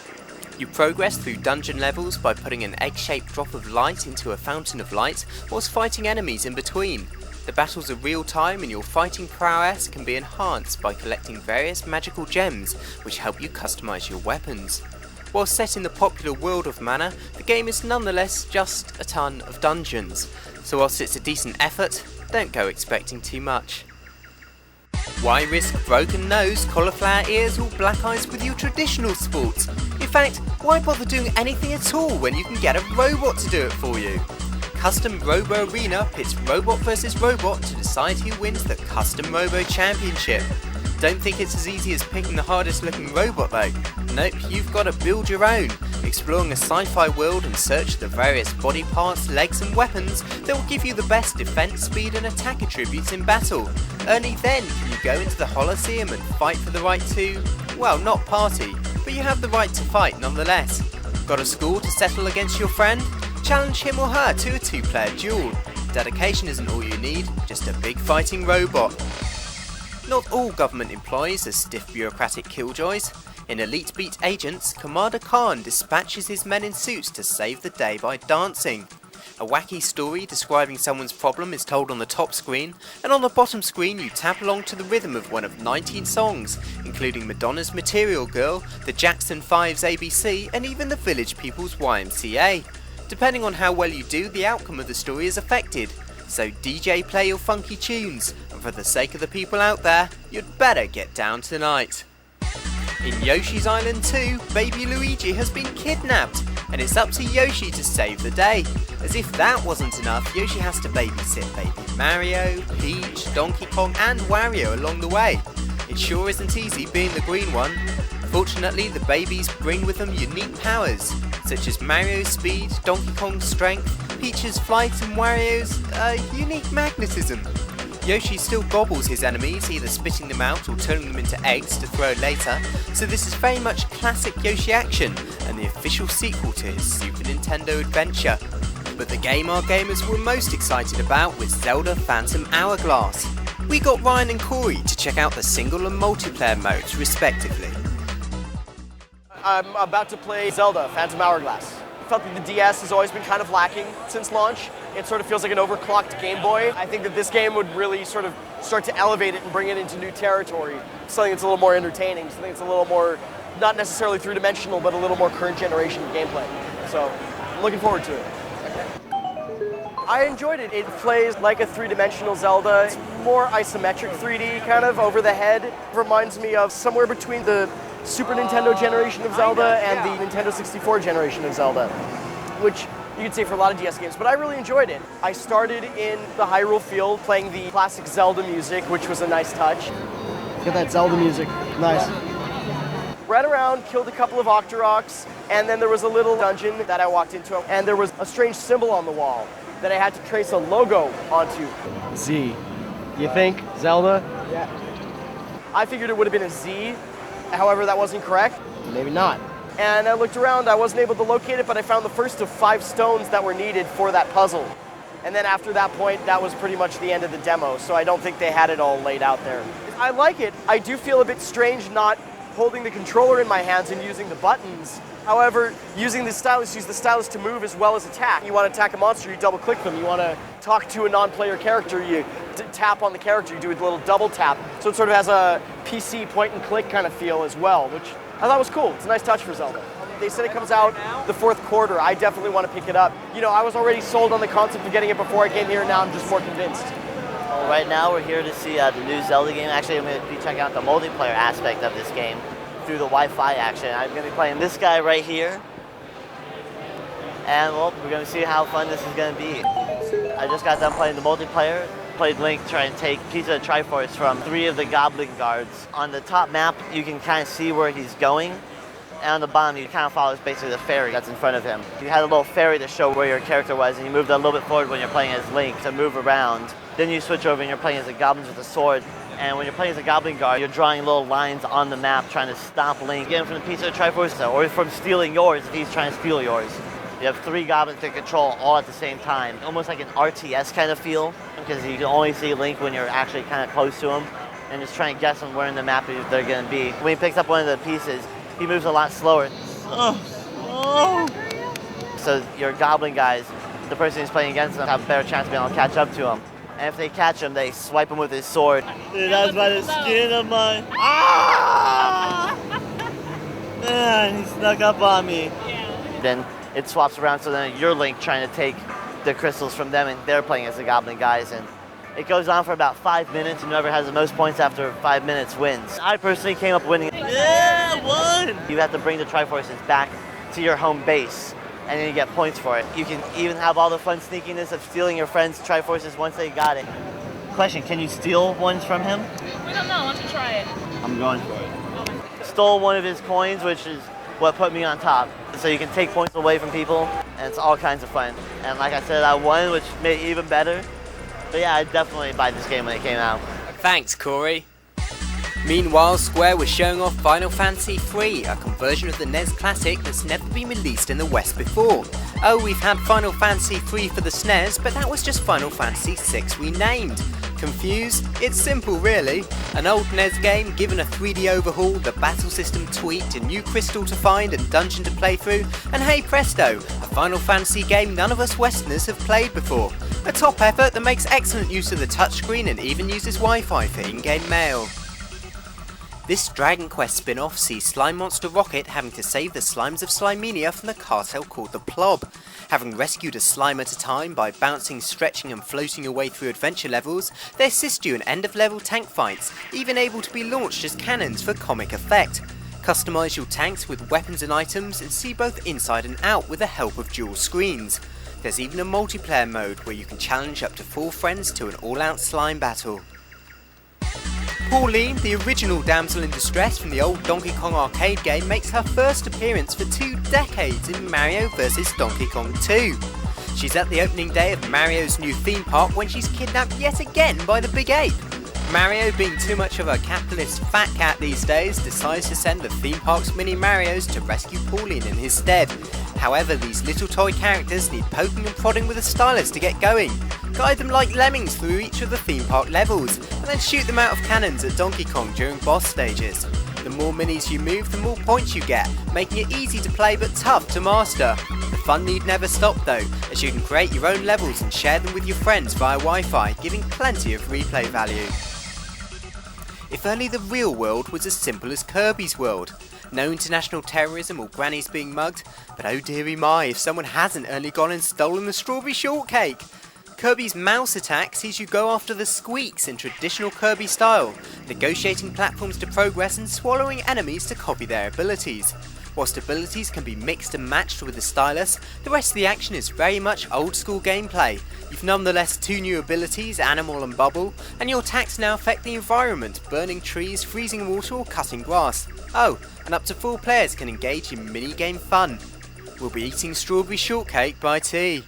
You progress through dungeon levels by putting an egg-shaped drop of light into a fountain of light whilst fighting enemies in between. The battles are real time and your fighting prowess can be enhanced by collecting various magical gems which help you customise your weapons. While set in the popular world of Mana, the game is nonetheless just a ton of dungeons, so whilst it's a decent effort, don't go expecting too much. Why risk broken nose, cauliflower ears or black eyes with your traditional sports? In fact, why bother doing anything at all when you can get a robot to do it for you? Custom Robo Arena pits robot versus robot to decide who wins the Custom Robo Championship. Don't think it's as easy as picking the hardest looking robot though. Nope, you've got to build your own, exploring a sci-fi world and search the various body parts, legs and weapons that will give you the best defense, speed and attack attributes in battle. Only then can you go into the Colosseum and fight for the right to, well, not party, but you have the right to fight nonetheless. Got a score to settle against your friend? Challenge him or her to a two-player duel. Dedication isn't all you need, just a big fighting robot. Not all government employees are stiff bureaucratic killjoys. In Elite Beat Agents, Commander Khan dispatches his men in suits to save the day by dancing. A wacky story describing someone's problem is told on the top screen, and on the bottom screen you tap along to the rhythm of one of 19 songs, including Madonna's Material Girl, the Jackson 5's ABC, and even the Village People's YMCA. Depending on how well you do, the outcome of the story is affected. So DJ, play your funky tunes, and for the sake of the people out there, you'd better get down tonight. In Yoshi's Island 2, baby Luigi has been kidnapped, and it's up to Yoshi to save the day. As if that wasn't enough, Yoshi has to babysit baby Mario, Peach, Donkey Kong and Wario along the way. If sure isn't easy being the green one. Fortunately, the babies bring with them unique powers, such as Mario's speed, Donkey Kong's strength, Peach's flight and Wario's unique magnetism. Yoshi still gobbles his enemies, either spitting them out or turning them into eggs to throw later, so this is very much classic Yoshi action and the official sequel to his Super Nintendo adventure. But the game our gamers were most excited about was Zelda Phantom Hourglass. We got Ryan and Corey to check out the single and multiplayer modes respectively. I'm about to play Zelda Phantom Hourglass. I felt that the DS has always been kind of lacking since launch. It sort of feels like an overclocked Game Boy. I think that this game would really sort of start to elevate it and bring it into new territory. Something that's a little more entertaining, something that's a little more, not necessarily three-dimensional, but a little more current generation gameplay. So, I'm looking forward to it. I enjoyed it. It plays like a three-dimensional Zelda. It's more isometric 3D, kind of over the head. Reminds me of somewhere between the Super Nintendo generation of Zelda and the Nintendo 64 generation of Zelda, which you could say for a lot of DS games, but I really enjoyed it. I started in the Hyrule Field playing the classic Zelda music, which was a nice touch. Look at that Zelda music, nice. Ran around, killed a couple of Octoroks, and then there was a little dungeon that I walked into, and there was a strange symbol on the wall that I had to trace a logo onto. Z. You think? Zelda? Yeah. I figured it would have been a Z. However, that wasn't correct. Maybe not. And I looked around, I wasn't able to locate it, but I found the first of 5 stones that were needed for that puzzle. And then after that point, that was pretty much the end of the demo, so I don't think they had it all laid out there. I like it. I do feel a bit strange not holding the controller in my hands and using the buttons. However, using the stylus, use the stylus to move as well as attack. You want to attack a monster, you double click them. You want to talk to a non-player character, you tap on the character, you do a little double tap. So it sort of has a PC point and click kind of feel as well, which I thought was cool. It's a nice touch for Zelda. They said it comes out the 4th quarter. I definitely want to pick it up. You know, I was already sold on the concept of getting it before I came here, now I'm just more convinced. Well, right now we're here to see the new Zelda game. Actually, I'm going to be checking out the multiplayer aspect of this game through the Wi-Fi action. I'm going to be playing this guy right here. And well, we're going to see how fun this is going to be. I just got done playing the multiplayer. Played Link trying to take a piece of the Triforce from 3 of the Goblin Guards. On the top map, you can kind of see where he's going. And on the bottom, you kind of follow basically the ferry that's in front of him. You had a little ferry to show where your character was, and you moved a little bit forward when you're playing as Link to move around. Then you switch over and you're playing as the goblins with a sword. And when you're playing as a Goblin Guard, you're drawing little lines on the map trying to stop Link, get him from the piece of the Triforce, or from stealing yours if he's trying to steal yours. You have 3 goblins to control all at the same time. Almost like an RTS kind of feel, because you can only see Link when you're actually kind of close to him, and just try and guess on where in the map they're going to be. When he picks up one of the pieces, he moves a lot slower. So your Goblin guys, the person who's playing against them, have a better chance of being able to catch up to him. And if they catch him, they swipe him with his sword. Dude, that was by the skin of my... Ah! Man, he snuck up on me. Yeah. Then it swaps around, so then you're Link trying to take the crystals from them, and they're playing as the Goblin guys. And it goes on for about 5 minutes, and whoever has the most points after 5 minutes wins. I personally came up winning. Yeah, won! You have to bring the Triforces back to your home base, and then you get points for it. You can even have all the fun sneakiness of stealing your friend's Triforces once they got it. Question, can you steal ones from him? We don't know, why don't you try it? I'm going for it. Stole one of his coins, which is what put me on top. So you can take points away from people, and it's all kinds of fun. And like I said, I won, which made it even better. But yeah, I'd definitely buy this game when it came out. Thanks, Corey. Meanwhile, Square was showing off Final Fantasy III, a conversion of the NES classic that's never been released in the West before. Oh, we've had Final Fantasy III for the SNES, but that was just Final Fantasy VI renamed. Confused? It's simple, really. An old NES game given a 3D overhaul, the battle system tweaked, a new crystal to find and dungeon to play through, and hey presto, a Final Fantasy game none of us Westerners have played before. A top effort that makes excellent use of the touchscreen and even uses Wi-Fi for in-game mail. This Dragon Quest spin-off sees Slime Monster Rocket having to save the slimes of Slimenia from the cartel called the Plob. Having rescued a slime at a time by bouncing, stretching and floating your way through adventure levels, they assist you in end-of-level tank fights, even able to be launched as cannons for comic effect. Customise your tanks with weapons and items and see both inside and out with the help of dual screens. There's even a multiplayer mode where you can challenge up to 4 friends to an all-out slime battle. Pauline, the original damsel in distress from the old Donkey Kong arcade game, makes her first appearance for 2 decades in Mario vs Donkey Kong 2. She's at the opening day of Mario's new theme park when she's kidnapped yet again by the Big Ape. Mario, being too much of a capitalist fat cat these days, decides to send the theme park's mini Marios to rescue Pauline in his stead. However, these little toy characters need poking and prodding with a stylus to get going. Guide them like lemmings through each of the theme park levels, and then shoot them out of cannons at Donkey Kong during boss stages. The more minis you move, the more points you get, making it easy to play but tough to master. The fun need never stop though, as you can create your own levels and share them with your friends via Wi-Fi, giving plenty of replay value. If only the real world was as simple as Kirby's world. No international terrorism or grannies being mugged, but oh dearie my if someone hasn't early gone and stolen the strawberry shortcake. Kirby's mouse attack sees you go after the squeaks in traditional Kirby style, negotiating platforms to progress and swallowing enemies to copy their abilities. Whilst abilities can be mixed and matched with the stylus, the rest of the action is very much old school gameplay. You've nonetheless 2 new abilities, Animal and Bubble, and your attacks now affect the environment, burning trees, freezing water or cutting grass. Oh, and up to 4 players can engage in mini-game fun. We'll be eating strawberry shortcake by tea.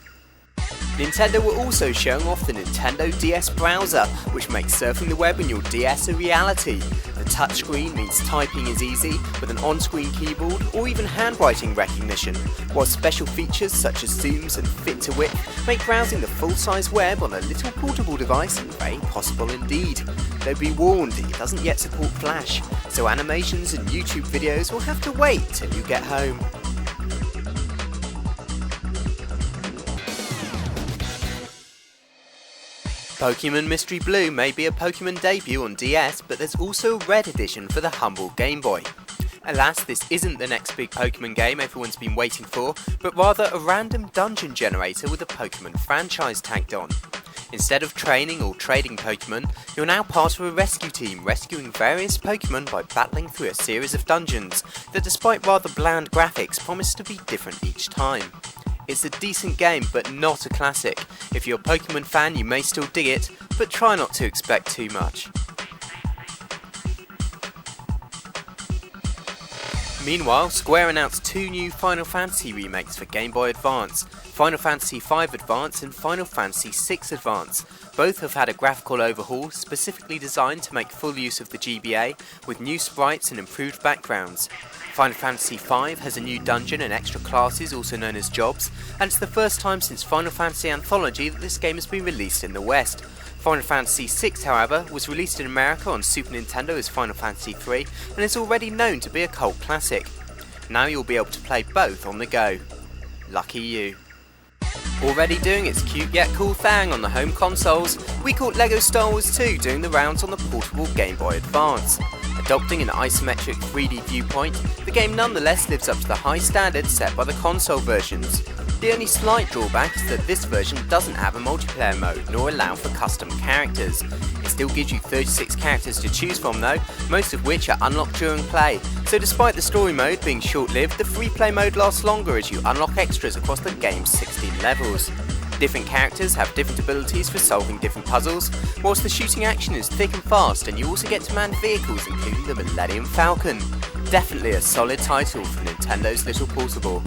Nintendo were also showing off the Nintendo DS browser, which makes surfing the web on your DS a reality. The touchscreen means typing is easy, with an on-screen keyboard or even handwriting recognition, while special features such as zooms and fit to width make browsing the full-size web on a little portable device very possible indeed. Though be warned, it doesn't yet support Flash, so animations and YouTube videos will have to wait till you get home. Pokemon Mystery Blue may be a Pokemon debut on DS, but there's also a Red edition for the humble Game Boy. Alas, this isn't the next big Pokemon game everyone's been waiting for, but rather a random dungeon generator with a Pokemon franchise tagged on. Instead of training or trading Pokemon, you're now part of a rescue team rescuing various Pokemon by battling through a series of dungeons that, despite rather bland graphics, promise to be different each time. It's a decent game, but not a classic. If you're a Pokemon fan, you may still dig it, but try not to expect too much. Meanwhile, Square announced 2 new Final Fantasy remakes for Game Boy Advance, Final Fantasy V Advance and Final Fantasy VI Advance. Both have had a graphical overhaul specifically designed to make full use of the GBA, with new sprites and improved backgrounds. Final Fantasy V has a new dungeon and extra classes, also known as jobs, and it's the first time since Final Fantasy Anthology that this game has been released in the West. Final Fantasy VI, however, was released in America on Super Nintendo as Final Fantasy III, and is already known to be a cult classic. Now you'll be able to play both on the go. Lucky you. Already doing its cute yet cool thing on the home consoles, we caught LEGO Star Wars 2 doing the rounds on the portable Game Boy Advance. Adopting an isometric 3D viewpoint, the game nonetheless lives up to the high standards set by the console versions. The only slight drawback is that this version doesn't have a multiplayer mode nor allow for custom characters. It still gives you 36 characters to choose from though, most of which are unlocked during play, so despite the story mode being short-lived, the free play mode lasts longer as you unlock extras across the game's 16 levels. Different characters have different abilities for solving different puzzles, whilst the shooting action is thick and fast, and you also get to man vehicles including the Millennium Falcon. Definitely a solid title for Nintendo's little portable.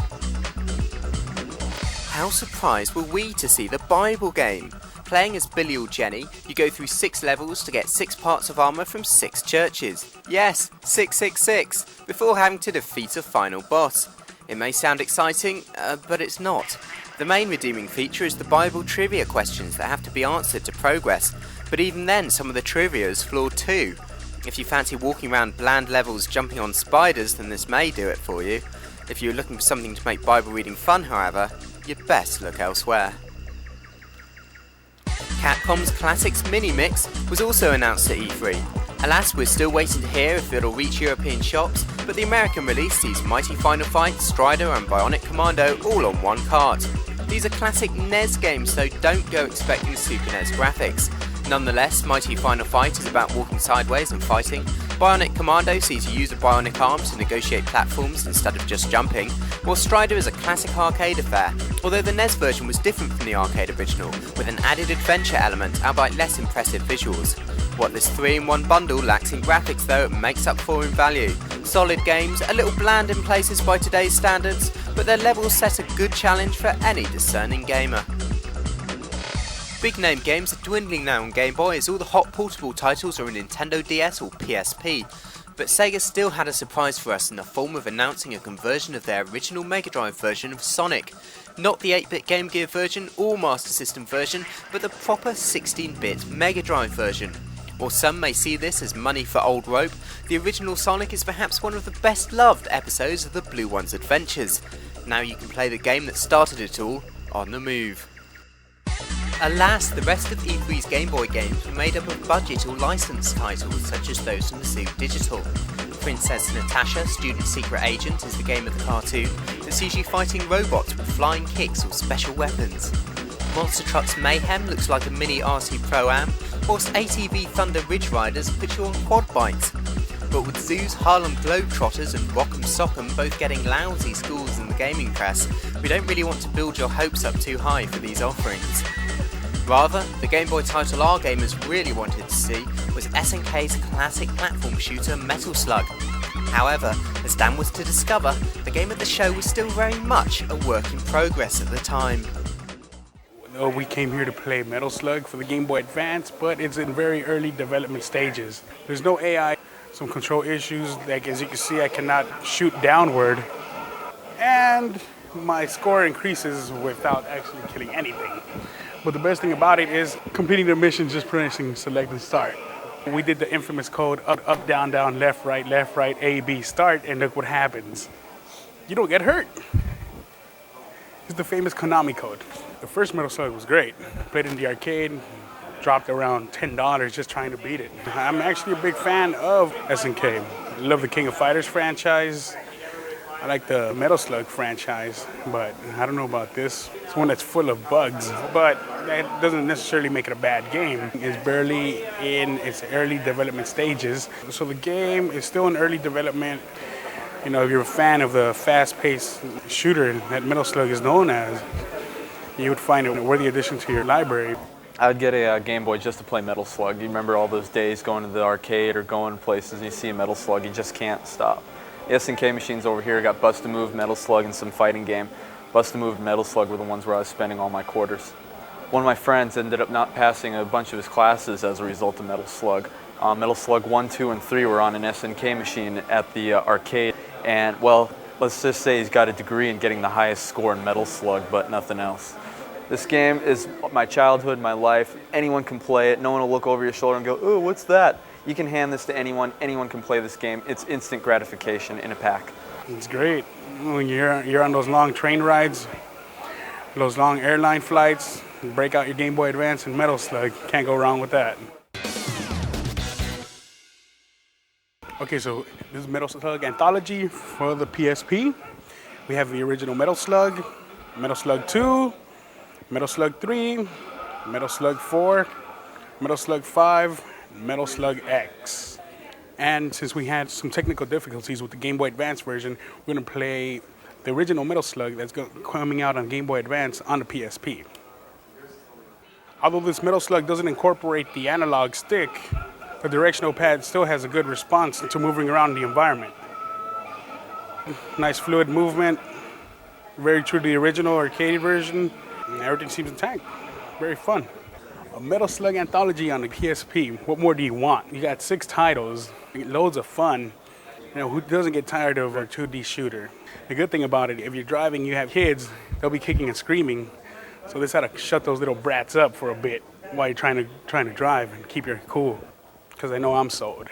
How surprised were we to see the Bible game? Playing as Billy or Jenny, you go through 6 levels to get 6 parts of armour from 6 churches. Yes, 666, before having to defeat a final boss. It may sound exciting, but it's not. The main redeeming feature is the Bible trivia questions that have to be answered to progress, but even then some of the trivia is flawed too. If you fancy walking around bland levels jumping on spiders, then this may do it for you. If you're looking for something to make Bible reading fun, however, you'd best look elsewhere. Capcom's Classics Mini Mix was also announced at E3. Alas, we're still waiting to hear if it'll reach European shops, but the American release sees Mighty Final Fight, Strider and Bionic Commando all on one cart. These are classic NES games, so don't go expecting Super NES graphics. Nonetheless, Mighty Final Fight is about walking sideways and fighting, Bionic Commando sees you use a bionic arm to negotiate platforms instead of just jumping, while Strider is a classic arcade affair, although the NES version was different from the arcade original, with an added adventure element, albeit less impressive visuals. What this 3-in-1 bundle lacks in graphics though, it makes up for in value. Solid games, a little bland in places by today's standards, but their levels set a good challenge for any discerning gamer. Big name games are dwindling now on Game Boy as all the hot portable titles are on Nintendo DS or PSP, but Sega still had a surprise for us in the form of announcing a conversion of their original Mega Drive version of Sonic. Not the 8-bit Game Gear version or Master System version, but the proper 16-bit Mega Drive version. While some may see this as money for old rope, the original Sonic is perhaps one of the best loved episodes of the Blue One's adventures. Now you can play the game that started it all on the move. Alas, the rest of E3's Game Boy games were made up of budget or licensed titles such as those from the Zoo Digital. Princess Natasha, Student Secret Agent is the game of the cartoon that's usually fighting robots with flying kicks or special weapons. Monster Trucks Mayhem looks like a mini RC Pro-Am, whilst ATV Thunder Ridge Riders put you on quad bikes. But with Zoo's Harlem Globetrotters and Rock'em Sock'em both getting lousy scores in the gaming press, we don't really want to build your hopes up too high for these offerings. Rather, the Game Boy title our gamers really wanted to see was SNK's classic platform shooter Metal Slug. However, as Dan was to discover, the game of the show was still very much a work in progress at the time. We came here to play Metal Slug for the Game Boy Advance, but it's in very early development stages. There's no AI, some control issues, like as you can see I cannot shoot downward, and my score increases without actually killing anything. But the best thing about it is completing the mission just pressing select and start. We did the infamous code up, down, down, left, right, A, B, start, and look what happens. You don't get hurt. It's the famous Konami code. The first Metal Slug was great. Played in the arcade, dropped around $10 just trying to beat it. I'm actually a big fan of SNK. I love the King of Fighters franchise. I like the Metal Slug franchise, but I don't know about this. It's one that's full of bugs, but that doesn't necessarily make it a bad game. It's barely in its early development stages. So the game is still in early development. You know, if you're a fan of the fast-paced shooter that Metal Slug is known as, you would find it a worthy addition to your library. I would get a Game Boy just to play Metal Slug. You remember all those days going to the arcade or going places and you see a Metal Slug, you just can't stop. The SNK machines over here got Bust-A-Move, Metal Slug, and some fighting game. Bust-A-Move and Metal Slug were the ones where I was spending all my quarters. One of my friends ended up not passing a bunch of his classes as a result of Metal Slug. Metal Slug 1, 2, and 3 were on an SNK machine at the arcade, and well, let's just say he's got a degree in getting the highest score in Metal Slug, but nothing else. This game is my childhood, my life. Anyone can play it. No one will look over your shoulder and go, "Ooh, what's that?" You can hand this to anyone. Anyone can play this game. It's instant gratification in a pack. It's great. When you're on those long train rides, those long airline flights, break out your Game Boy Advance and Metal Slug. Can't go wrong with that. Okay, so this is Metal Slug Anthology for the PSP. We have the original Metal Slug 2, Metal Slug 3, Metal Slug 4, Metal Slug 5, Metal Slug X. And since we had some technical difficulties with the Game Boy Advance version, we're going to play the original Metal Slug that's coming out on Game Boy Advance on the PSP. Although this Metal Slug doesn't incorporate the analog stick, the directional pad still has a good response to moving around the environment. Nice fluid movement, very true to the original arcade version, and everything seems intact. Very fun. A Metal Slug Anthology on the PSP. What more do you want? You got 6 titles, loads of fun. You know, who doesn't get tired of a 2D shooter? The good thing about it, if you're driving, you have kids, they'll be kicking and screaming. So this had to shut those little brats up for a bit while you're trying to drive and keep your cool. Because I know I'm sold.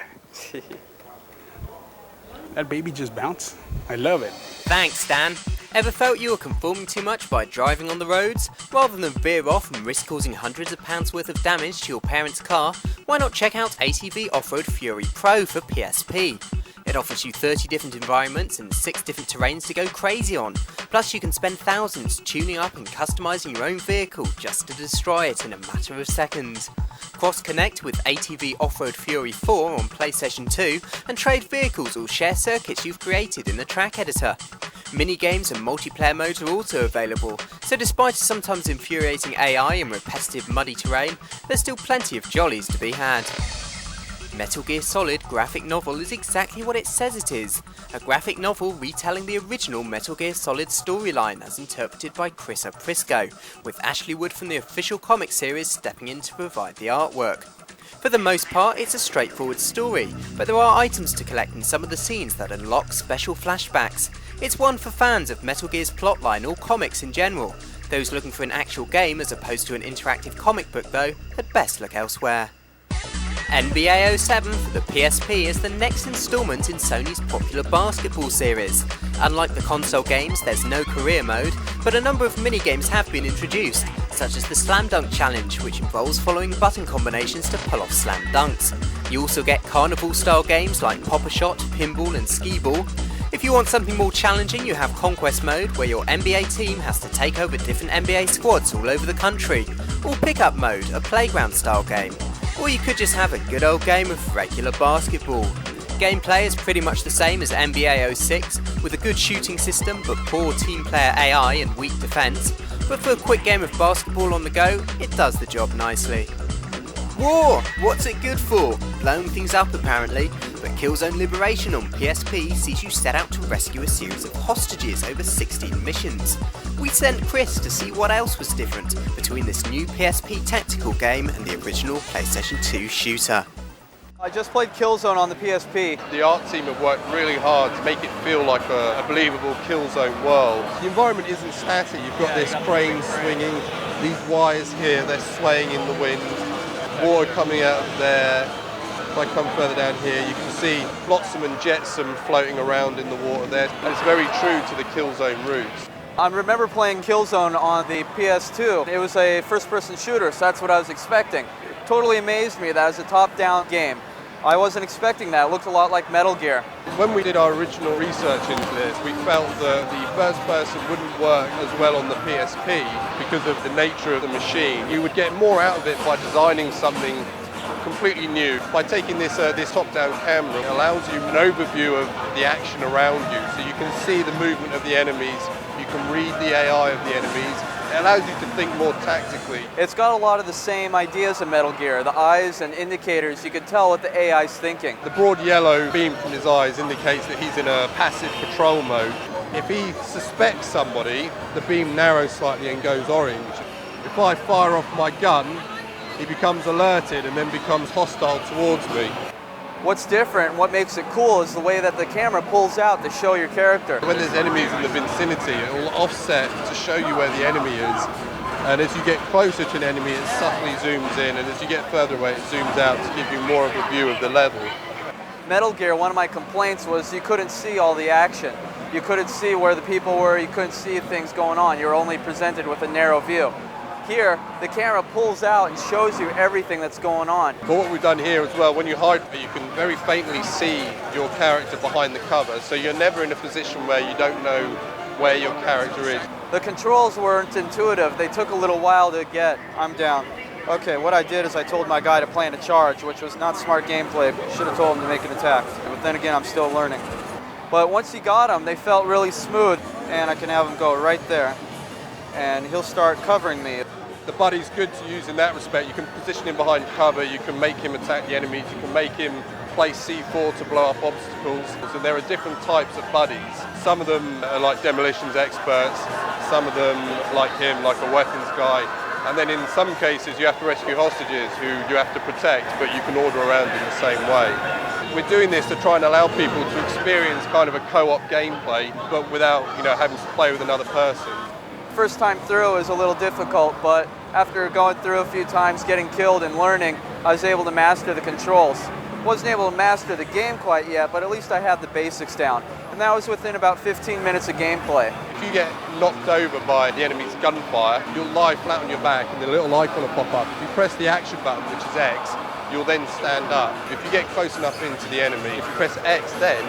That baby just bounced. I love it. Thanks, Dan. Ever felt you were conforming too much by driving on the roads? Rather than veer off and risk causing hundreds of pounds worth of damage to your parents' car, why not check out ATV Off-Road Fury Pro for PSP? It offers you 30 different environments and 6 different terrains to go crazy on. Plus you can spend thousands tuning up and customizing your own vehicle just to destroy it in a matter of seconds. Cross-connect with ATV Off-Road Fury 4 on PlayStation 2 and trade vehicles or share circuits you've created in the track editor. Mini-games and multiplayer modes are also available, so despite sometimes infuriating AI and repetitive muddy terrain, there's still plenty of jollies to be had. Metal Gear Solid graphic novel is exactly what it says it is, a graphic novel retelling the original Metal Gear Solid storyline as interpreted by Chris Aprisco, with Ashley Wood from the official comic series stepping in to provide the artwork. For the most part, it's a straightforward story, but there are items to collect in some of the scenes that unlock special flashbacks. It's one for fans of Metal Gear's plotline or comics in general. Those looking for an actual game as opposed to an interactive comic book though, had best look elsewhere. NBA 07 for the PSP is the next instalment in Sony's popular basketball series. Unlike the console games, there's no career mode, but a number of mini-games have been introduced, such as the Slam Dunk Challenge, which involves following button combinations to pull off slam dunks. You also get carnival-style games like Pop-A-Shot, Pinball and Skee-Ball. If you want something more challenging, you have Conquest Mode, where your NBA team has to take over different NBA squads all over the country, or Pickup Mode, a playground-style game. Or you could just have a good old game of regular basketball. Gameplay is pretty much the same as NBA 06, with a good shooting system but poor team player AI and weak defense, but for a quick game of basketball on the go, it does the job nicely. War! What's it good for? Blowing things up apparently, but Killzone Liberation on PSP sees you set out to rescue a series of hostages over 16 missions. We sent Chris to see what else was different between this new PSP tactical game and the original PlayStation 2 shooter. I just played Killzone on the PSP. The art team have worked really hard to make it feel like a believable Killzone world. The environment isn't static. You've got this crane swinging, these wires here, they're swaying in the wind, water coming out of there. If I come further down here, you can see flotsam and jetsam floating around in the water there. And it's very true to the Killzone roots. I remember playing Killzone on the PS2. It was a first-person shooter, so that's what I was expecting. It totally amazed me that it was a top-down game. I wasn't expecting that. It looked a lot like Metal Gear. When we did our original research into this, we felt that the first person wouldn't work as well on the PSP because of the nature of the machine. You would get more out of it by designing something completely new. By taking this top-down camera, it allows you an overview of the action around you, so you can see the movement of the enemies, you can read the AI of the enemies. It allows you to think more tactically. It's got a lot of the same ideas of Metal Gear. The eyes and indicators, you can tell what the AI's thinking. The broad yellow beam from his eyes indicates that he's in a passive patrol mode. If he suspects somebody, the beam narrows slightly and goes orange. If I fire off my gun, he becomes alerted and then becomes hostile towards me. What's different, what makes it cool, is the way that the camera pulls out to show your character. When there's enemies in the vicinity, it will offset to show you where the enemy is. And as you get closer to an enemy, it subtly zooms in, and as you get further away, it zooms out to give you more of a view of the level. Metal Gear, one of my complaints was you couldn't see all the action. You couldn't see where the people were, you couldn't see things going on. You were only presented with a narrow view. Here, the camera pulls out and shows you everything that's going on. But what we've done here as well, when you hide, you can very faintly see your character behind the cover, so you're never in a position where you don't know where your character is. The controls weren't intuitive. They took a little while to get. I'm down. Okay, what I did is I told my guy to plan a charge, which was not smart gameplay. Should have told him to make an attack. But then again, I'm still learning. But once he got them, they felt really smooth, and I can have him go right there, and he'll start covering me. The buddy's good to use in that respect. You can position him behind cover, you can make him attack the enemies, you can make him play C4 to blow up obstacles. So there are different types of buddies. Some of them are like demolitions experts, some of them like him, like a weapons guy. And then in some cases you have to rescue hostages who you have to protect, but you can order around in the same way. We're doing this to try and allow people to experience kind of a co-op gameplay, but without, having to play with another person. First time through is a little difficult, but after going through a few times, getting killed and learning, I was able to master the controls. Wasn't able to master the game quite yet, but at least I had the basics down. And that was within about 15 minutes of gameplay. If you get knocked over by the enemy's gunfire, you'll lie flat on your back and the little icon will pop up. If you press the action button, which is X, you'll then stand up. If you get close enough into the enemy, if you press X then,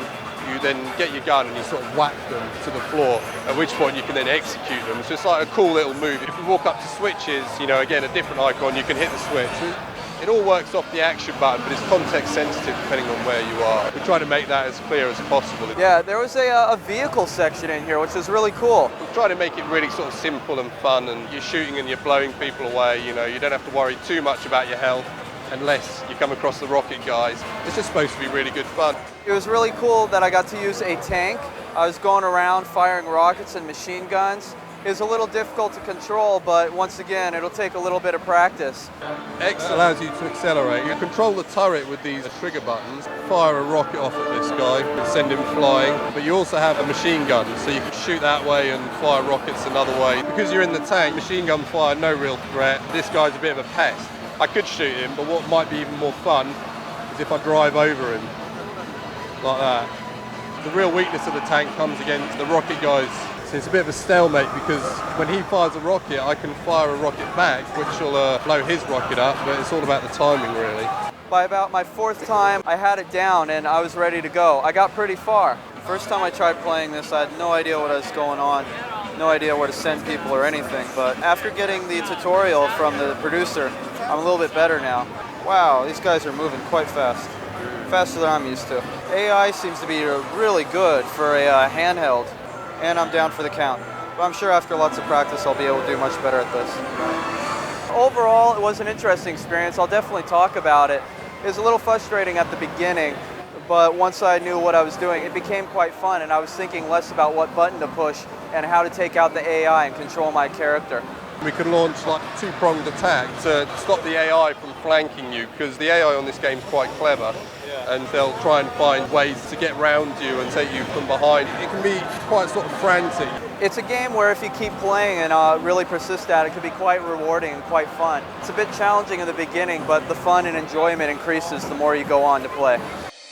you then get your gun and you sort of whack them to the floor, at which point you can then execute them. So it's like a cool little move. If you walk up to switches, again, a different icon, you can hit the switch. It all works off the action button, but it's context sensitive depending on where you are. We try to make that as clear as possible. Yeah, there was a vehicle section in here, which was really cool. We try to make it really sort of simple and fun, and you're shooting and you're blowing people away, you don't have to worry too much about your health. unless you come across the rocket guys. It's just supposed to be really good fun. It was really cool that I got to use a tank. I was going around firing rockets and machine guns. It was a little difficult to control, but once again, it'll take a little bit of practice. X allows you to accelerate. You control the turret with these trigger buttons, fire a rocket off at this guy and send him flying, but you also have a machine gun, so you can shoot that way and fire rockets another way. Because you're in the tank, machine gun fire, no real threat. This guy's a bit of a pest. I could shoot him, but what might be even more fun is if I drive over him, like that. The real weakness of the tank comes against the rocket guys. So it's a bit of a stalemate because when he fires a rocket, I can fire a rocket back, which will blow his rocket up, but it's all about the timing, really. By about my 4th time, I had it down and I was ready to go. I got pretty far. First time I tried playing this, I had no idea what was going on, no idea where to send people or anything, but after getting the tutorial from the producer, I'm a little bit better now. Wow, these guys are moving quite fast. Faster than I'm used to. AI seems to be really good for a handheld, and I'm down for the count. But I'm sure after lots of practice I'll be able to do much better at this. Overall, it was an interesting experience. I'll definitely talk about it. It was a little frustrating at the beginning, but once I knew what I was doing, it became quite fun, and I was thinking less about what button to push and how to take out the AI and control my character. We can launch like a two-pronged attack to stop the AI from flanking you, because the AI on this game is quite clever, and they'll try and find ways to get round you and take you from behind. It can be quite sort of frantic. It's a game where if you keep playing and really persist at it, it can be quite rewarding and quite fun. It's a bit challenging in the beginning, but the fun and enjoyment increases the more you go on to play.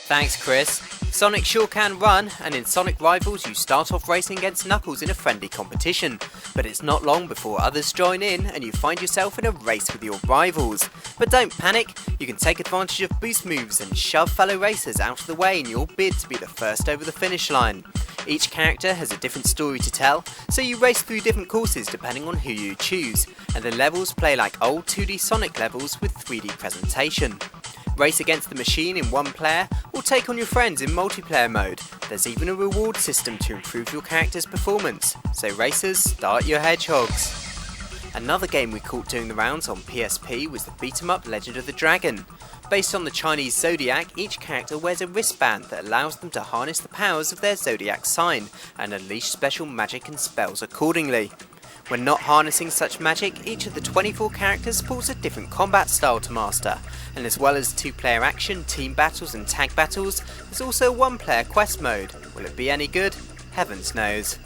Thanks, Chris. Sonic sure can run, and in Sonic Rivals you start off racing against Knuckles in a friendly competition, but it's not long before others join in and you find yourself in a race with your rivals. But don't panic, you can take advantage of boost moves and shove fellow racers out of the way in your bid to be the first over the finish line. Each character has a different story to tell, so you race through different courses depending on who you choose, and the levels play like old 2D Sonic levels with 3D presentation. Race against the machine in one player, or take on your friends in multiplayer mode. There's even a reward system to improve your character's performance, so racers, start your hedgehogs. Another game we caught doing the rounds on PSP was the beat-em-up Legend of the Dragon. Based on the Chinese zodiac, each character wears a wristband that allows them to harness the powers of their zodiac sign and unleash special magic and spells accordingly. When not harnessing such magic, each of the 24 characters sports a different combat style to master, and as well as 2-player action, team battles and tag battles, there's also a 1-player quest mode. Will it be any good? Heavens knows.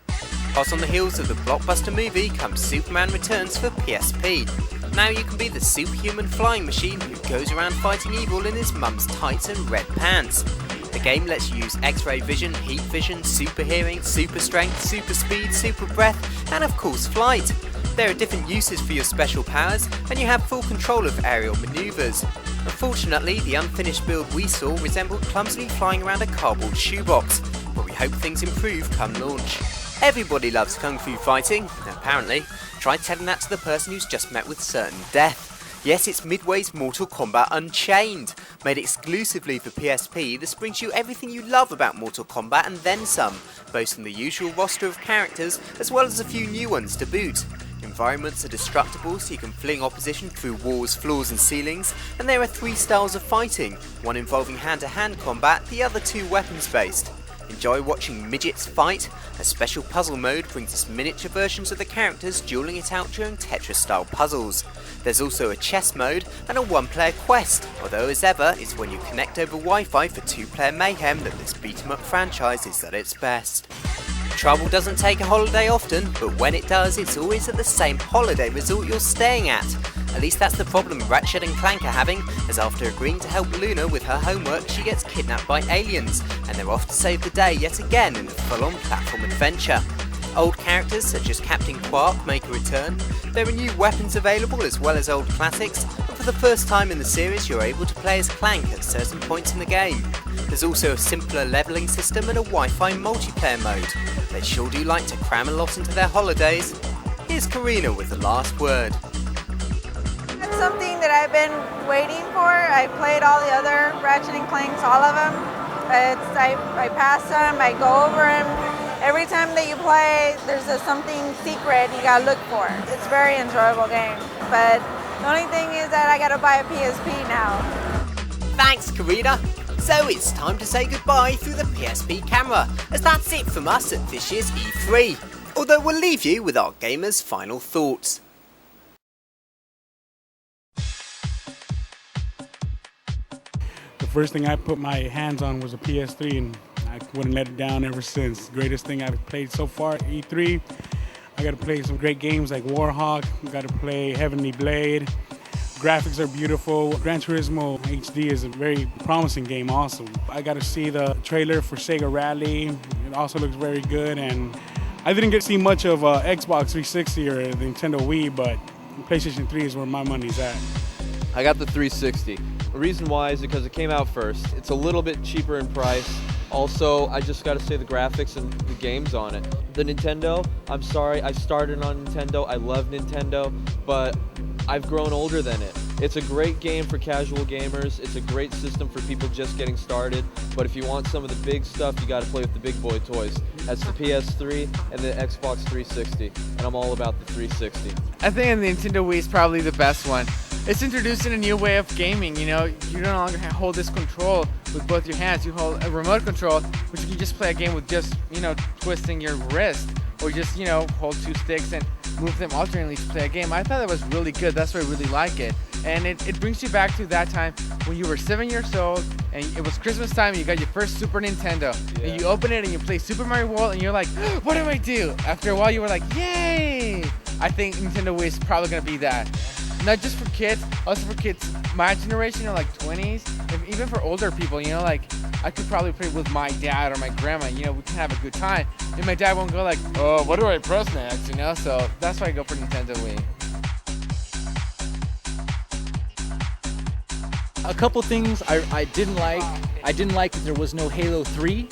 Hot on the heels of the blockbuster movie comes Superman Returns for PSP. Now you can be the superhuman flying machine who goes around fighting evil in his mum's tights and red pants. The game lets you use X-ray vision, heat vision, super hearing, super strength, super speed, super breath, and of course flight. There are different uses for your special powers, and you have full control of aerial maneuvers. Unfortunately, the unfinished build we saw resembled clumsily flying around a cardboard shoebox, but we hope things improve come launch. Everybody loves kung fu fighting, apparently. Try telling that to the person who's just met with certain death. Yes, it's Midway's Mortal Kombat Unchained. Made exclusively for PSP, this brings you everything you love about Mortal Kombat and then some, boasting the usual roster of characters as well as a few new ones to boot. Environments are destructible, so you can fling opposition through walls, floors and ceilings, and there are 3 styles of fighting, one involving hand-to-hand combat, the other 2 weapons-based. Enjoy watching midgets fight. A special puzzle mode brings us miniature versions of the characters dueling it out during Tetris-style puzzles. There's also a chess mode and a 1-player quest, although as ever, it's when you connect over Wi-Fi for 2-player mayhem that this beat-em-up franchise is at its best. Trouble doesn't take a holiday often, but when it does, it's always at the same holiday resort you're staying at. At least that's the problem Ratchet and Clank are having, as after agreeing to help Luna with her homework, she gets kidnapped by aliens, and they're off to save the day yet again in a full-on platform adventure. Old characters such as Captain Quark make a return, there are new weapons available as well as old classics, and for the first time in the series you're able to play as Clank at certain points in the game. There's also a simpler levelling system and a Wi-Fi multiplayer mode. They sure do like to cram a lot into their holidays. Here's Karina with the last word. That's something that I've been waiting for. I played all the other Ratchet and Clanks, all of them. I pass them, I go over them. Every time that you play, there's something secret you gotta look for. It's a very enjoyable game, but the only thing is that I gotta buy a PSP now. Thanks, Karina. So it's time to say goodbye through the PSP camera, as that's it from us at this year's E3. Although we'll leave you with our gamers' final thoughts. The first thing I put my hands on was a PS3, and I wouldn't let it down ever since. Greatest thing I've played so far at E3. I got to play some great games like WarHawk. Got to play Heavenly Blade. Graphics are beautiful. Gran Turismo HD is a very promising game also. I got to see the trailer for Sega Rally. It also looks very good, and I didn't get to see much of Xbox 360 or the Nintendo Wii, but PlayStation 3 is where my money's at. I got the 360. The reason why is because it came out first. It's a little bit cheaper in price. Also, I just gotta say the graphics and the games on it. The Nintendo, I'm sorry, I started on Nintendo, I love Nintendo, but I've grown older than it. It's a great game for casual gamers, it's a great system for people just getting started, but if you want some of the big stuff, you gotta play with the big boy toys. That's the PS3 and the Xbox 360, and I'm all about the 360. I think the Nintendo Wii is probably the best one. It's introducing a new way of gaming, you know. You no longer hold this control with both your hands. You hold a remote control, which you can just play a game with just, you know, twisting your wrist, or just, you know, hold two sticks and move them alternately to play a game. I thought that was really good. That's why I really like it. And it brings you back to that time when you were 7 years old and it was Christmas time and you got your first Super Nintendo. Yeah. And you open it and you play Super Mario World and you're like, what do I do? After a while you were like, yay! I think Nintendo Wii is probably going to be that. Not just for kids, also for kids my generation, you know, like 20s, even for older people, you know, like I could probably play with my dad or my grandma, you know, we can have a good time. And my dad won't go like, oh, what do I press next, you know? So that's why I go for Nintendo Wii. A couple things I didn't like. I didn't like that there was no Halo 3.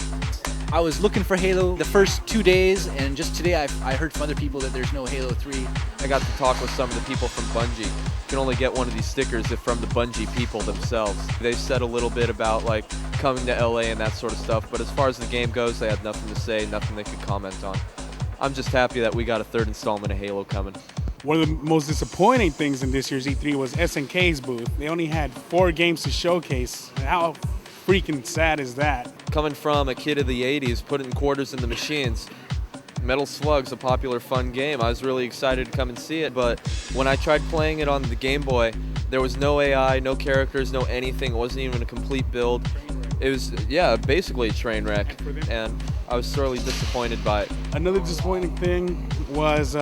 I was looking for Halo the first 2 days, and just today I heard from other people that there's no Halo 3. I got to talk with some of the people from Bungie. You can only get one of these stickers if from the Bungie people themselves. They said a little bit about like coming to LA and that sort of stuff, but as far as the game goes, they had nothing to say, nothing they could comment on. I'm just happy that we got a third installment of Halo coming. One of the most disappointing things in this year's E3 was SNK's booth. They only had 4 games to showcase. How freaking sad is that? Coming from a kid of the 80s, putting quarters in the machines, Metal Slug's a popular, fun game. I was really excited to come and see it, but when I tried playing it on the Game Boy, there was no AI, no characters, no anything. It wasn't even a complete build. It was, yeah, basically a train wreck, and I was thoroughly disappointed by it. Another disappointing thing was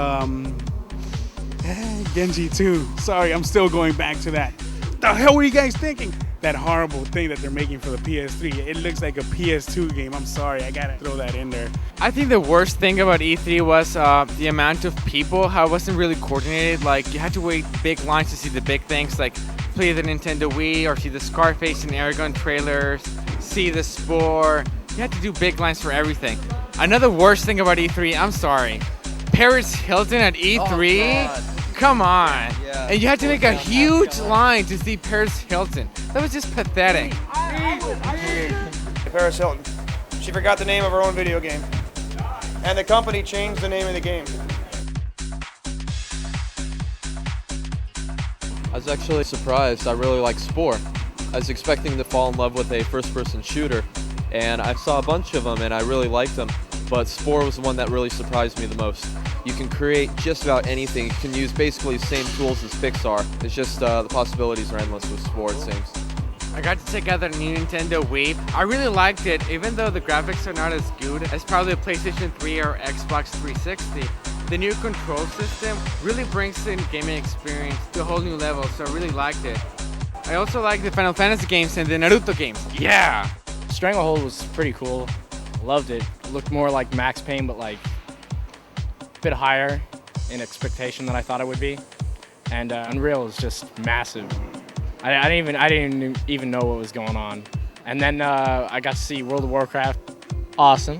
Genji 2. Sorry, I'm still going back to that. What the hell were you guys thinking? That horrible thing that they're making for the PS3. It looks like a PS2 game. I'm sorry, I gotta throw that in there. I think the worst thing about E3 was the amount of people, how it wasn't really coordinated. Like, you had to wait big lines to see the big things, like play the Nintendo Wii or see the Scarface and Aragon trailers, see the Spore. You had to do big lines for everything. Another worst thing about E3, I'm sorry, Paris Hilton at E3? Oh, come on. Yeah. And you had to make a huge line to see Paris Hilton. That was just pathetic. Paris Hilton. She forgot the name of her own video game. And the company changed the name of the game. I was actually surprised. I really like Spore. I was expecting to fall in love with a first-person shooter, and I saw a bunch of them and I really liked them, but Spore was the one that really surprised me the most. You can create just about anything. You can use basically the same tools as Pixar. It's just the possibilities are endless with Spore, it seems. I got to check out the new Nintendo Wii. I really liked it, even though the graphics are not as good as probably a PlayStation 3 or Xbox 360. The new control system really brings the gaming experience to a whole new level, so I really liked it. I also like the Final Fantasy games and the Naruto games. Yeah! Stranglehold was pretty cool. Loved it. Looked more like Max Payne, but like a bit higher in expectation than I thought it would be. And Unreal is just massive. I didn't even know what was going on. And then I got to see World of Warcraft. Awesome.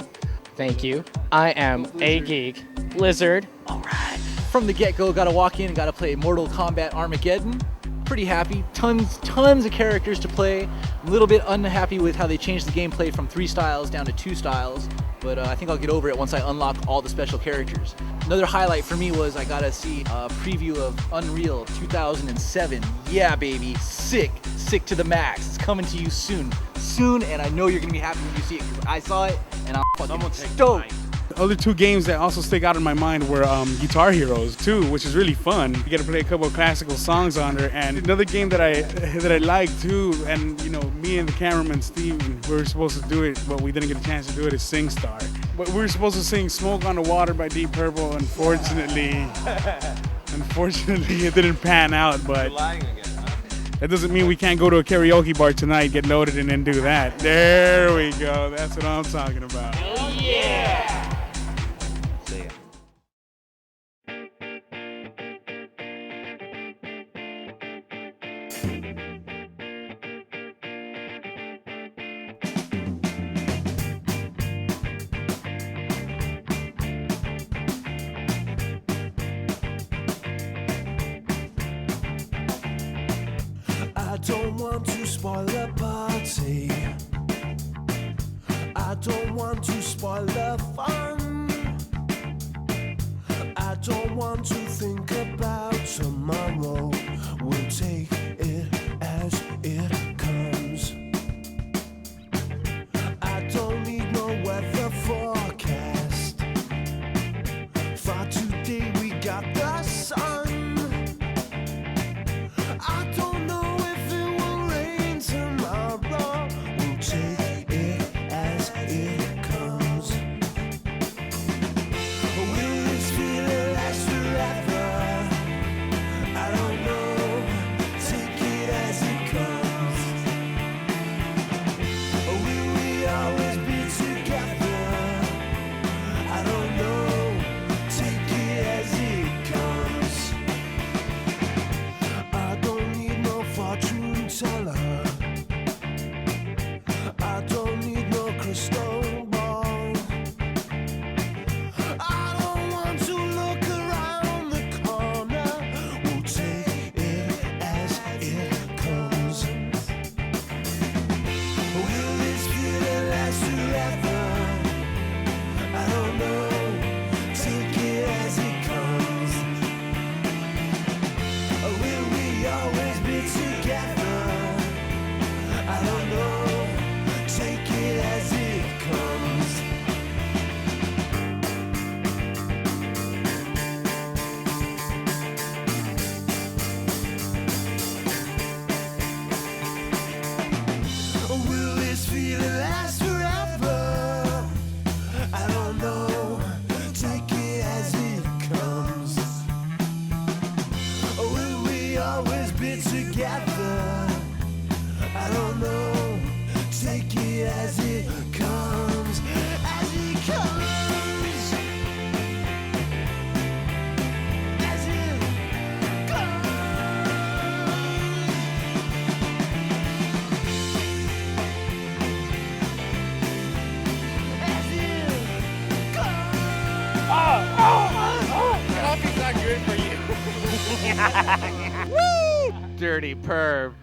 Thank you. I am a geek. Blizzard. All right. From the get-go, got to walk in and got to play Mortal Kombat Armageddon. Pretty happy. Tons of characters to play. I'm a little bit unhappy with how they changed the gameplay from 3 styles down to 2 styles. but I think I'll get over it once I unlock all the special characters. Another highlight for me was I got to see a preview of Unreal 2007. Yeah, baby, sick to the max. It's coming to you soon, and I know you're gonna be happy when you see it because I saw it and I'm fucking stoked. The other two games that also stick out in my mind were Guitar Heroes 2, which is really fun. You get to play a couple of classical songs on there, and another game that I like too, and you know, me and the cameraman Steve, we were supposed to do it, but we didn't get a chance to do it, is SingStar. But we were supposed to sing Smoke on the Water by Deep Purple. Unfortunately, it didn't pan out, but that doesn't mean we can't go to a karaoke bar tonight, get loaded, and then do that. There we go. That's what I'm talking about. Oh, yeah! I don't want to spoil the party. I don't want to spoil the fun. I don't want to think about tomorrow. We'll take it as it comes. I don't need no weather forecast. For today we got the sun. I don't know if it will rain tomorrow. We'll take it as it comes. Will this feeling last forever? I don't know. Take it as it comes. Will we always be together? I don't know. Take it as it comes. I don't need no fortune teller. I don't need no crystal ball. I don't want to look around the corner. We'll take it as it comes. Will this feeling last forever? I don't know. Take it as it comes. Will we always be together? I don't know. Take it as it comes. Will this feeling last forever? I don't know. Take it as it comes. Will we always be together? I don't know. Take it as it comes. As it comes. As it comes. As it comes. Coffee's not good for you. Woo! Dirty perv.